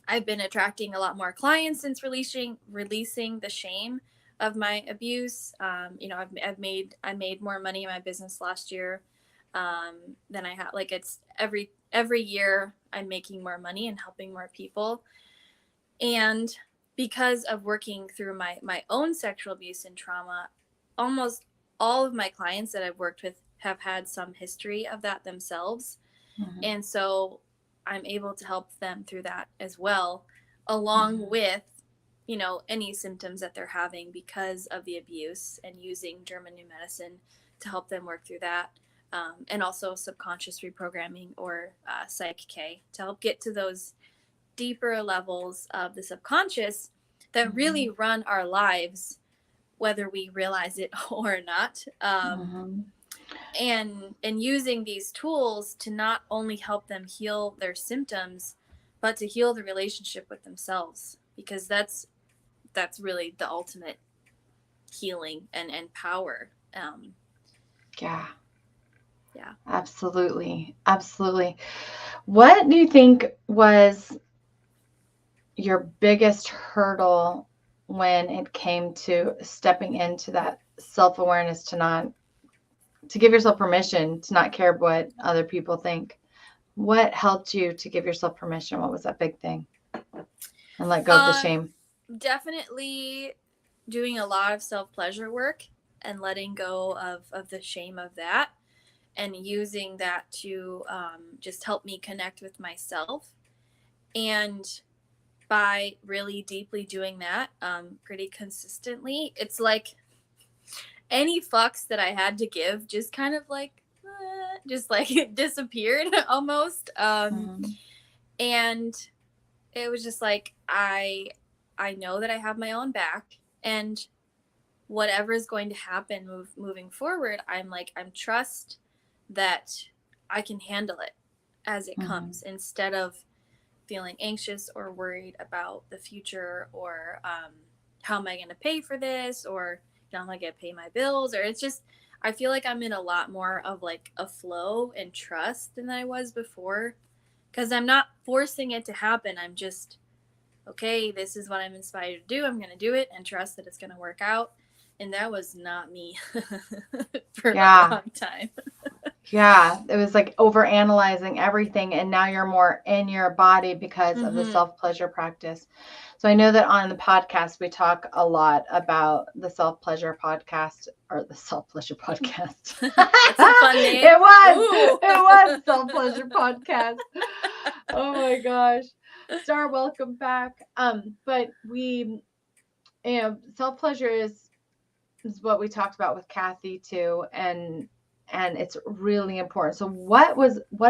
[SPEAKER 8] I've been attracting a lot more clients since releasing the shame of my abuse. I made more money in my business last year than I had. Like, it's every year I'm making more money and helping more people. And because of working through my own sexual abuse and trauma, almost all of my clients that I've worked with have had some history of that themselves. Mm-hmm. And so I'm able to help them through that as well, along mm-hmm. with, any symptoms that they're having because of the abuse, and using German New Medicine to help them work through that. And also subconscious reprogramming, or Psych K, to help get to those deeper levels of the subconscious that mm-hmm. really run our lives, whether we realize it or not. Mm-hmm. And using these tools to not only help them heal their symptoms, but to heal the relationship with themselves, because that's really the ultimate healing and power.
[SPEAKER 2] Yeah, absolutely. What do you think was your biggest hurdle when it came to stepping into that self-awareness, to give yourself permission to not care what other people think? What helped you to give yourself permission? What was that big thing? And let go of the shame.
[SPEAKER 8] Definitely doing a lot of self-pleasure work and letting go of the shame of that, and using that to just help me connect with myself. And by really deeply doing that pretty consistently, it's like any fucks that I had to give just kind of like disappeared almost. Mm-hmm. And it was just like, I know that I have my own back, and whatever is going to happen moving forward, I'm trust that I can handle it as it mm-hmm. comes, instead of feeling anxious or worried about the future, or how am I going to pay for this, or how am I going to pay my bills? Or it's just, I feel like I'm in a lot more of like a flow and trust than I was before, because I'm not forcing it to happen. I'm just, okay, this is what I'm inspired to do. I'm going to do it and trust that it's going to work out. And that was not me for a long time.
[SPEAKER 2] Yeah, it was like over analyzing everything, and now you're more in your body because mm-hmm. of the self-pleasure practice. So I know that on the podcast we talk a lot about the self-pleasure podcast, or the self-pleasure podcast.
[SPEAKER 8] That's a fun name.
[SPEAKER 2] It was self-pleasure podcast. Oh my gosh. Star, welcome back. But we, self-pleasure is what we talked about with Kathy too, and it's really important. So what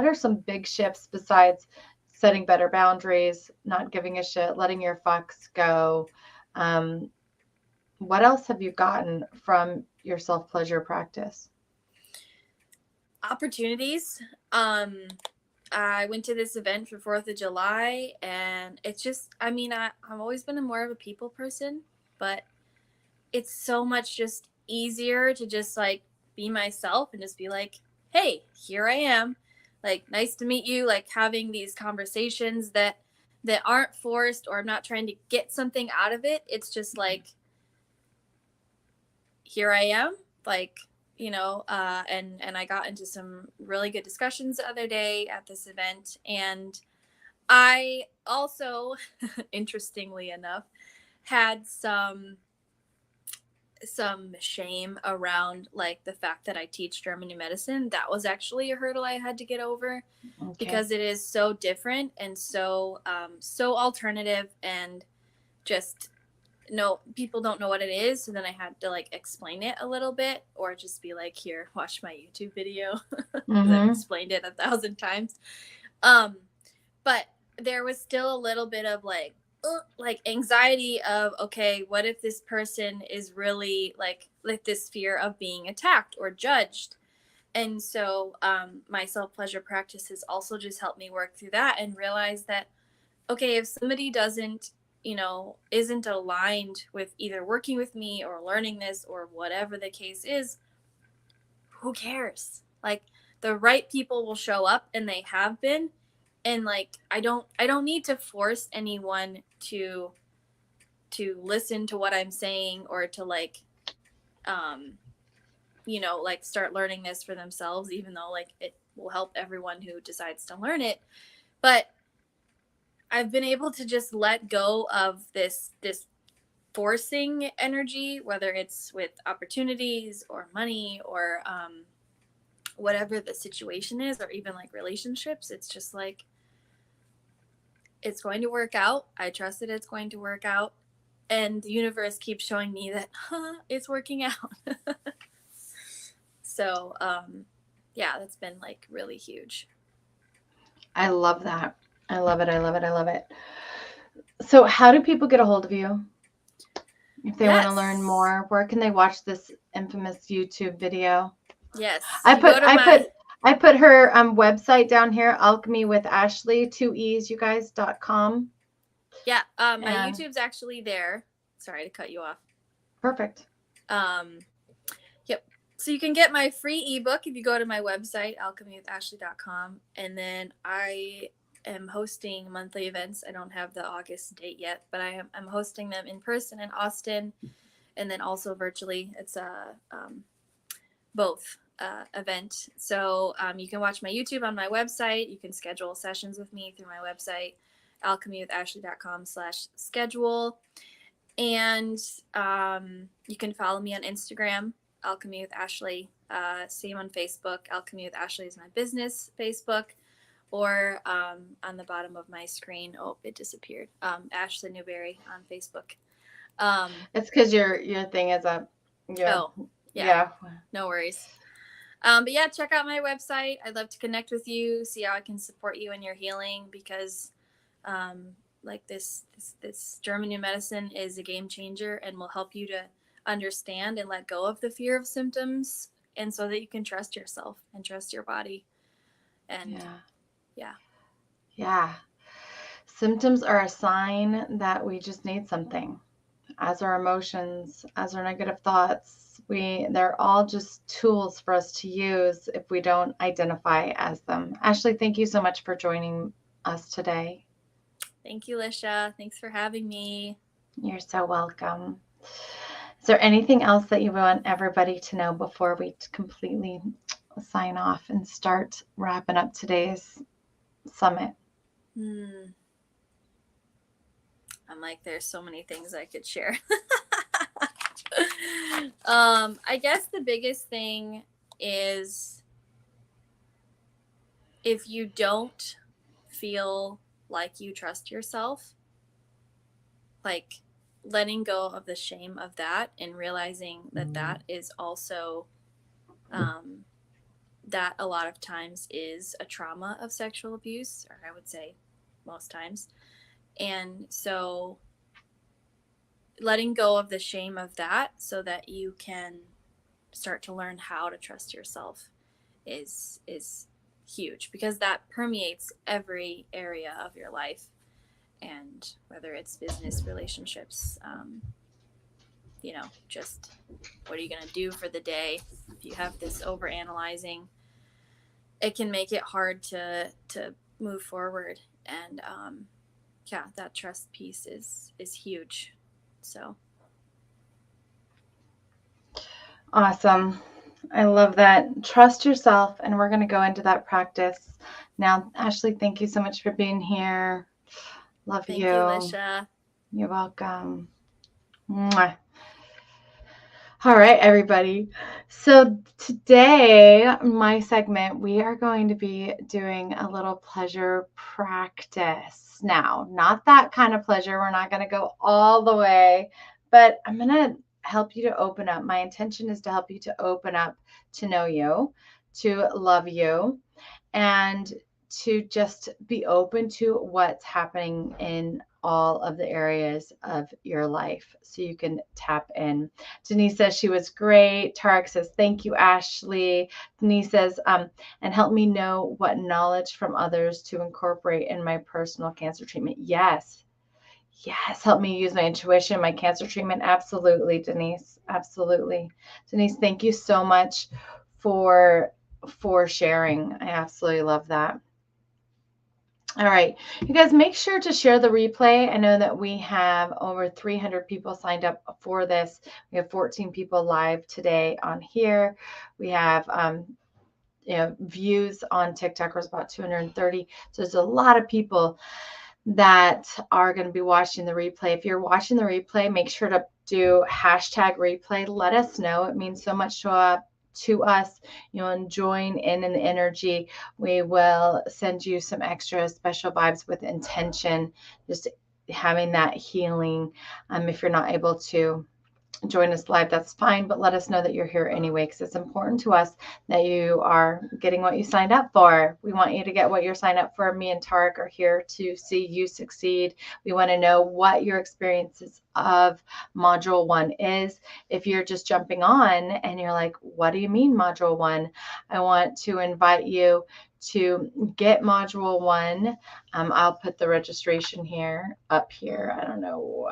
[SPEAKER 2] are some big shifts besides setting better boundaries, not giving a shit, letting your fucks go? What else have you gotten from your self-pleasure practice?
[SPEAKER 8] Opportunities. I went to this event for 4th of July, and it's just, I've always been more of a people person, but it's so much just easier to just like be myself and just be like, hey, here I am. Like, nice to meet you. Like, having these conversations that aren't forced, or I'm not trying to get something out of it. It's just like, here I am. Like, and I got into some really good discussions the other day at this event. And I also, interestingly enough, had some shame around like the fact that I teach German New Medicine. That was actually a hurdle I had to get over because it is so different and so alternative, and just people don't know what it is. So then I had to like explain it a little bit, or just be like, here, watch my YouTube video. I've explained it 1,000 times. But there was still a little bit of like anxiety of, okay, what if this person is really like this fear of being attacked or judged? And so my self-pleasure practice has also just helped me work through that and realize that, okay, if somebody doesn't, isn't aligned with either working with me or learning this or whatever the case is, who cares? Like, the right people will show up, and they have been. And like, I don't need to force anyone to listen to what I'm saying, or to like, like start learning this for themselves, even though like it will help everyone who decides to learn it. But I've been able to just let go of this forcing energy, whether it's with opportunities or money or whatever the situation is, or even like relationships. It's just like, it's going to work out. I trust that it's going to work out. And the universe keeps showing me that it's working out. So, yeah, that's been like really huge.
[SPEAKER 2] I love that. I love it. I love it. I love it. So how do people get a hold of you? If they want to learn more, where can they watch this infamous YouTube video?
[SPEAKER 8] Yes.
[SPEAKER 2] I put her website down here, Alchemy with Ashley, 2E's, you guys.com.
[SPEAKER 8] Yeah. My YouTube's actually there. Sorry to cut you off.
[SPEAKER 2] Perfect.
[SPEAKER 8] Yep. So you can get my free ebook if you go to my website, alchemywithashley.com. And then I am hosting monthly events. I don't have the August date yet, but I'm hosting them in person in Austin, and then also virtually. It's a both event. So you can watch my YouTube on my website. You can schedule sessions with me through my website, alchemywithashley.com/schedule. And you can follow me on Instagram, Alchemy with Ashley. Same on Facebook. Alchemy with Ashley is my business Facebook. Or on the bottom of my screen, it disappeared. Ashley Newberry on Facebook.
[SPEAKER 2] It's because your thing is up.
[SPEAKER 8] Yeah. No worries. But yeah, check out my website. I'd love to connect with you, see how I can support you in your healing, because like this German New Medicine is a game changer and will help you to understand and let go of the fear of symptoms, and so that you can trust yourself and trust your body. And
[SPEAKER 2] yeah. Symptoms are a sign that we just need something. As our emotions, as our negative thoughts, they're all just tools for us to use if we don't identify as them. Ashley, thank you so much for joining us today.
[SPEAKER 8] Thank you, Lisha. Thanks for having me.
[SPEAKER 2] You're so welcome. Is there anything else that you want everybody to know before we completely sign off and start wrapping up today's summit?
[SPEAKER 8] I'm like, there's so many things I could share. I guess the biggest thing is, if you don't feel like you trust yourself, like letting go of the shame of that and realizing that that is also that a lot of times is a trauma of sexual abuse, or I would say most times. And so letting go of the shame of that so that you can start to learn how to trust yourself is huge, because that permeates every area of your life. And whether it's business, relationships, just what are you going to do for the day? If you have this overanalyzing, it can make it hard to move forward. And that trust piece is huge. So
[SPEAKER 2] awesome. I love that. Trust yourself. And we're going to go into that practice now. Ashley, thank you so much for being here. Love
[SPEAKER 8] Thank
[SPEAKER 2] you.
[SPEAKER 8] you, Lisha.
[SPEAKER 2] You're welcome. Mwah. All right, everybody. So today, my segment, we are going to be doing a little pleasure practice. Now, not that kind of pleasure. We're not going to go all the way, but I'm going to help you to open up. My intention is to help you to open up, to know you, to love you, and to just be open to what's happening in all of the areas of your life so you can tap in. Denise says she was great. Tarek says, thank you, Ashley. Denise says, and help me know what knowledge from others to incorporate in my personal cancer treatment. Yes. Yes. Help me use my intuition, my cancer treatment. Absolutely, Denise. Absolutely. Denise, thank you so much for sharing. I absolutely love that. All right, you guys, make sure to share the replay. I know that we have over 300 people signed up for this. We have 14 people live today on here. We have views on TikTok was about 230. So there's a lot of people that are going to be watching the replay. If you're watching the replay, make sure to do hashtag replay. Let us know. It means so much to us, and join in the energy. We will send you some extra special vibes with intention, just having that healing. If you're not able to join us live, that's fine, but let us know that you're here anyway, because it's important to us that you are getting what you signed up for. We want you to get what you're signed up for. Me and Tarek are here to see you succeed. We want to know what your experiences of module 1 is. If you're just jumping on and you're like, what do you mean module 1? I want to invite you to get module 1. I'll put the registration here up here. I don't know.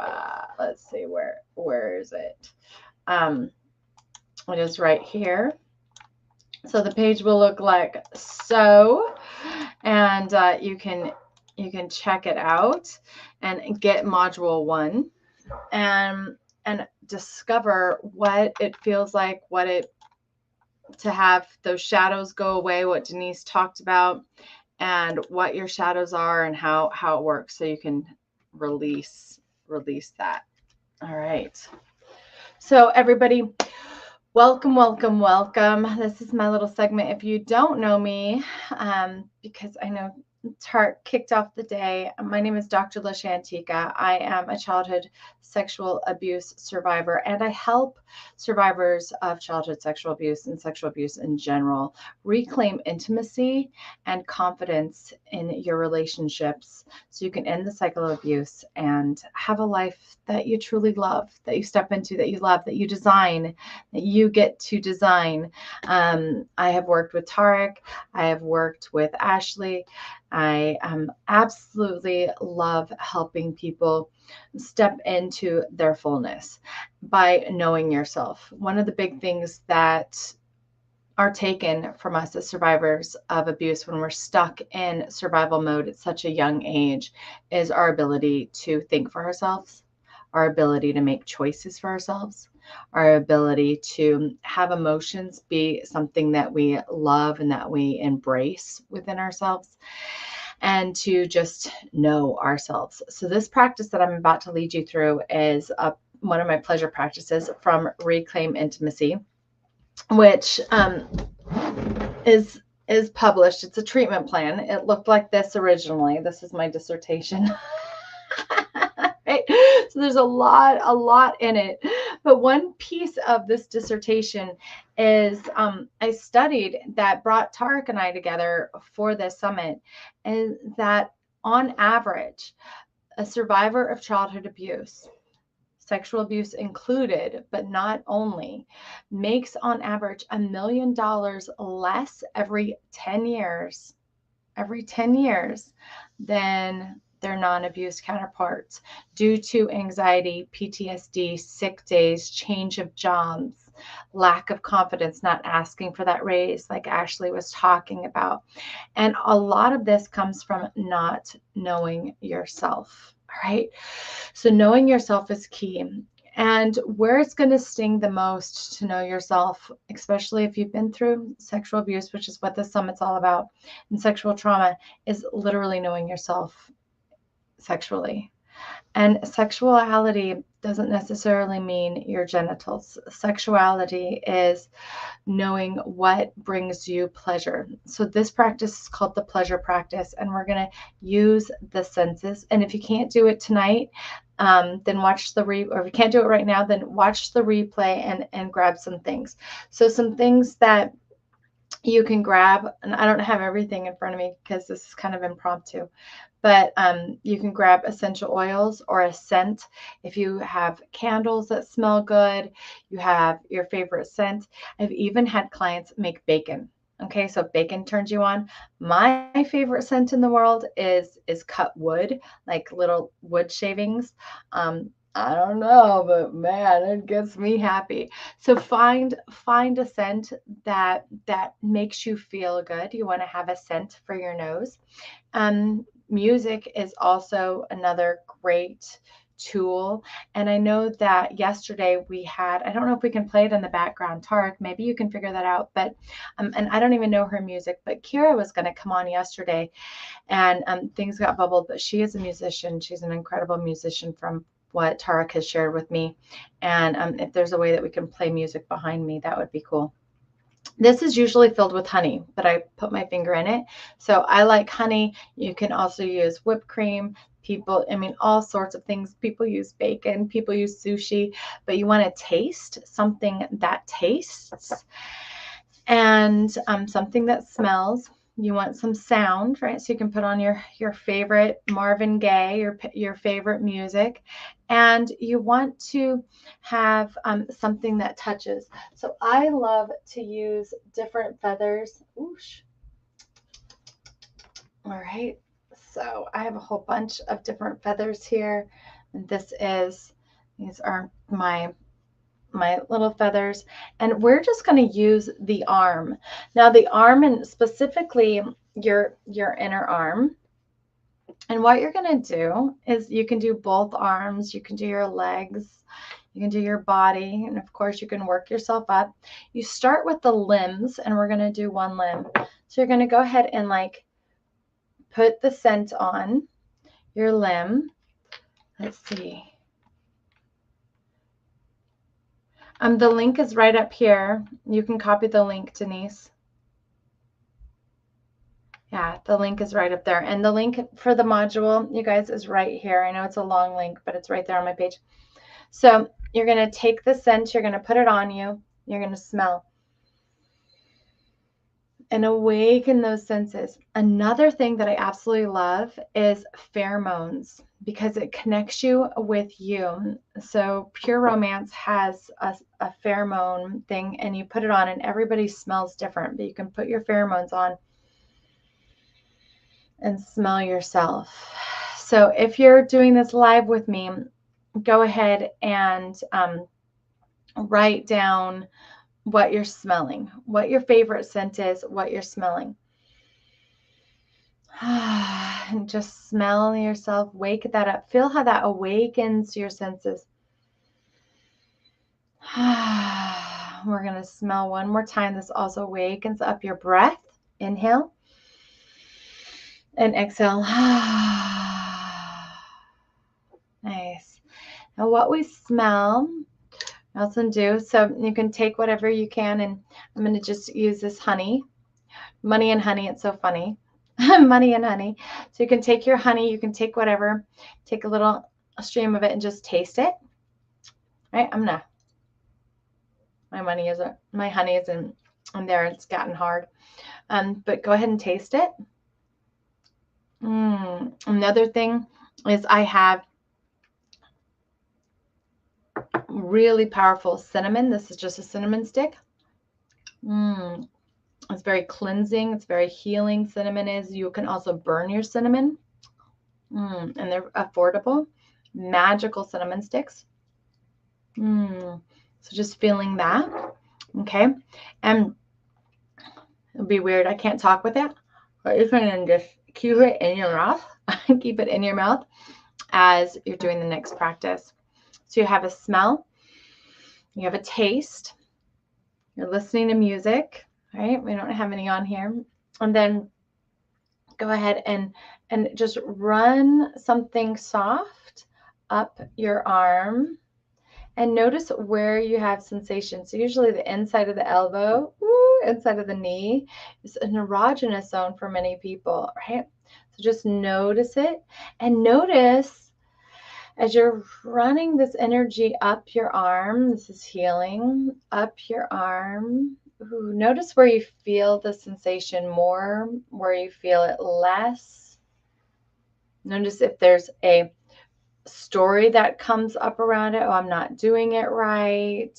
[SPEAKER 2] Let's see, where is it? It is right here. So the page will look like so, and you can check it out and get module 1 and discover what it feels like, to have those shadows go away, what Denise talked about, and what your shadows are and how it works, so you can release that. All right. So everybody, welcome. This is my little segment. If you don't know me, because I know Tart kicked off the day, my name is Dr. Lisha Antiqua. I am a childhood sexual abuse survivor, and I help survivors of childhood sexual abuse and sexual abuse in general reclaim intimacy and confidence in your relationships so you can end the cycle of abuse and have a life that you truly love, that you step into, that you love, that you design, that you get to design. I have worked with Tarek. I have worked with Ashley. I absolutely love helping people step into their fullness by knowing yourself. One of the big things that are taken from us as survivors of abuse when we're stuck in survival mode at such a young age is our ability to think for ourselves, our ability to make choices for ourselves, our ability to have emotions be something that we love and that we embrace within ourselves, and to just know ourselves. So this practice that I'm about to lead you through is one of my pleasure practices from Reclaim Intimacy, which is published. It's a treatment plan. It looked like this originally. This is my dissertation. Right? So there's a lot in it. But one piece of this dissertation is I studied that brought Tarek and I together for this summit, and that on average, a survivor of childhood abuse, sexual abuse included, but not only, makes on average $1 million less every 10 years than their non-abuse counterparts due to anxiety, PTSD, sick days, change of jobs, lack of confidence, not asking for that raise like Ashley was talking about. And a lot of this comes from not knowing yourself, right? So knowing yourself is key. And where it's going to sting the most to know yourself, especially if you've been through sexual abuse, which is what this summit's all about, and sexual trauma, is literally knowing yourself sexually. And sexuality doesn't necessarily mean your genitals. Sexuality is knowing what brings you pleasure. So this practice is called the pleasure practice, and we're going to use the senses. And if you can't do it tonight, then watch the or if you can't do it right now, then watch the replay and grab some things. So some things that you can grab, and I don't have everything in front of me because this is kind of impromptu, but you can grab essential oils or a scent. If you have candles that smell good, you have your favorite scent. I've even had clients make bacon. Okay, so bacon turns you on. My favorite scent in the world is cut wood, like little wood shavings. I don't know, but man, it gets me happy. So find a scent that makes you feel good. You want to have a scent for your nose. Music is also another great tool. And I know that yesterday we had, I don't know if we can play it in the background, Tarek, maybe you can figure that out, but and I don't even know her music, but Kira was going to come on yesterday, and things got bubbled, but she is a musician. She's an incredible musician from what Tarek has shared with me. And if there's a way that we can play music behind me, that would be cool. This is usually filled with honey, but I put my finger in it. So I like honey. You can also use whipped cream. People, I mean, all sorts of things. People use bacon, people use sushi, but you want to taste something that tastes and something that smells. You want some sound, right? So you can put on your favorite Marvin Gaye, your favorite music, and you want to have something that touches. So I love to use different feathers. Oosh. All right. So I have a whole bunch of different feathers here, and these are my little feathers, and we're just going to use the arm. Now the arm, and specifically your inner arm. And what you're going to do is you can do both arms, you can do your legs, you can do your body, and of course you can work yourself up. You start with the limbs, and we're going to do one limb. So you're going to go ahead and like put the scent on your limb. Let's see. The link is right up here. You can copy the link, Denise. Yeah, the link is right up there. And the link for the module, you guys, is right here. I know it's a long link, but it's right there on my page. So you're going to take the scent, you're going to put it on you, you're going to smell and awaken those senses. Another thing that I absolutely love is pheromones, because it connects you with you. So Pure Romance has a pheromone thing, and you put it on, and everybody smells different, but you can put your pheromones on and smell yourself. So if you're doing this live with me, go ahead and write down what you're smelling, what your favorite scent is, what you're smelling. And just smell yourself, wake that up. Feel how that awakens your senses. We're going to smell one more time. This also wakens up your breath. Inhale and exhale. Nice. Now what we smell, also do, so you can take whatever you can, and I'm going to just use this honey. Money and honey, it's so funny. Money and honey. So you can take your honey, you can take whatever, take a stream of it and just taste it. Right? My honey is in there. It's gotten hard. But go ahead and taste it. Another thing is I have really powerful cinnamon. This is just a cinnamon stick. It's very cleansing. It's very healing. Cinnamon is. You can also burn your cinnamon. And they're affordable. Magical cinnamon sticks. So just feeling that. Okay. And it'll be weird. I can't talk with it. But you can just keep it in your mouth. Keep it in your mouth as you're doing the next practice. So you have a smell, you have a taste, you're listening to music, right? We don't have any on here. And then go ahead and just run something soft up your arm and notice where you have sensation. So usually the inside of the elbow, inside of the knee is an erogenous zone for many people, right? So just notice it, and notice as you're running this energy up your arm, this is healing, up your arm. Ooh, notice where you feel the sensation more, where you feel it less. Notice if there's a story that comes up around it. Oh, I'm not doing it right.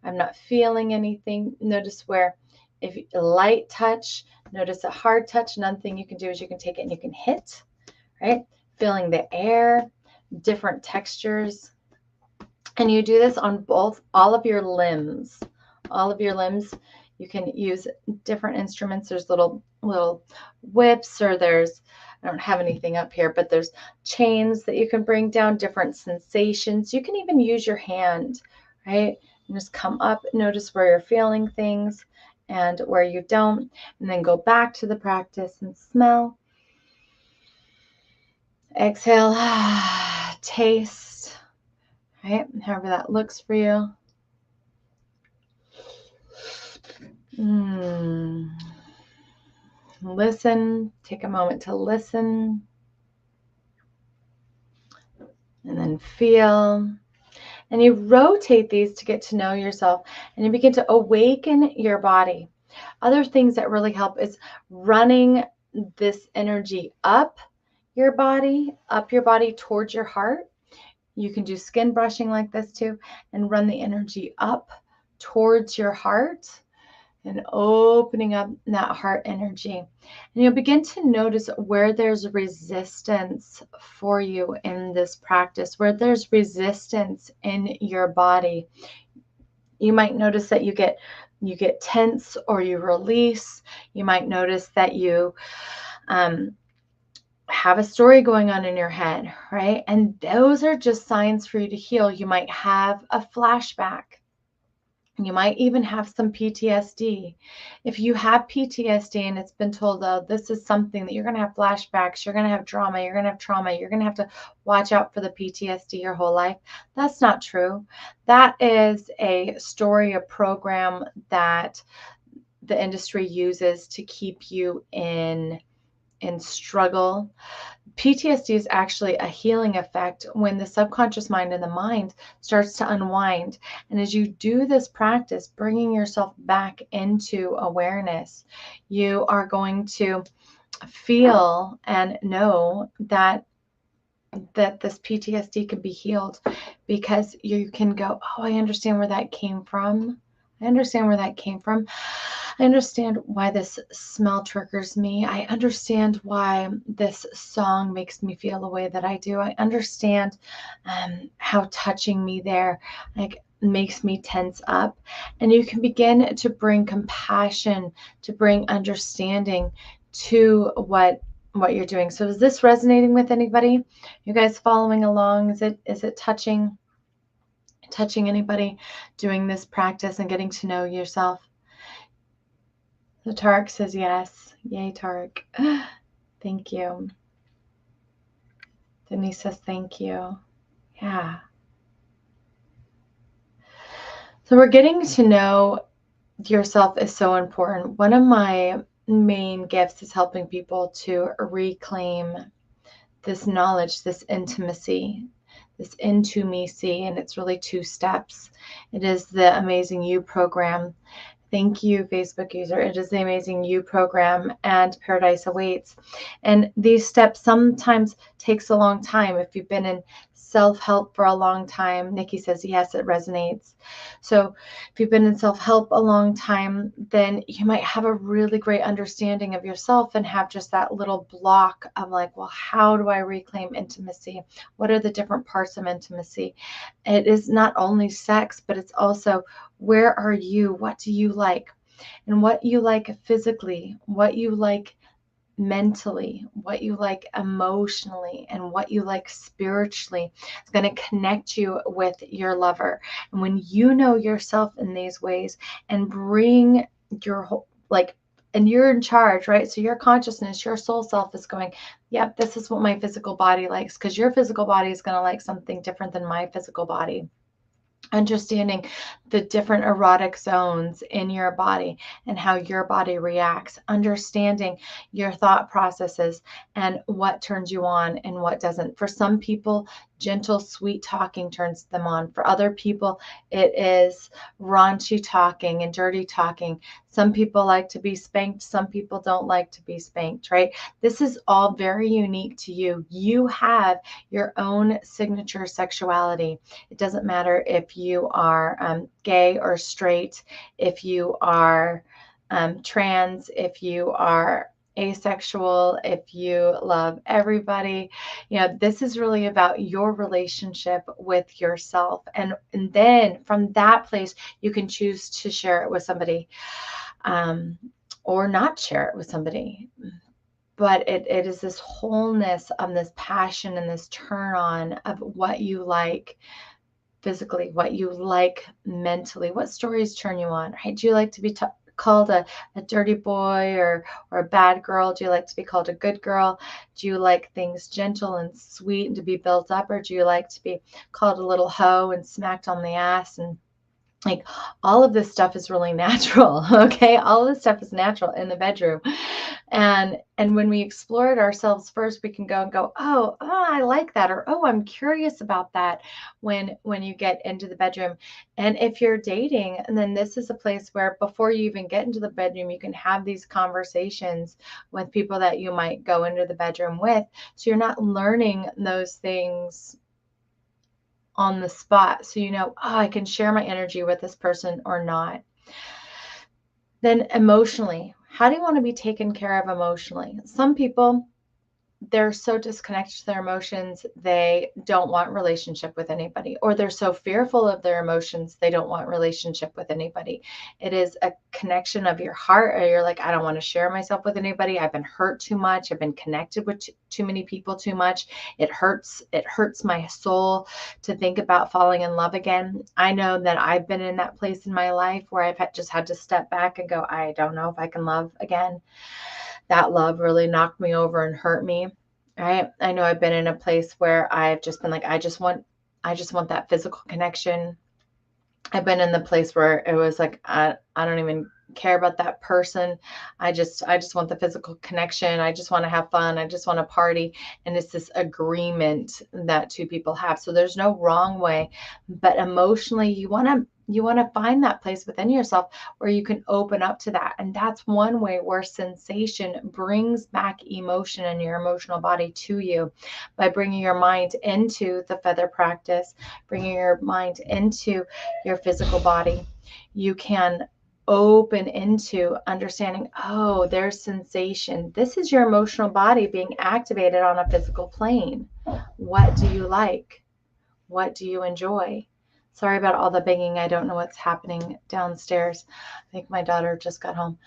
[SPEAKER 2] I'm not feeling anything. Notice where, if a light touch, notice a hard touch. Another thing you can do is you can take it and you can hit, right? Feeling the air, different textures. And you do this on all of your limbs. All of your limbs. You can use different instruments. There's little whips, or I don't have anything up here, but there's chains that you can bring down, different sensations. You can even use your hand, right? And just come up, notice where you're feeling things and where you don't, and then go back to the practice and smell. Exhale, taste, right? However that looks for you. Listen, take a moment to listen, and then feel. And you rotate these to get to know yourself, and you begin to awaken your body. Other things that really help is running this energy up your body towards your heart. You can do skin brushing like this too, and run the energy up towards your heart and opening up that heart energy. And you'll begin to notice where there's resistance for you in this practice, where there's resistance in your body. You might notice that you get tense or you release. You might notice that you have a story going on in your head, right? And those are just signs for you to heal. You might have a flashback. You might even have some PTSD. If you have PTSD and it's been told, oh, this is something that you're going to have flashbacks, you're going to have drama, you're going to have trauma, you're going to have to watch out for the PTSD your whole life. That's not true. That is a story, a program that the industry uses to keep you in struggle. PTSD is actually a healing effect when the subconscious mind and the mind starts to unwind. And as you do this practice, bringing yourself back into awareness, you are going to feel and know that this PTSD can be healed, because you can go, oh, I understand where that came from. I understand where that came from. I understand why this smell triggers me. I understand why this song makes me feel the way that I do. I understand how touching me there makes me tense up. And you can begin to bring compassion, to bring understanding to what you're doing. So is this resonating with anybody? You guys following along? Is it touching anybody doing this practice and getting to know yourself? So Tarek says yes. Yay, Tarek. Thank you. Denise says thank you. Yeah. So we're getting to know yourself is so important. One of my main gifts is helping people to reclaim this knowledge, this intimacy, this intimacy, and it's really 2 steps. It is the Amazing You program. Thank you, Facebook user. It is the Amazing You program and Paradise Awaits. And these steps sometimes takes a long time. If you've been in self-help for a long time, Nikki says, yes, it resonates. So if you've been in self-help a long time, then you might have a really great understanding of yourself and have just that little block of like, well, how do I reclaim intimacy? What are the different parts of intimacy? It is not only sex, but it's also, where are you? What do you like? And what you like physically, what you like mentally, what you like emotionally, and what you like spiritually. It's going to connect you with your lover. And when you know yourself in these ways and bring your whole, like, and you're in charge, right? So your consciousness, your soul self is going, yep, this is what my physical body likes, because your physical body is going to like something different than my physical body. Understanding the different erotic zones in your body and how your body reacts, understanding your thought processes and what turns you on and what doesn't. For some people, gentle, sweet talking turns them on. For other people, it is raunchy talking and dirty talking. Some people like to be spanked. Some people don't like to be spanked, right? This is all very unique to you. You have your own signature sexuality. It doesn't matter if you are gay or straight, if you are trans, if you are asexual, if you love everybody. This is really about your relationship with yourself. And then from that place, you can choose to share it with somebody or not share it with somebody. But it is this wholeness of this passion and this turn on of what you like physically, what you like mentally, what stories turn you on, right? Do you like to be called a dirty boy or a bad girl? Do you like to be called a good girl? Do you like things gentle and sweet and to be built up? Or do you like to be called a little hoe and smacked on the ass? And like, all of this stuff is really natural. Okay. All of this stuff is natural in the bedroom. And when we explore it ourselves first, we can go and go, oh, I like that. Or, oh, I'm curious about that when you get into the bedroom. And if you're dating, and then this is a place where before you even get into the bedroom, you can have these conversations with people that you might go into the bedroom with. So you're not learning those things on the spot. So I can share my energy with this person or not. Then emotionally, how do you want to be taken care of emotionally? Some people, they're so disconnected to their emotions, they don't want relationship with anybody, or they're so fearful of their emotions, they don't want relationship with anybody. It is a connection of your heart, or you're like, I don't want to share myself with anybody. I've been hurt too much. I've been connected with too many people too much. It hurts my soul to think about falling in love again. I know that I've been in that place in my life where I've just had to step back and go, I don't know if I can love again. That love really knocked me over and hurt me. Right? I know I've been in a place where I've just been like, I just want that physical connection. I've been in the place where it was like, I don't even care about that person. I just want the physical connection. I just want to have fun. I just want to party. And it's this agreement that two people have. So there's no wrong way, but emotionally you want to find that place within yourself where you can open up to that. And that's one way where sensation brings back emotion in your emotional body to you, by bringing your mind into the feather practice, bringing your mind into your physical body. You can open into understanding, oh, there's sensation. This is your emotional body being activated on a physical plane. What do you like? What do you enjoy? Sorry about all the banging. I don't know what's happening downstairs. I think my daughter just got home.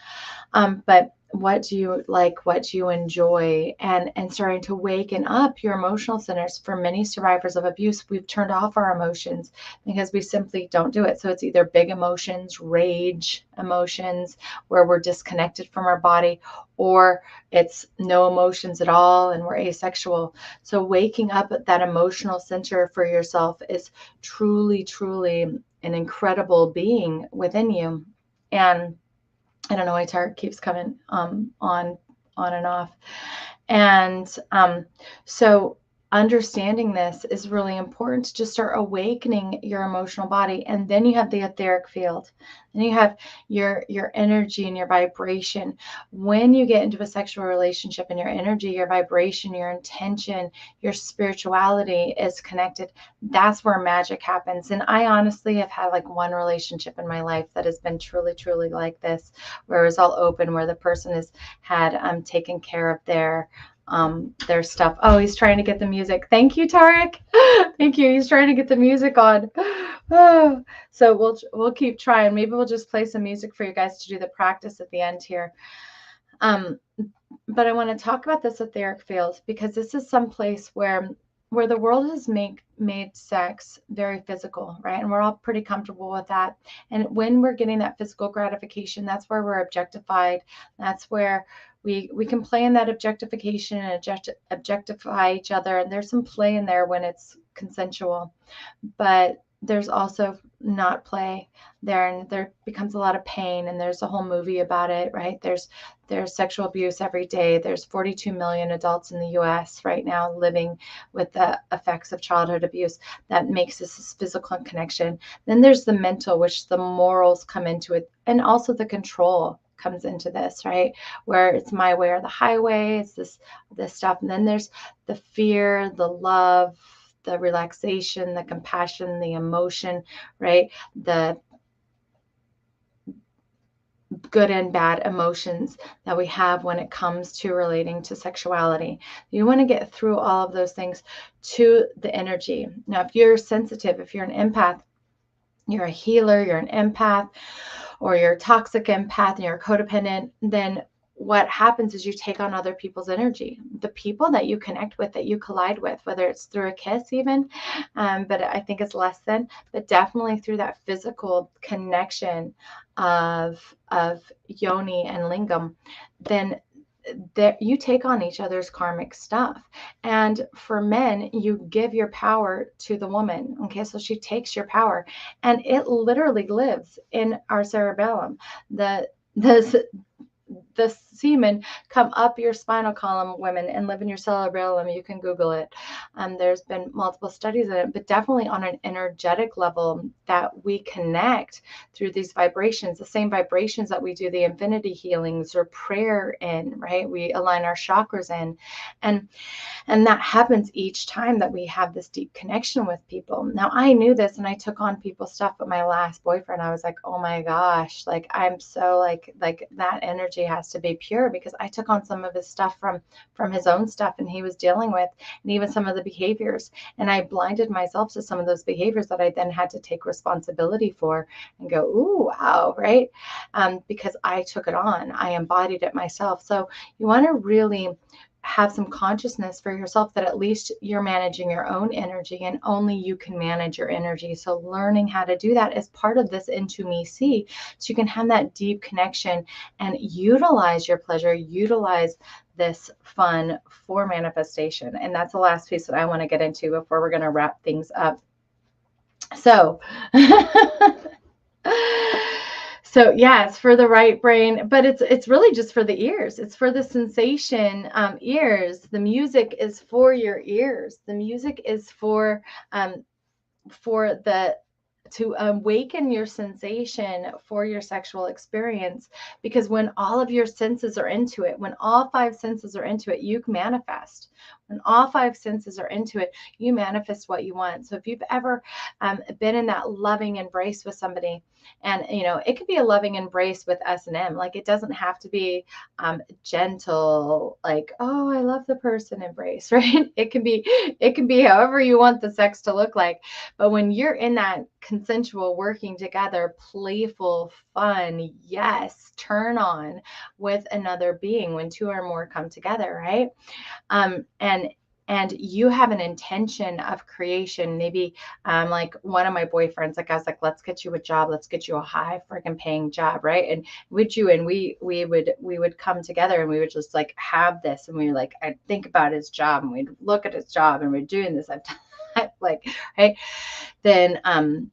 [SPEAKER 2] But what do you like? What do you enjoy? And starting to waken up your emotional centers. For many survivors of abuse, we've turned off our emotions because we simply don't do it. So it's either big emotions, rage emotions, where we're disconnected from our body, or it's no emotions at all and we're asexual. So waking up at that emotional center for yourself is truly, truly an incredible being within you. And I don't know why Tarek keeps coming on and off. And so understanding this is really important to just start awakening your emotional body. And then you have the etheric field. And you have your energy and your vibration. When you get into a sexual relationship, and your energy, your vibration, your intention, your spirituality is connected, that's where magic happens. And I honestly have had like one relationship in my life that has been truly, truly like this, where it was all open, where the person has had taken care of their stuff. Oh, he's trying to get the music. Thank you, Tarek. Thank you. He's trying to get the music on. Oh, so we'll keep trying. Maybe we'll just play some music for you guys to do the practice at the end here. But I want to talk about this etheric field because this is some place where the world has made sex very physical, right? And we're all pretty comfortable with that. And when we're getting that physical gratification, that's where we're objectified. That's where we can play in that objectification and objectify each other. And there's some play in there when it's consensual, but there's also not play there, and there becomes a lot of pain, and there's a whole movie about it, right? There's sexual abuse every day. There's 42 million adults in the US right now living with the effects of childhood abuse. That makes this physical connection. Then there's the mental, which the morals come into it, and also the control comes into this, right? Where it's my way or the highway, it's this stuff. And then there's the fear, the love, the relaxation, the compassion, the emotion, right? The good and bad emotions that we have when it comes to relating to sexuality. You want to get through all of those things to the energy. Now, if you're sensitive, if you're an empath, you're a healer, you're an empath, or you're a toxic empath and you're codependent, then what happens is you take on other people's energy, the people that you connect with, that you collide with, whether it's through a kiss even, but I think it's less than, but definitely through that physical connection of yoni and lingam, then that you take on each other's karmic stuff. And for men, you give your power to the woman. Okay, so she takes your power, and it literally lives in our cerebellum. The semen come up your spinal column, women, and live in your cerebellum. You can Google it. There's been multiple studies in it, but definitely on an energetic level that we connect through these vibrations, the same vibrations that we do the infinity healings or prayer in, right? We align our chakras in, and that happens each time that we have this deep connection with people. Now, I knew this, and I took on people's stuff, but my last boyfriend, I was like, oh my gosh, like I'm so like that energy has to be pure, because I took on some of his stuff from his own stuff, and he was dealing with, and even some of the behaviors, and I blinded myself to some of those behaviors that I then had to take responsibility for and go, ooh, wow, right? Because I took it on, I embodied it myself. So you want to really have some consciousness for yourself that at least you're managing your own energy, and only you can manage your energy. So learning how to do that is part of this Into Me See, so you can have that deep connection and utilize your pleasure, utilize this fun for manifestation. And that's the last piece that I want to get into before we're going to wrap things up. So so yeah, it's for the right brain, but it's really just for the ears. It's for the sensation ears. The music is for your ears. The music is for the to awaken your sensation for your sexual experience, because when all of your senses are into it, when all 5 senses are into it, you manifest. When all 5 senses are into it, you manifest what you want. So if you've ever been in that loving embrace with somebody, and it could be a loving embrace with S&M, like it doesn't have to be gentle, like, oh, I love the person embrace, right? It can be however you want the sex to look like. But when you're in that consensual, working together, playful, fun, yes, turn on with another being, when 2 or more come together, right? And you have an intention of creation. Maybe like one of my boyfriends, like I was like, let's get you a job, let's get you a high freaking paying job, right? And we would come together, and we would just like have this, and we were like, I'd think about his job, and we'd look at his job, and we're doing this. Like, right? Then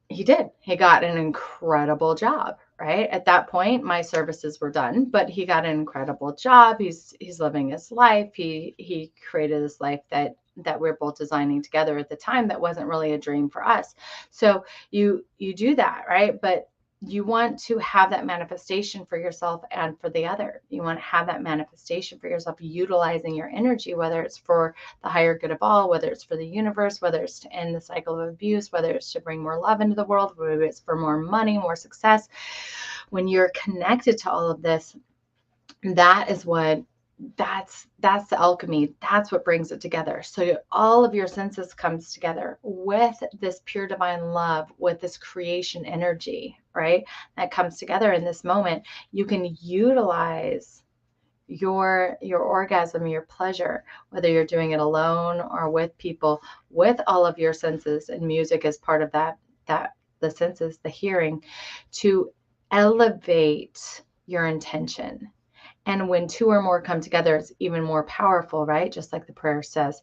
[SPEAKER 2] he got an incredible job, right? At that point, my services were done, but he got an incredible job. He's living his life. He created this life that we're both designing together at the time. That wasn't really a dream for us. So you do that, right? But you want to have that manifestation for yourself and for the other. You want to have that manifestation for yourself, utilizing your energy, whether it's for the higher good of all, whether it's for the universe, whether it's to end the cycle of abuse, whether it's to bring more love into the world, whether it's for more money, more success. When you're connected to all of this, that is what that's the alchemy. That's what brings it together. So all of your senses comes together with this pure divine love, with this creation energy, right? That comes together in this moment. You can utilize your orgasm, your pleasure, whether you're doing it alone or with people, with all of your senses, and music is part of that, the senses, the hearing, to elevate your intention. And when two or more come together, it's even more powerful, right? Just like the prayer says.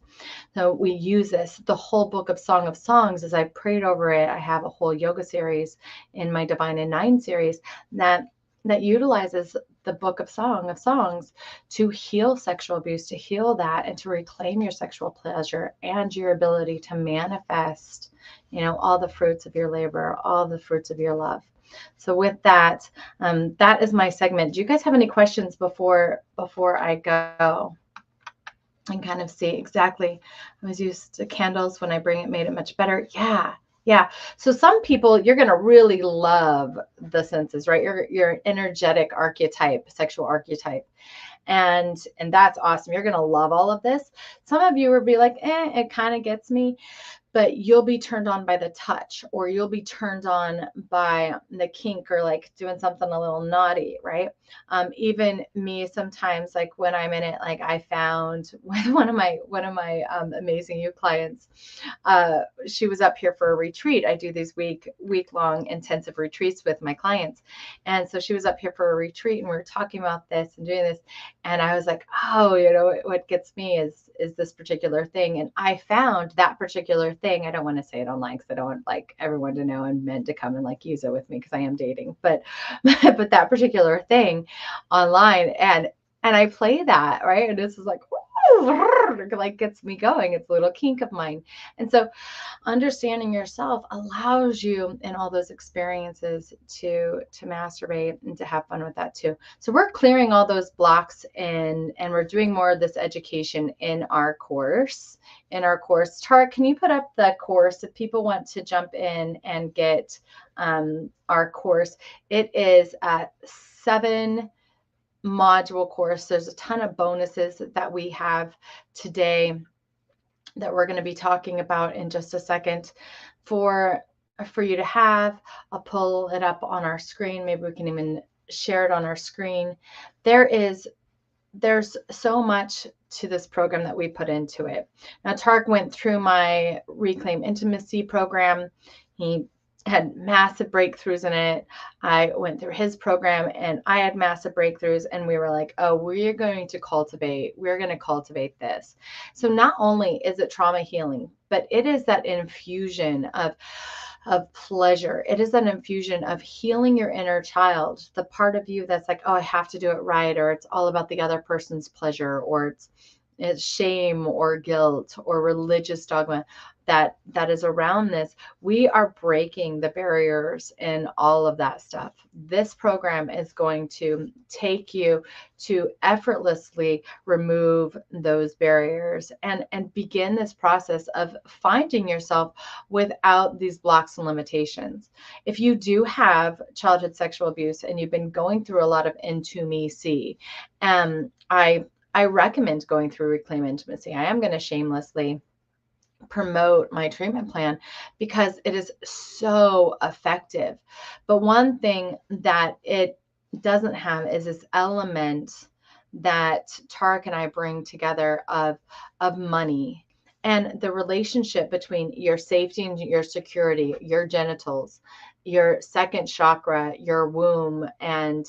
[SPEAKER 2] So we use this. The whole book of Song of Songs, as I prayed over it, I have a whole yoga series in my Divine in Nine series that utilizes the book of Songs to heal sexual abuse, to heal that, and to reclaim your sexual pleasure and your ability to manifest, all the fruits of your labor, all the fruits of your love. So with that, that is my segment. Do you guys have any questions before I go and kind of see exactly? I was used to candles when I bring it, made it much better. Yeah. So some people, you're going to really love the senses, right? You're energetic archetype, sexual archetype. And that's awesome. You're going to love all of this. Some of you will be like, it kind of gets me. But you'll be turned on by the touch, or you'll be turned on by the kink, or like doing something a little naughty, right? Even me sometimes, like when I'm in it, like I found with one of my amazing you clients, she was up here for a retreat. I do these week-long intensive retreats with my clients. And so she was up here for a retreat, and we were talking about this and doing this. And I was like, oh, what gets me is this particular thing. And I found that particular thing. I don't want to say it online because I don't want like everyone to know and men to come and like use it with me because I am dating. But that particular thing online, and I play that, right? And this is like, like gets me going. It's a little kink of mine. And so understanding yourself allows you in all those experiences to masturbate and to have fun with that too. So we're clearing all those blocks and we're doing more of this education in our course. Tara, can you put up the course if people want to jump in and get our course? It is a 7-module course. There's a ton of bonuses that we have today that we're going to be talking about in just a second for you to have. I'll pull it up on our screen. Maybe we can even share it on our screen. There's so much to this program that we put into it. Now, Tarek went through my Reclaim Intimacy program. He had massive breakthroughs in it. I went through his program and I had massive breakthroughs, and we were like, oh, we're going to cultivate this. So not only is it trauma healing, but it is that infusion of pleasure. It is an infusion of healing your inner child, the part of you that's like, oh, I have to do it right, or it's all about the other person's pleasure, or it's shame or guilt or religious dogma that is around this. We are breaking the barriers in all of that stuff. This program is going to take you to effortlessly remove those barriers and begin this process of finding yourself without these blocks and limitations. If you do have childhood sexual abuse and you've been going through a lot of intimacy, I recommend going through Reclaim Intimacy. I am going to shamelessly promote my treatment plan because it is so effective. But one thing that it doesn't have is this element that Tarek and I bring together of money and the relationship between your safety and your security, your genitals, your second chakra, your womb, and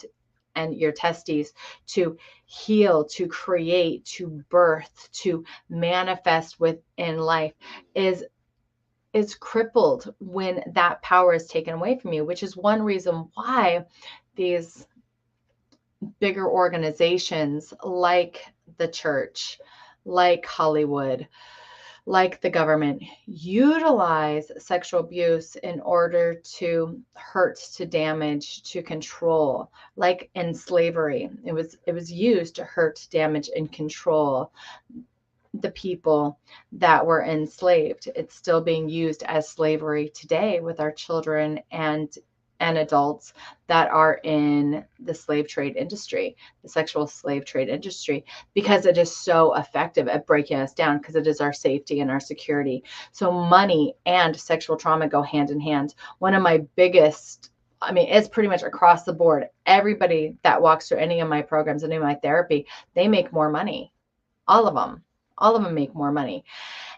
[SPEAKER 2] your testes, to heal, to create, to birth, to manifest within life is crippled when that power is taken away from you, which is one reason why these bigger organizations like the church, like Hollywood, like the government, utilize sexual abuse in order to hurt, to damage, to control. Like in slavery, it was used to hurt, damage, and control the people that were enslaved. It's still being used as slavery today with our children and and adults that are in the slave trade industry, the sexual slave trade industry, because it is so effective at breaking us down, because it is our safety and our security. So money and sexual trauma go hand in hand. One of my biggest, I mean, it's pretty much across the board. Everybody that walks through any of my programs, any of my therapy, they make more money. All of them make more money.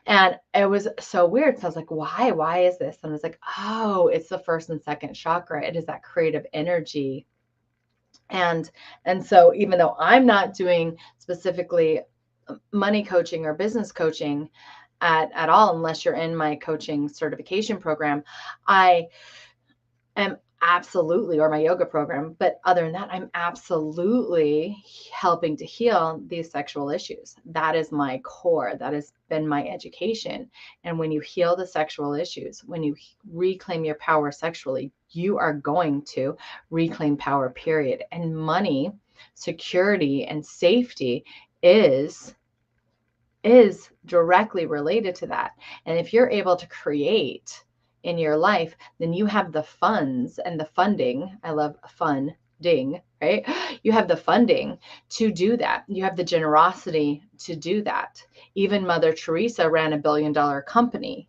[SPEAKER 2] And it was so weird. So I was like, why is this? And I was like, oh, it's the first and second chakra. It is that creative energy. And so even though I'm not doing specifically money coaching or business coaching at all, unless you're in my coaching certification program, I am absolutely, or my yoga program. But other than that, I'm absolutely helping to heal these sexual issues. That is my core. That has been my education. And when you heal the sexual issues, when you reclaim your power sexually, you are going to reclaim power, period. And money, security, and safety is directly related to that. And if you're able to create in your life, then you have the funds and the funding. I love funding, right? You have the funding to do that. You have the generosity to do that. Even Mother Teresa ran $1 billion company.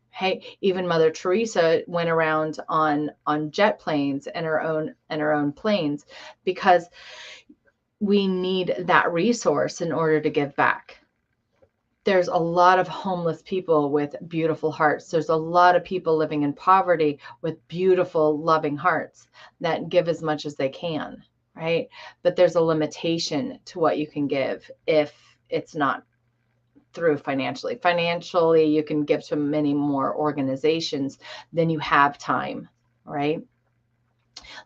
[SPEAKER 2] Hey, even Mother Teresa went around on jet planes and her own planes, because we need that resource in order to give back. There's a lot of homeless people with beautiful hearts. There's a lot of people living in poverty with beautiful, loving hearts that give as much as they can, right? But there's a limitation to what you can give if it's not through financially. Financially, you can give to many more organizations than you have time, right?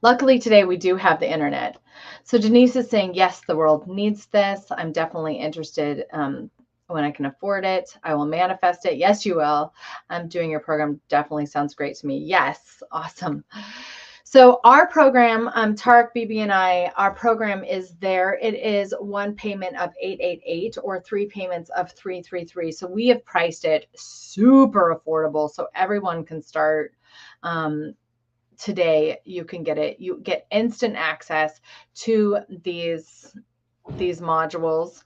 [SPEAKER 2] Luckily today we do have the internet. So Denise is saying, yes, the world needs this. I'm definitely interested. When I can afford it, I will manifest it. Yes, you will. Doing your program definitely sounds great to me. Yes. Awesome. So our program, Tarek, BB, and I, our program is there. It is one payment of $888 or 3 payments of $333. So we have priced it super affordable so everyone can start. Today you can get it. You get instant access to these modules.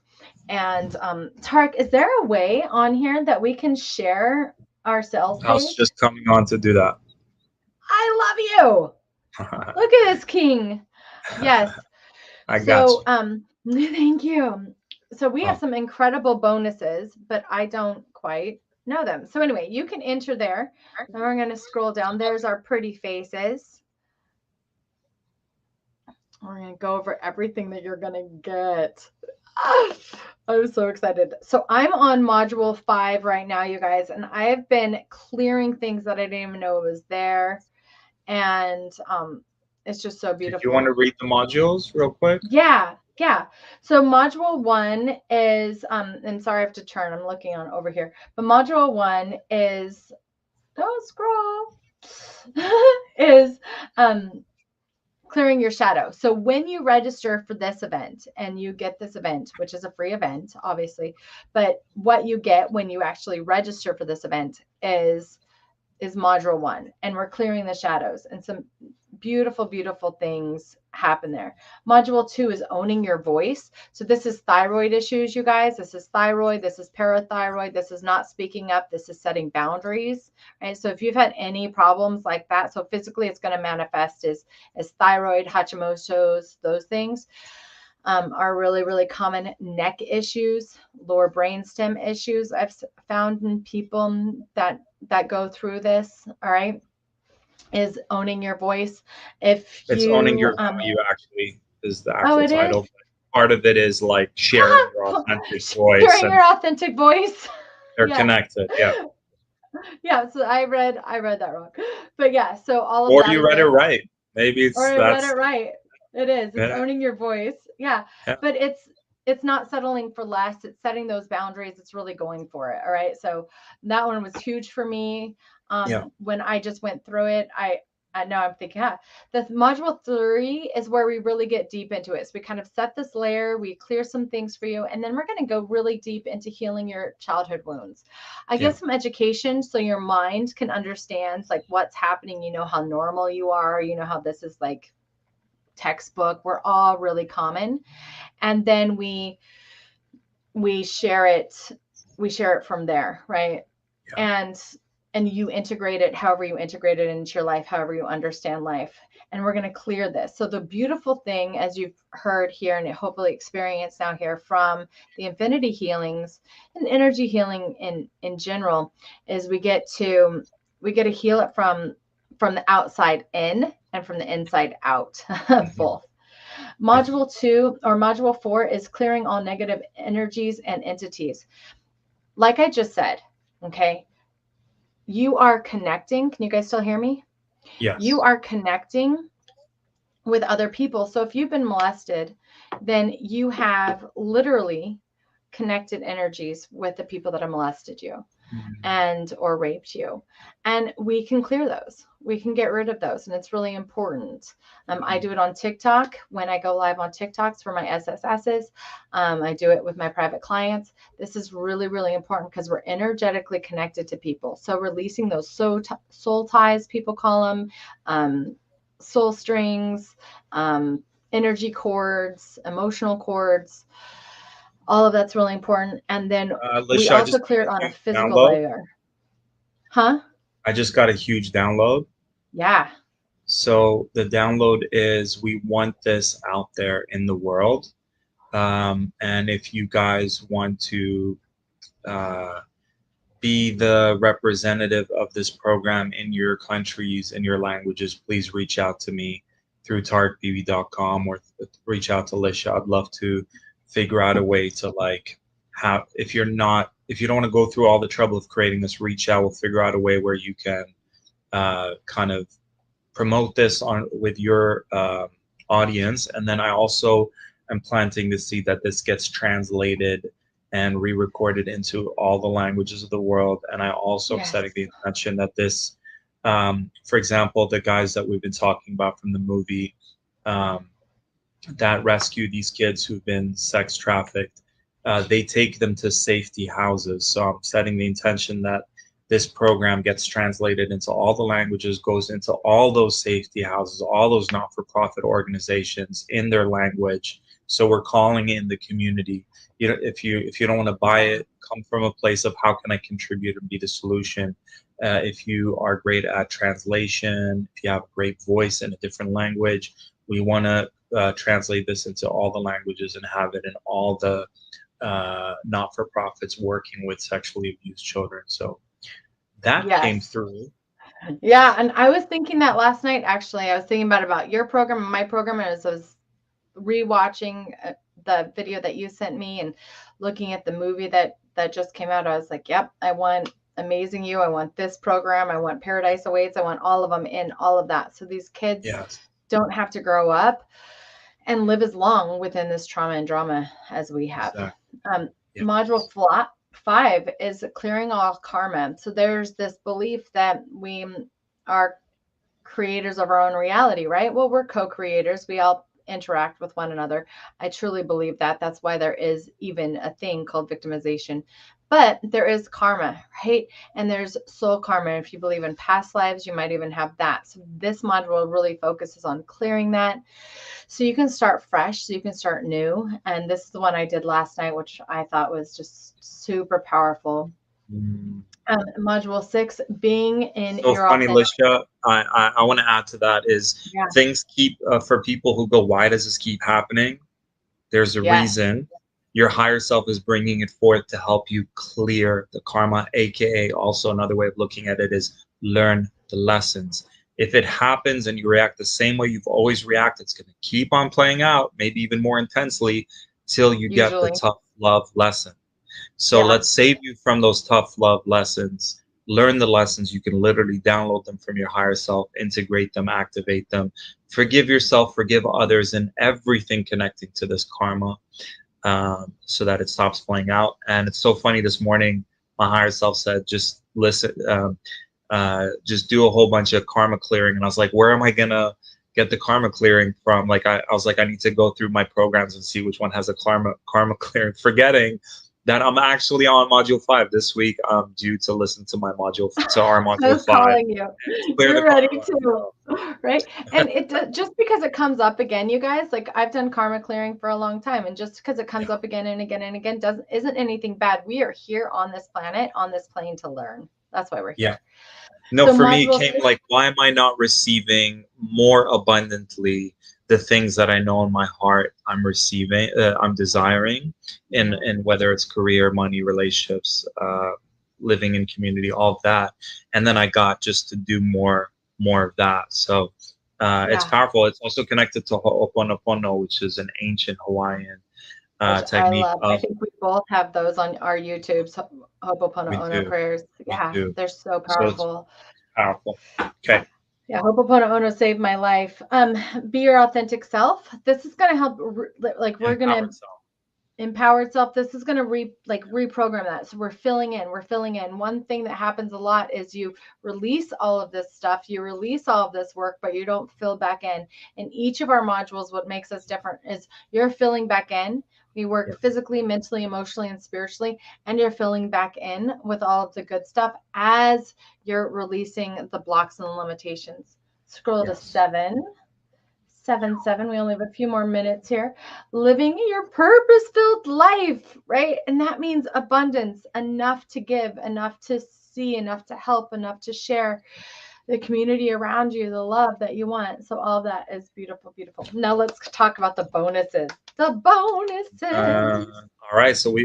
[SPEAKER 2] And Tarek, is there a way on here that we can share our sales page?
[SPEAKER 1] I was just coming on to do that.
[SPEAKER 2] I love you. Look at this king. Yes.
[SPEAKER 1] I got you.
[SPEAKER 2] Thank you. So we have some incredible bonuses, but I don't quite know them. So anyway, you can enter there. Now we're going to scroll down. There's our pretty faces. We're going to go over everything that you're going to get. I'm so excited. So I'm on module 5 right now, you guys, and I have been clearing things that I didn't even know was there. And it's just so beautiful.
[SPEAKER 1] Do you want to read the modules real quick?
[SPEAKER 2] Yeah. So module 1 is, and sorry, I have to turn, I'm looking on over here, but module 1 is, don't scroll, is clearing your shadow. So when you register for this event, and you get this event, which is a free event, obviously, but what you get when you actually register for this event is module 1, and we're clearing the shadows, and some beautiful, beautiful things happen there. Module 2 is owning your voice. So this is thyroid issues, you guys. This is thyroid. This is parathyroid. This is not speaking up. This is setting boundaries, right? So if you've had any problems like that, so physically it's going to manifest as thyroid, Hashimoto's, those things are really, really common. Neck issues, lower brainstem issues. I've found in people that go through this, all right, is owning your voice. If
[SPEAKER 1] it's
[SPEAKER 2] you,
[SPEAKER 1] owning your value, actually, is the actual title.
[SPEAKER 2] Is?
[SPEAKER 1] Part of it is like sharing your authentic voice.
[SPEAKER 2] Sharing your authentic voice.
[SPEAKER 1] They're connected, yeah.
[SPEAKER 2] Yeah, so I read that wrong. But yeah, so all of
[SPEAKER 1] or
[SPEAKER 2] that.
[SPEAKER 1] Or you read it right. Maybe it's
[SPEAKER 2] I read it right. It is. It's owning your voice. Yeah. But it's not settling for less. It's setting those boundaries. It's really going for it. All right. So that one was huge for me. When I just went through it, No, I'm thinking, the module 3 is where we really get deep into it. So we kind of set this layer, we clear some things for you, and then we're going to go really deep into healing your childhood wounds. I give some education so your mind can understand like what's happening. You know how normal you are. You know how this is like textbook. We're all really common. And then we share it. We share it from there, right? And you integrate it however you integrate it into your life, however you understand life. And we're going to clear this. So the beautiful thing, as you've heard here and hopefully experienced now here from the infinity healings and energy healing in general, is we get to heal it from the outside in and from the inside out, both. Module 2 or module 4 is clearing all negative energies and entities. Like I just said, okay, you are connecting. Can you guys still hear me?
[SPEAKER 1] Yes.
[SPEAKER 2] You are connecting with other people. So if you've been molested, then you have literally connected energies with the people that have molested you and or raped you. And we can clear those. We can get rid of those. And it's really important. I do it on TikTok when I go live on TikToks for my SSSs. I do it with my private clients. This is really, really important because we're energetically connected to people. So releasing those soul ties, people call them, soul strings, energy cords, emotional cords. All of that's really important. And then
[SPEAKER 9] Lisha,
[SPEAKER 2] we also clear it on a physical layer. Huh?
[SPEAKER 9] I just got a huge download.
[SPEAKER 2] Yeah.
[SPEAKER 9] So the download is we want this out there in the world. And if you guys want to be the representative of this program in your countries and your languages, please reach out to me through tartbb.com or reach out to Lisha. I'd love to figure out a way to like have, if you don't want to go through all the trouble of creating this, reach out. We'll figure out a way where you can kind of promote this on with your audience. And then I also am planting the seed that this gets translated and re-recorded into all the languages of the world. And I also am setting the intention that this, for example, the guys that we've been talking about from the movie that rescue these kids who've been sex trafficked, they take them to safety houses. So I'm setting the intention that this program gets translated into all the languages, goes into all those safety houses, all those not-for-profit organizations in their language. So we're calling in the community. You know, if you don't want to buy it, come from a place of how can I contribute and be the solution. If you are great at translation, if you have a great voice in a different language, we want to translate this into all the languages and have it in all the not-for-profits working with sexually abused children. So that came through.
[SPEAKER 2] Yeah, and I was thinking that last night, actually. I was thinking about your program and my program, and as I was rewatching the video that you sent me and looking at the movie that just came out, I was like, yep, I want Amazing You. I want this program. I want Paradise Awaits. I want all of them in all of that. So these kids don't have to grow up and live as long within this trauma and drama as we have. Module 5 is clearing all karma. So there's this belief that we are creators of our own reality, right? Well, we're co-creators. We all interact with one another. I truly believe that. That's why there is even a thing called victimization. But there is karma, right? And there's soul karma. If you believe in past lives, you might even have that. So this module really focuses on clearing that. So you can start fresh, so you can start new. And this is the one I did last night, which I thought was just super powerful. Module 6, being in your
[SPEAKER 9] funny, Lisha. I want to add to that is things keep for people who go, why does this keep happening? There's a reason. Your higher self is bringing it forth to help you clear the karma, aka also another way of looking at it is learn the lessons. If it happens and you react the same way you've always reacted, it's going to keep on playing out, maybe even more intensely, till you get the tough love lesson. So let's save you from those tough love lessons. Learn the lessons. You can literally download them from your higher self, integrate them, activate them, forgive yourself, forgive others, and everything connecting to this karma, so that it stops playing out. And it's so funny, this morning, my higher self said, just listen. just do a whole bunch of karma clearing. And I was like, where am I gonna get the karma clearing from? Like I was like, I need to go through my programs and see which one has a karma clearing, forgetting that I'm actually on module 5 this week. I'm due to listen to our
[SPEAKER 2] I
[SPEAKER 9] module
[SPEAKER 2] was
[SPEAKER 9] 5.
[SPEAKER 2] calling you.
[SPEAKER 9] Clear the
[SPEAKER 2] You're ready
[SPEAKER 9] karma.
[SPEAKER 2] to, right? And just because it comes up again, you guys, like I've done karma clearing for a long time, and just because it comes up again and again and again isn't anything bad. We are here on this planet, on this plane to learn. That's why we're here.
[SPEAKER 9] Yeah. No,
[SPEAKER 2] So
[SPEAKER 9] for me, it
[SPEAKER 2] module
[SPEAKER 9] came
[SPEAKER 2] 6,
[SPEAKER 9] like, why am I not receiving more abundantly the things that I know in my heart I'm receiving, I'm desiring, and whether it's career, money, relationships, living in community, all of that. And then I got just to do more of that. So it's
[SPEAKER 2] yeah,
[SPEAKER 9] powerful. It's also connected to Ho'oponopono, which is an ancient Hawaiian
[SPEAKER 2] which I
[SPEAKER 9] technique
[SPEAKER 2] love. I
[SPEAKER 9] of,
[SPEAKER 2] think we both have those on our YouTubes,
[SPEAKER 9] we
[SPEAKER 2] Ho'oponopono
[SPEAKER 9] do,
[SPEAKER 2] prayers.
[SPEAKER 9] we
[SPEAKER 2] Yeah,
[SPEAKER 9] do.
[SPEAKER 2] they're so
[SPEAKER 9] So it's
[SPEAKER 2] powerful.
[SPEAKER 9] powerful. Okay.
[SPEAKER 2] Yeah, Ho'oponopono saved my life. Be your authentic self. This is gonna help. Like we're gonna
[SPEAKER 9] Empowered self.
[SPEAKER 2] empowered self. This is gonna reprogram that. So we're filling in. We're filling in. One thing that happens a lot is you release all of this stuff. You release all of this work, but you don't fill back in. In each of our modules, what makes us different is you're filling back in. We work
[SPEAKER 9] Yeah.
[SPEAKER 2] physically, mentally, emotionally, and spiritually, and you're filling back in with all of the good stuff as you're releasing the blocks and the limitations. Scroll to
[SPEAKER 9] Yes.
[SPEAKER 2] 7. 7. We only have a few more minutes here. Living your purpose-filled life, right? And that means abundance, enough to give, enough to see, enough to help, enough to share the community around you, the love that you want. So all of that is beautiful, beautiful. Now let's talk about the bonuses. The bonuses.
[SPEAKER 9] All right. So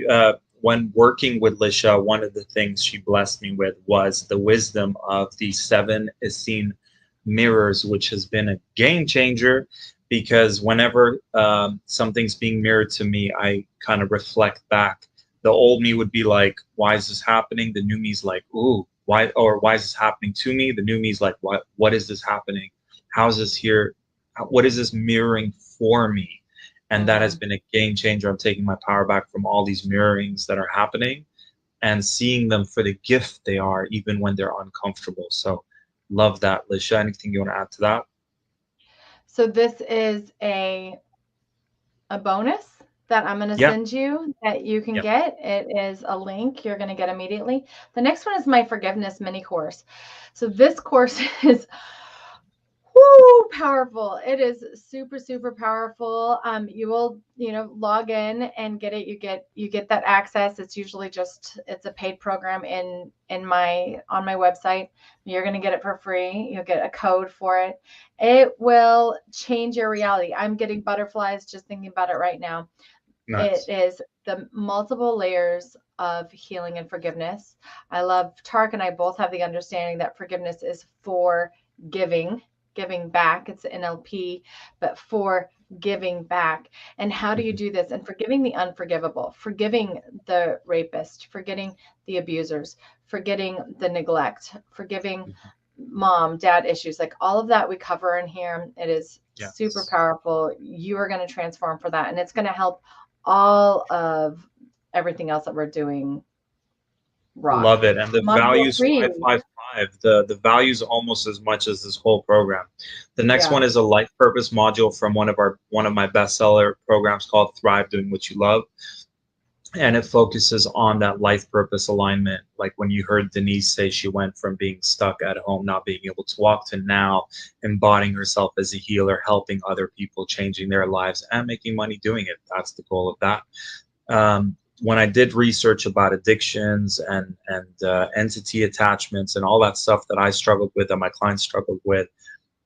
[SPEAKER 9] when working with Lisha, one of the things she blessed me with was the wisdom of the 7 Essene mirrors, which has been a game changer, because whenever something's being mirrored to me, I kind of reflect back. The old me would be like, why is this happening? The new me's like, ooh, why? Or why is this happening to me? The new me's like, what is this happening? How's this here? What is this mirroring for me? And that has been a game changer. I'm taking my power back from all these mirrorings that are happening and seeing them for the gift they are, even when they're uncomfortable. So love that. Lisha, anything you want to add to that?
[SPEAKER 2] So this is a bonus that I'm going to
[SPEAKER 9] Yeah.
[SPEAKER 2] send you that you can
[SPEAKER 9] Yeah.
[SPEAKER 2] get. It is a link you're going to get immediately. The next one is my forgiveness mini course. So this course is powerful. It is super, super powerful. You will, log in and get it. You get that access. It's usually it's a paid program on my website. You're going to get it for free. You'll get a code for it. It will change your reality. I'm getting butterflies just thinking about it right now.
[SPEAKER 9] Nice.
[SPEAKER 2] It is the multiple layers of healing and forgiveness. I love Tark and I both have the understanding that forgiveness is for giving back. It's NLP, but for giving back. And how do you do this? And forgiving the unforgivable, forgiving the rapist, forgetting the abusers, forgetting the neglect, forgiving mom, dad issues, like all of that we cover in here. It is super powerful. You are going to transform for that. And it's going to help all of everything else that we're doing. Rock.
[SPEAKER 9] Love it. And the
[SPEAKER 2] Module
[SPEAKER 9] values
[SPEAKER 2] 3.
[SPEAKER 9] 555, the values almost as much as this whole program. The next one is a life purpose module from one of my bestseller programs called Thrive Doing What You Love. And it focuses on that life purpose alignment. Like when you heard Denise say she went from being stuck at home, not being able to walk, to now embodying herself as a healer, helping other people, changing their lives and making money doing it. That's the goal of that. When I did research about addictions and entity attachments and all that stuff that I struggled with and my clients struggled with,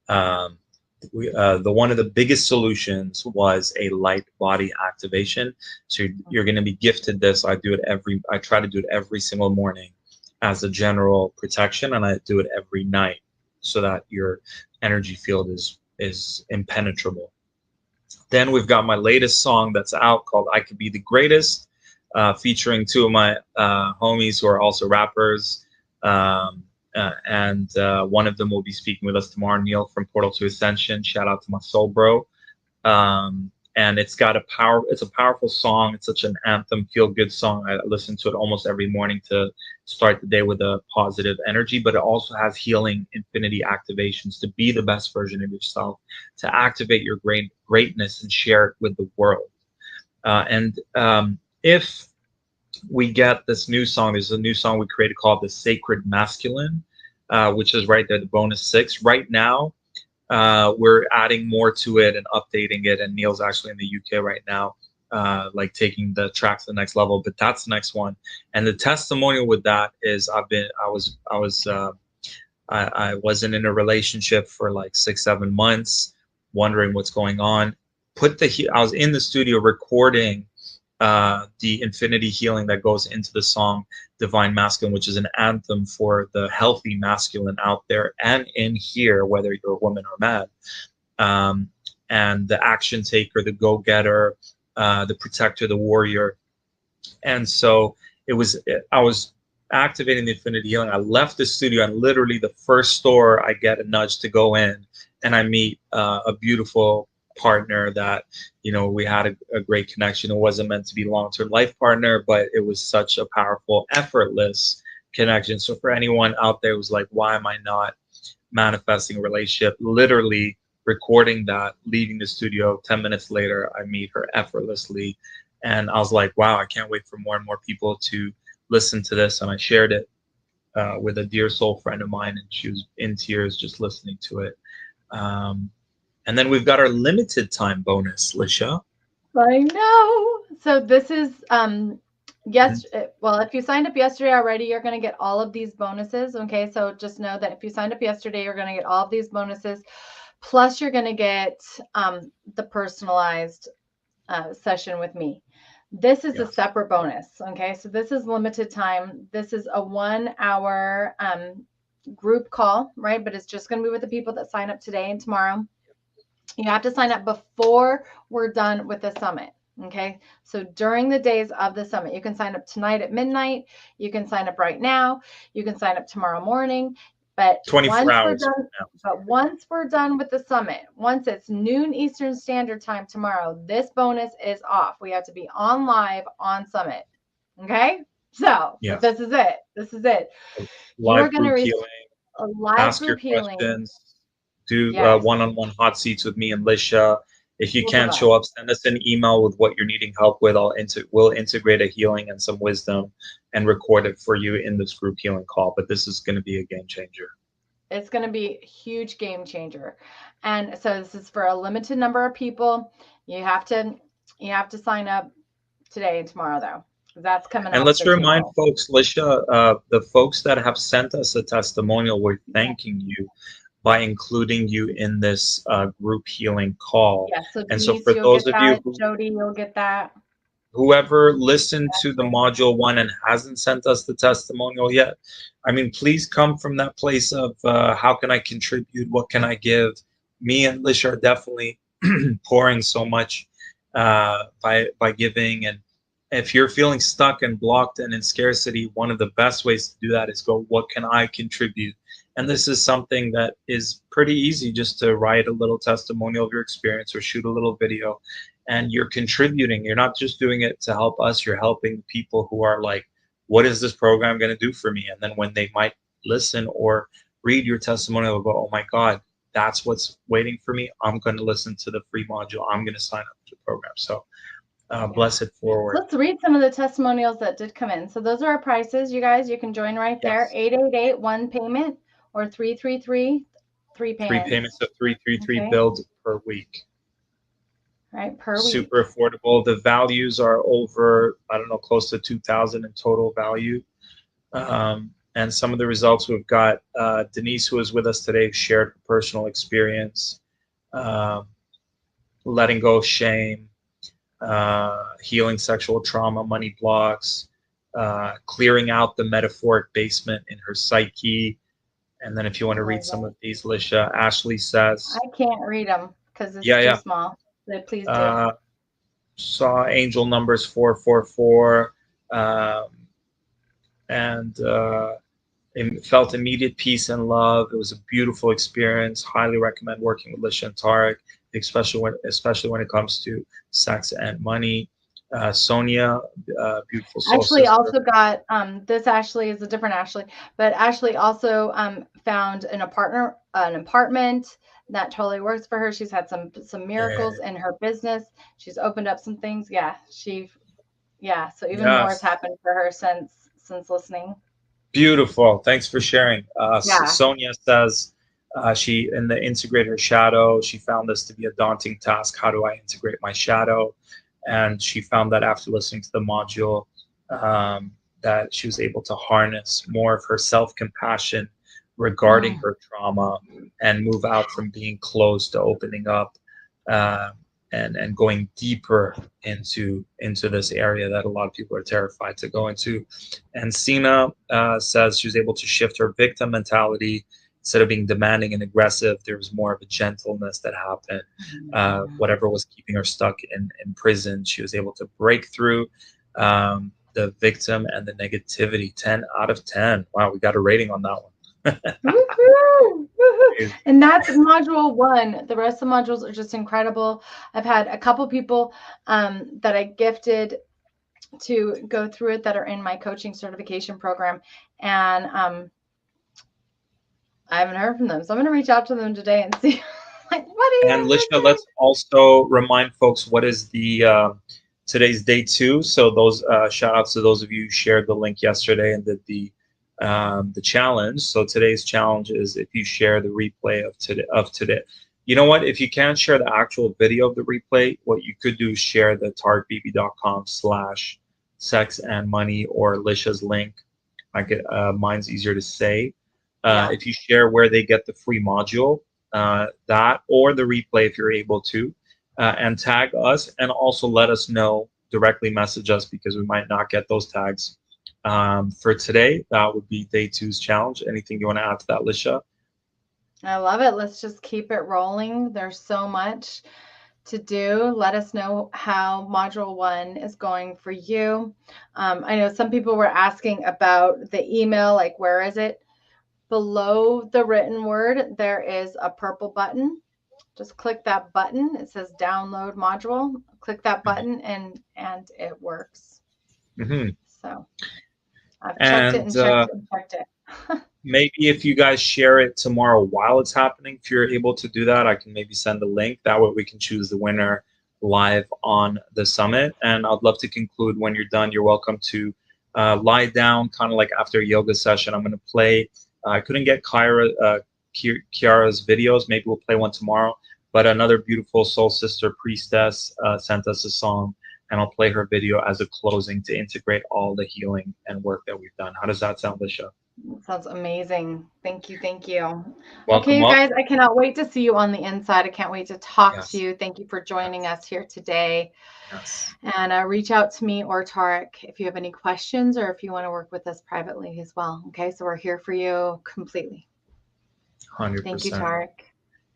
[SPEAKER 9] one of the biggest solutions was a light body activation. So you're going to be gifted this. I try to do it every single morning as a general protection, and I do it every night so that your energy field is impenetrable. Then we've got my latest song that's out called I Could Be the Greatest, featuring 2 of my homies who are also rappers. And one of them will be speaking with us tomorrow, Neil from Portal to Ascension. Shout out to my soul bro. and it's got it's a powerful song. It's such an anthem, feel good song. I listen to it almost every morning to start the day with a positive energy, but it also has healing infinity activations to be the best version of yourself, to activate your greatness and share it with the world. If we get this new song, there's a new song we created called The Sacred Masculine, which is right there, the bonus 6. Right now, we're adding more to it and updating it, and Neil's actually in the UK right now, like taking the track to the next level. But that's the next one. And the testimonial with that is I wasn't in a relationship for like 6-7 months, wondering what's going on. I was in the studio recording the infinity healing that goes into the song Divine Masculine, which is an anthem for the healthy masculine out there and in here, whether you're a woman or man. And the action taker, the go-getter, the protector, the warrior. And so I was activating the infinity healing. I left the studio, and literally the first store I get a nudge to go in, and I meet a beautiful partner that, we had a great connection. It wasn't meant to be long-term life partner, but it was such a powerful, effortless connection. So for anyone out there who's like, why am I not manifesting a relationship? Literally recording that, leaving the studio, 10 minutes later, I meet her effortlessly. And I was like, wow, I can't wait for more and more people to listen to this. And I shared it with a dear soul friend of mine, and she was in tears just listening to it. And then we've got our limited time bonus, Lisha.
[SPEAKER 2] I know. So this is well, if you signed up yesterday already, you're going to get all of these bonuses. Okay, so just know that if you signed up yesterday, you're going to get all of these bonuses. Plus, you're going to get the personalized session with me. This is a separate bonus. Okay, so this is limited time. This is a 1-hour group call, right? But it's just going to be with the people that sign up today and tomorrow. You have to sign up before we're done with the summit. Okay. So during the days of the summit, you can sign up tonight at midnight. You can sign up right now. You can sign up tomorrow morning. But
[SPEAKER 9] 24 hours.
[SPEAKER 2] Once we're done with the summit, once it's noon Eastern Standard Time tomorrow, this bonus is off. We have to be on live on summit. Okay. So this is it. This is it.
[SPEAKER 9] Live group healing.
[SPEAKER 2] A live
[SPEAKER 9] Ask
[SPEAKER 2] group
[SPEAKER 9] your
[SPEAKER 2] healing.
[SPEAKER 9] questions. Do one-on-one hot seats with me and Lisha. If you can't show up, send us an email with what you're needing help with. We'll integrate a healing and some wisdom and record it for you in this group healing call. But this is going to be a game changer.
[SPEAKER 2] It's going to be a huge game changer. And so this is for a limited number of people. You have to sign up today and tomorrow, though. That's coming up.
[SPEAKER 9] And let's remind folks, Lisha, the folks that have sent us a testimonial, we're thanking you by including you in this group healing call.
[SPEAKER 2] Yeah, so
[SPEAKER 9] and so for those of you who,
[SPEAKER 2] Jody, you'll get that.
[SPEAKER 9] Whoever listened to the module 1 and hasn't sent us the testimonial yet, I mean, please come from that place of how can I contribute? What can I give? Me and Lisha are definitely pouring so much by giving. And if you're feeling stuck and blocked and in scarcity, one of the best ways to do that is go, what can I contribute? And this is something that is pretty easy, just to write a little testimonial of your experience or shoot a little video, and you're contributing. You're not just doing it to help us, you're helping people who are like, what is this program going to do for me? And then when they might listen or read your testimonial, they'll go, oh my God, that's what's waiting for me. I'm going to listen to the free module. I'm going to sign up for the program. So bless it forward.
[SPEAKER 2] Let's read some of the testimonials that did come in. So those are our prices, you guys. You can join right there. 888 one payment, or 333 3 payments.
[SPEAKER 9] 3 payments of 333 billed per week.
[SPEAKER 2] Right, per week.
[SPEAKER 9] Super affordable. The values are over, I don't know, close to 2,000 in total value. And some of the results we've got, Denise, who is with us today, shared her personal experience, letting go of shame, healing sexual trauma, money blocks, clearing out the metaphoric basement in her psyche. And then if you want to read some of these, Lisha, Ashley says.
[SPEAKER 2] I can't read them because it's too small. So please do.
[SPEAKER 9] Saw angel numbers 444 and felt immediate peace and love. It was a beautiful experience. Highly recommend working with Lisha and Tarek. especially when it comes to sex and money. Sonia, beautiful soul
[SPEAKER 2] Ashley
[SPEAKER 9] sister.
[SPEAKER 2] also got this Ashley is a different Ashley, but Ashley also found an apartment that totally works for her. She's had some miracles in her business. She's opened up some things. Yeah, so even more has
[SPEAKER 9] Yes.
[SPEAKER 2] happened for her since listening.
[SPEAKER 9] Beautiful. Thanks for sharing.
[SPEAKER 2] Yeah.
[SPEAKER 9] Sonia says she in the integrate her shadow. She found this to be a daunting task. How do I integrate my shadow? And she found that after listening to the module, that she was able to harness more of her self-compassion regarding her trauma and move out from being closed to opening up, and going deeper into this area that a lot of people are terrified to go into. And Sina says she was able to shift her victim mentality. Instead of being demanding and aggressive, there was more of a gentleness that happened. Whatever was keeping her stuck in prison, she was able to break through the victim and the negativity. 10 out of 10. Wow, we got a rating on that one.
[SPEAKER 2] Woohoo! Woohoo! And that's module 1. The rest of the modules are just incredible. I've had a couple people that I gifted to go through it that are in my coaching certification program, and I haven't heard from them, so I'm going to reach out to them today and see like, what do you
[SPEAKER 9] And Lisha, let's also remind folks what is the today's day 2. So those shout outs to those of you who shared the link yesterday and did the challenge. So today's challenge is if you share the replay of today. You know what? If you can't share the actual video of the replay, what you could do is share the targetbb.com/sex and money or Lisha's link. Mine's easier to say. If you share where they get the free module, that or the replay if you're able to, and tag us, and also let us know, directly message us because we might not get those tags. For today, that would be day 2's challenge. Anything you want to add to that, Lisha?
[SPEAKER 2] I love it. Let's just keep it rolling. There's so much to do. Let us know how module 1 is going for you. I know some people were asking about the email, like where is it? Below the written word, there is a purple button. Just click that button. It says download module. Click that button and it works. So I've checked it and checked it.
[SPEAKER 9] Maybe if you guys share it tomorrow while it's happening, if you're able to do that, I can maybe send a link. That way we can choose the winner live on the summit. And I'd love to conclude when you're done. You're welcome to lie down, kind of like after a yoga session. I'm going to play. I couldn't get Kiara's videos. Maybe we'll play one tomorrow. But another beautiful soul sister priestess sent us a song, and I'll play her video as a closing to integrate all the healing and work that we've done. How does that sound, Lisha?
[SPEAKER 2] Sounds amazing. Thank you. Thank you.
[SPEAKER 9] Welcome,
[SPEAKER 2] okay, you guys, I cannot wait to see you on the inside. I can't wait to talk to you. Thank you for joining us here today.
[SPEAKER 9] Yes.
[SPEAKER 2] And reach out to me or Tarek if you have any questions or if you want to work with us privately as well. Okay, so we're here for you completely.
[SPEAKER 9] 100%.
[SPEAKER 2] Thank you, Tarek.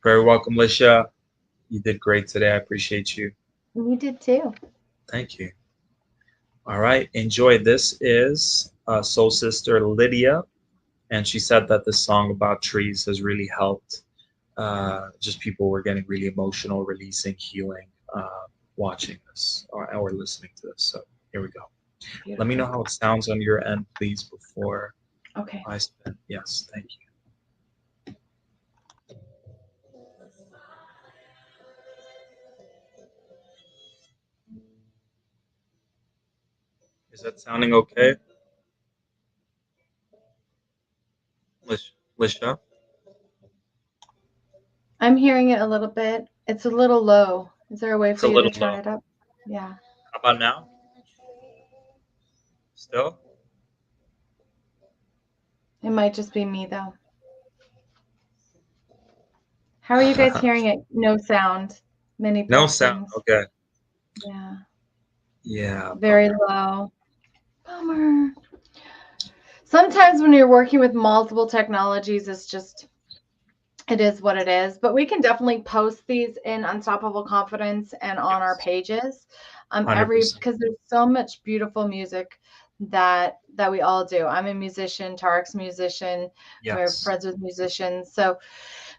[SPEAKER 9] Very welcome, Lisha. You did great today. I appreciate you.
[SPEAKER 2] You did too.
[SPEAKER 9] Thank you. All right, enjoy. This is soul sister Lydia, and she said that the song about trees has really helped. Just people were getting really emotional, releasing, healing, watching this or listening to this. So here we go. Beautiful. Let me know how it sounds on your end, please, before I spend. Yes, thank you. Is that sounding okay? Lisha?
[SPEAKER 2] I'm hearing it a little bit. It's a little low. Is there a way for you to turn it up? Yeah.
[SPEAKER 9] How about now? Still?
[SPEAKER 2] It might just be me though. How are you guys hearing it? No sound. Many blessings.
[SPEAKER 9] No sound. Okay.
[SPEAKER 2] Yeah.
[SPEAKER 9] Yeah.
[SPEAKER 2] Very low. Bummer. Sometimes when you're working with multiple technologies, it is what it is. But we can definitely post these in Unstoppable Confidence and on our pages. Because there's so much beautiful music that we all do. I'm a musician, Tarek's a musician, we're friends with musicians. So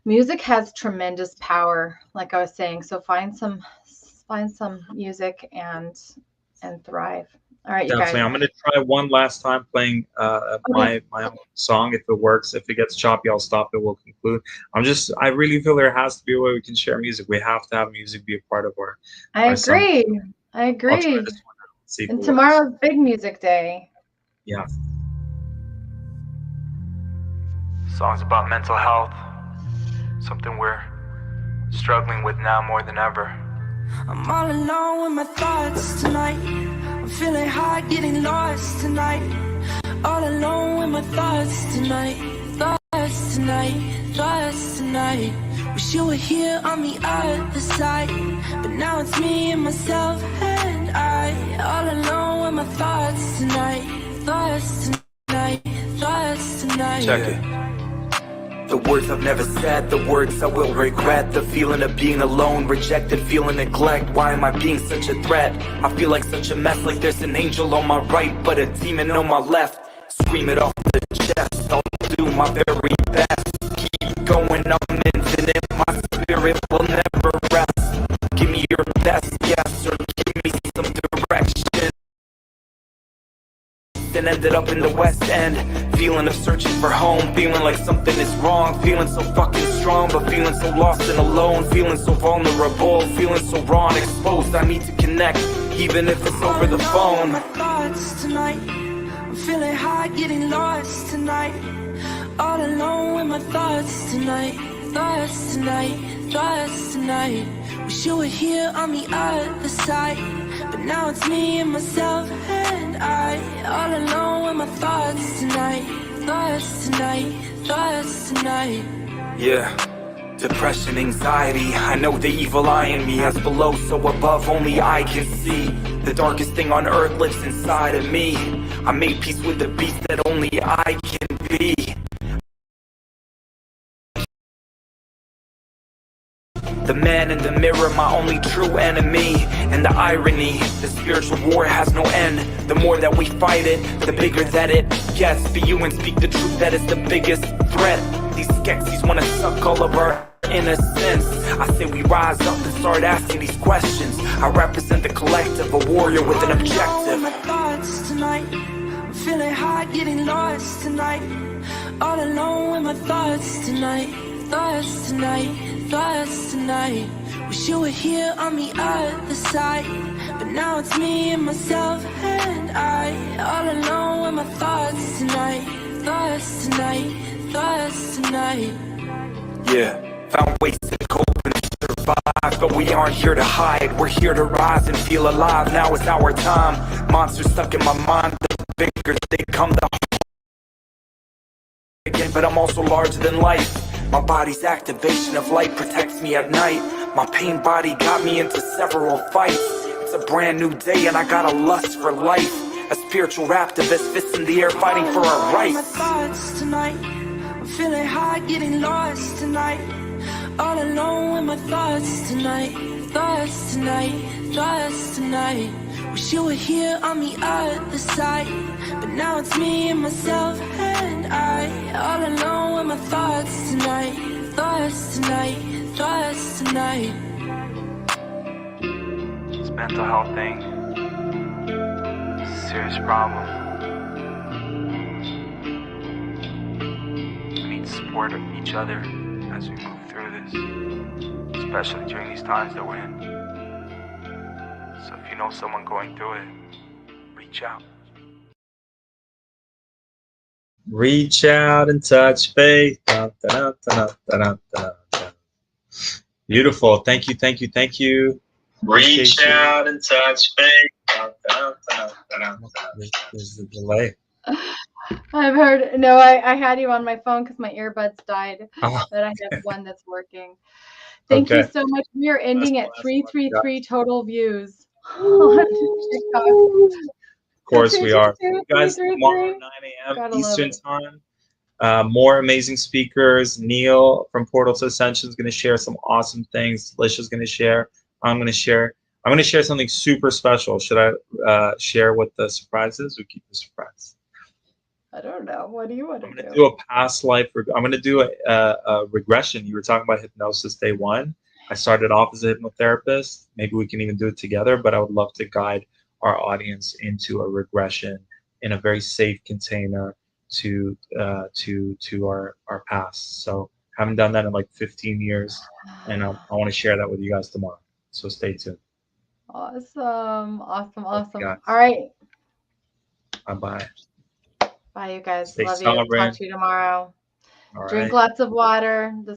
[SPEAKER 2] music has tremendous power, like I was saying. So find some music and thrive. All right, you
[SPEAKER 9] Definitely.
[SPEAKER 2] guys.
[SPEAKER 9] I'm gonna try one last time playing
[SPEAKER 2] Okay.
[SPEAKER 9] my own song. If it works, if it gets choppy, I'll stop it. We'll conclude. I really feel there has to be a way we can share music. We have to have music be a part of
[SPEAKER 2] I
[SPEAKER 9] our Sunday.
[SPEAKER 2] agree. I
[SPEAKER 9] I'll try
[SPEAKER 2] agree.
[SPEAKER 9] this one out. See if
[SPEAKER 2] And
[SPEAKER 9] it works.
[SPEAKER 2] tomorrow's big music day.
[SPEAKER 9] Yeah.
[SPEAKER 3] Songs about mental health, something we're struggling with now more than ever.
[SPEAKER 4] I'm all alone with my thoughts tonight. I'm feeling hot, getting lost tonight. All alone with my thoughts tonight. Thoughts tonight, thoughts tonight. Wish you were here on the other side, but now it's me and myself and I. All alone with my thoughts tonight. Thoughts tonight, thoughts tonight.
[SPEAKER 3] Check it.
[SPEAKER 5] The words I've never said, the words I will regret. The feeling of being alone, rejected, feeling neglect. Why am I being such a threat? I feel like such a mess, like there's an angel on my right, but a demon on my left. Scream it off the chest, I'll do my very best. Keep going, I'm infinite, my spirit will never rest. Give me your best guess, or give me some direction. And ended up in the West End, feeling of searching for home, feeling like something is wrong, feeling so fucking strong, but feeling so lost and alone, feeling so vulnerable, feeling so raw and exposed. I need to connect, even if it's over the phone.
[SPEAKER 4] My thoughts tonight. I'm feeling hot, getting lost tonight. All alone with my thoughts tonight. Thoughts tonight, thoughts tonight. Wish you were here on the other side, but now it's me and myself and I. All alone with my thoughts tonight. Thoughts tonight, thoughts tonight.
[SPEAKER 5] Yeah. Depression, anxiety, I know the evil eye in me. As below, so above, only I can see. The darkest thing on earth lives inside of me. I made peace with the beast that only I can be. The man in the mirror, my only true enemy. And the irony, the spiritual war has no end. The more that we fight it, the bigger that it gets. Be you and speak the truth, that is the biggest threat. These Skeksis wanna suck all of our innocence. I say we rise up and start asking these questions. I represent the collective, a warrior with an objective.
[SPEAKER 4] My thoughts tonight. I'm feeling hot, getting lost tonight. All alone with my thoughts tonight. Thoughts tonight, thoughts tonight. Wish you were here on the other side, but now it's me and myself and I. All alone with my thoughts tonight. Thoughts tonight, thoughts tonight.
[SPEAKER 5] Yeah, found ways to cope and survive, but we aren't here to hide. We're here to rise and feel alive. Now is our time. Monsters stuck in my mind, the bigger they come, the again, but I'm also larger than life. My body's activation of light protects me at night. My pain body got me into several fights. It's a brand new day and I got a lust for life. A spiritual raptivist, fists in the air fighting for our rights.
[SPEAKER 4] My thoughts tonight. I'm feeling hot, getting lost tonight. All alone with my thoughts tonight. Thoughts tonight, thoughts tonight. Wish you were here on the other side, but now it's me and myself and I. All alone with my thoughts tonight. Thoughts tonight, thoughts tonight.
[SPEAKER 3] This mental health thing is a serious problem. We need to support each other as we move through this, especially during these times that we're in. So if you know someone going through it, reach out.
[SPEAKER 9] Reach out and touch faith. Dun, dun, dun, dun, dun, dun, dun. Beautiful. Thank you, thank you, thank you.
[SPEAKER 1] Reach out and touch faith. Dun, dun, dun, dun, dun, dun.
[SPEAKER 9] There's the delay.
[SPEAKER 2] I've heard. No, I had you on my phone because my earbuds died,
[SPEAKER 9] Oh,
[SPEAKER 2] but I have one that's working. Thank you
[SPEAKER 9] okay.
[SPEAKER 2] so much. We are ending at
[SPEAKER 9] Last one.
[SPEAKER 2] 333 total views on TikTok.
[SPEAKER 9] Of course we are.
[SPEAKER 2] 2,
[SPEAKER 9] Guys,
[SPEAKER 2] 3, 3,
[SPEAKER 9] tomorrow
[SPEAKER 2] 3.
[SPEAKER 9] 9 a.m.
[SPEAKER 2] Gotta love
[SPEAKER 9] Eastern
[SPEAKER 2] it.
[SPEAKER 9] time. More amazing speakers. Neil from Portal to Ascension is going to share some awesome things. Lisha's going to share. I'm going to share. I'm going to share something super special. Should I share what the surprise is or keep the surprise?
[SPEAKER 2] I don't know. What do you want
[SPEAKER 9] I'm
[SPEAKER 2] to
[SPEAKER 9] gonna
[SPEAKER 2] do?
[SPEAKER 9] do a past life. I'm gonna do a regression. You were talking about hypnosis day one. I started off as a hypnotherapist. Maybe we can even do it together. But I would love to guide our audience into a regression in a very safe container to our past. So haven't done that in like 15 years, and I want to share that with you guys tomorrow. So stay tuned.
[SPEAKER 2] Awesome. Awesome.
[SPEAKER 9] Love you
[SPEAKER 2] Awesome. All
[SPEAKER 9] guys.
[SPEAKER 2] right.
[SPEAKER 9] Bye bye.
[SPEAKER 2] Bye, you guys.
[SPEAKER 9] Stay
[SPEAKER 2] Love you. Talk
[SPEAKER 9] sovereign.
[SPEAKER 2] to you tomorrow.
[SPEAKER 9] All
[SPEAKER 2] Drink
[SPEAKER 9] right.
[SPEAKER 2] lots of water.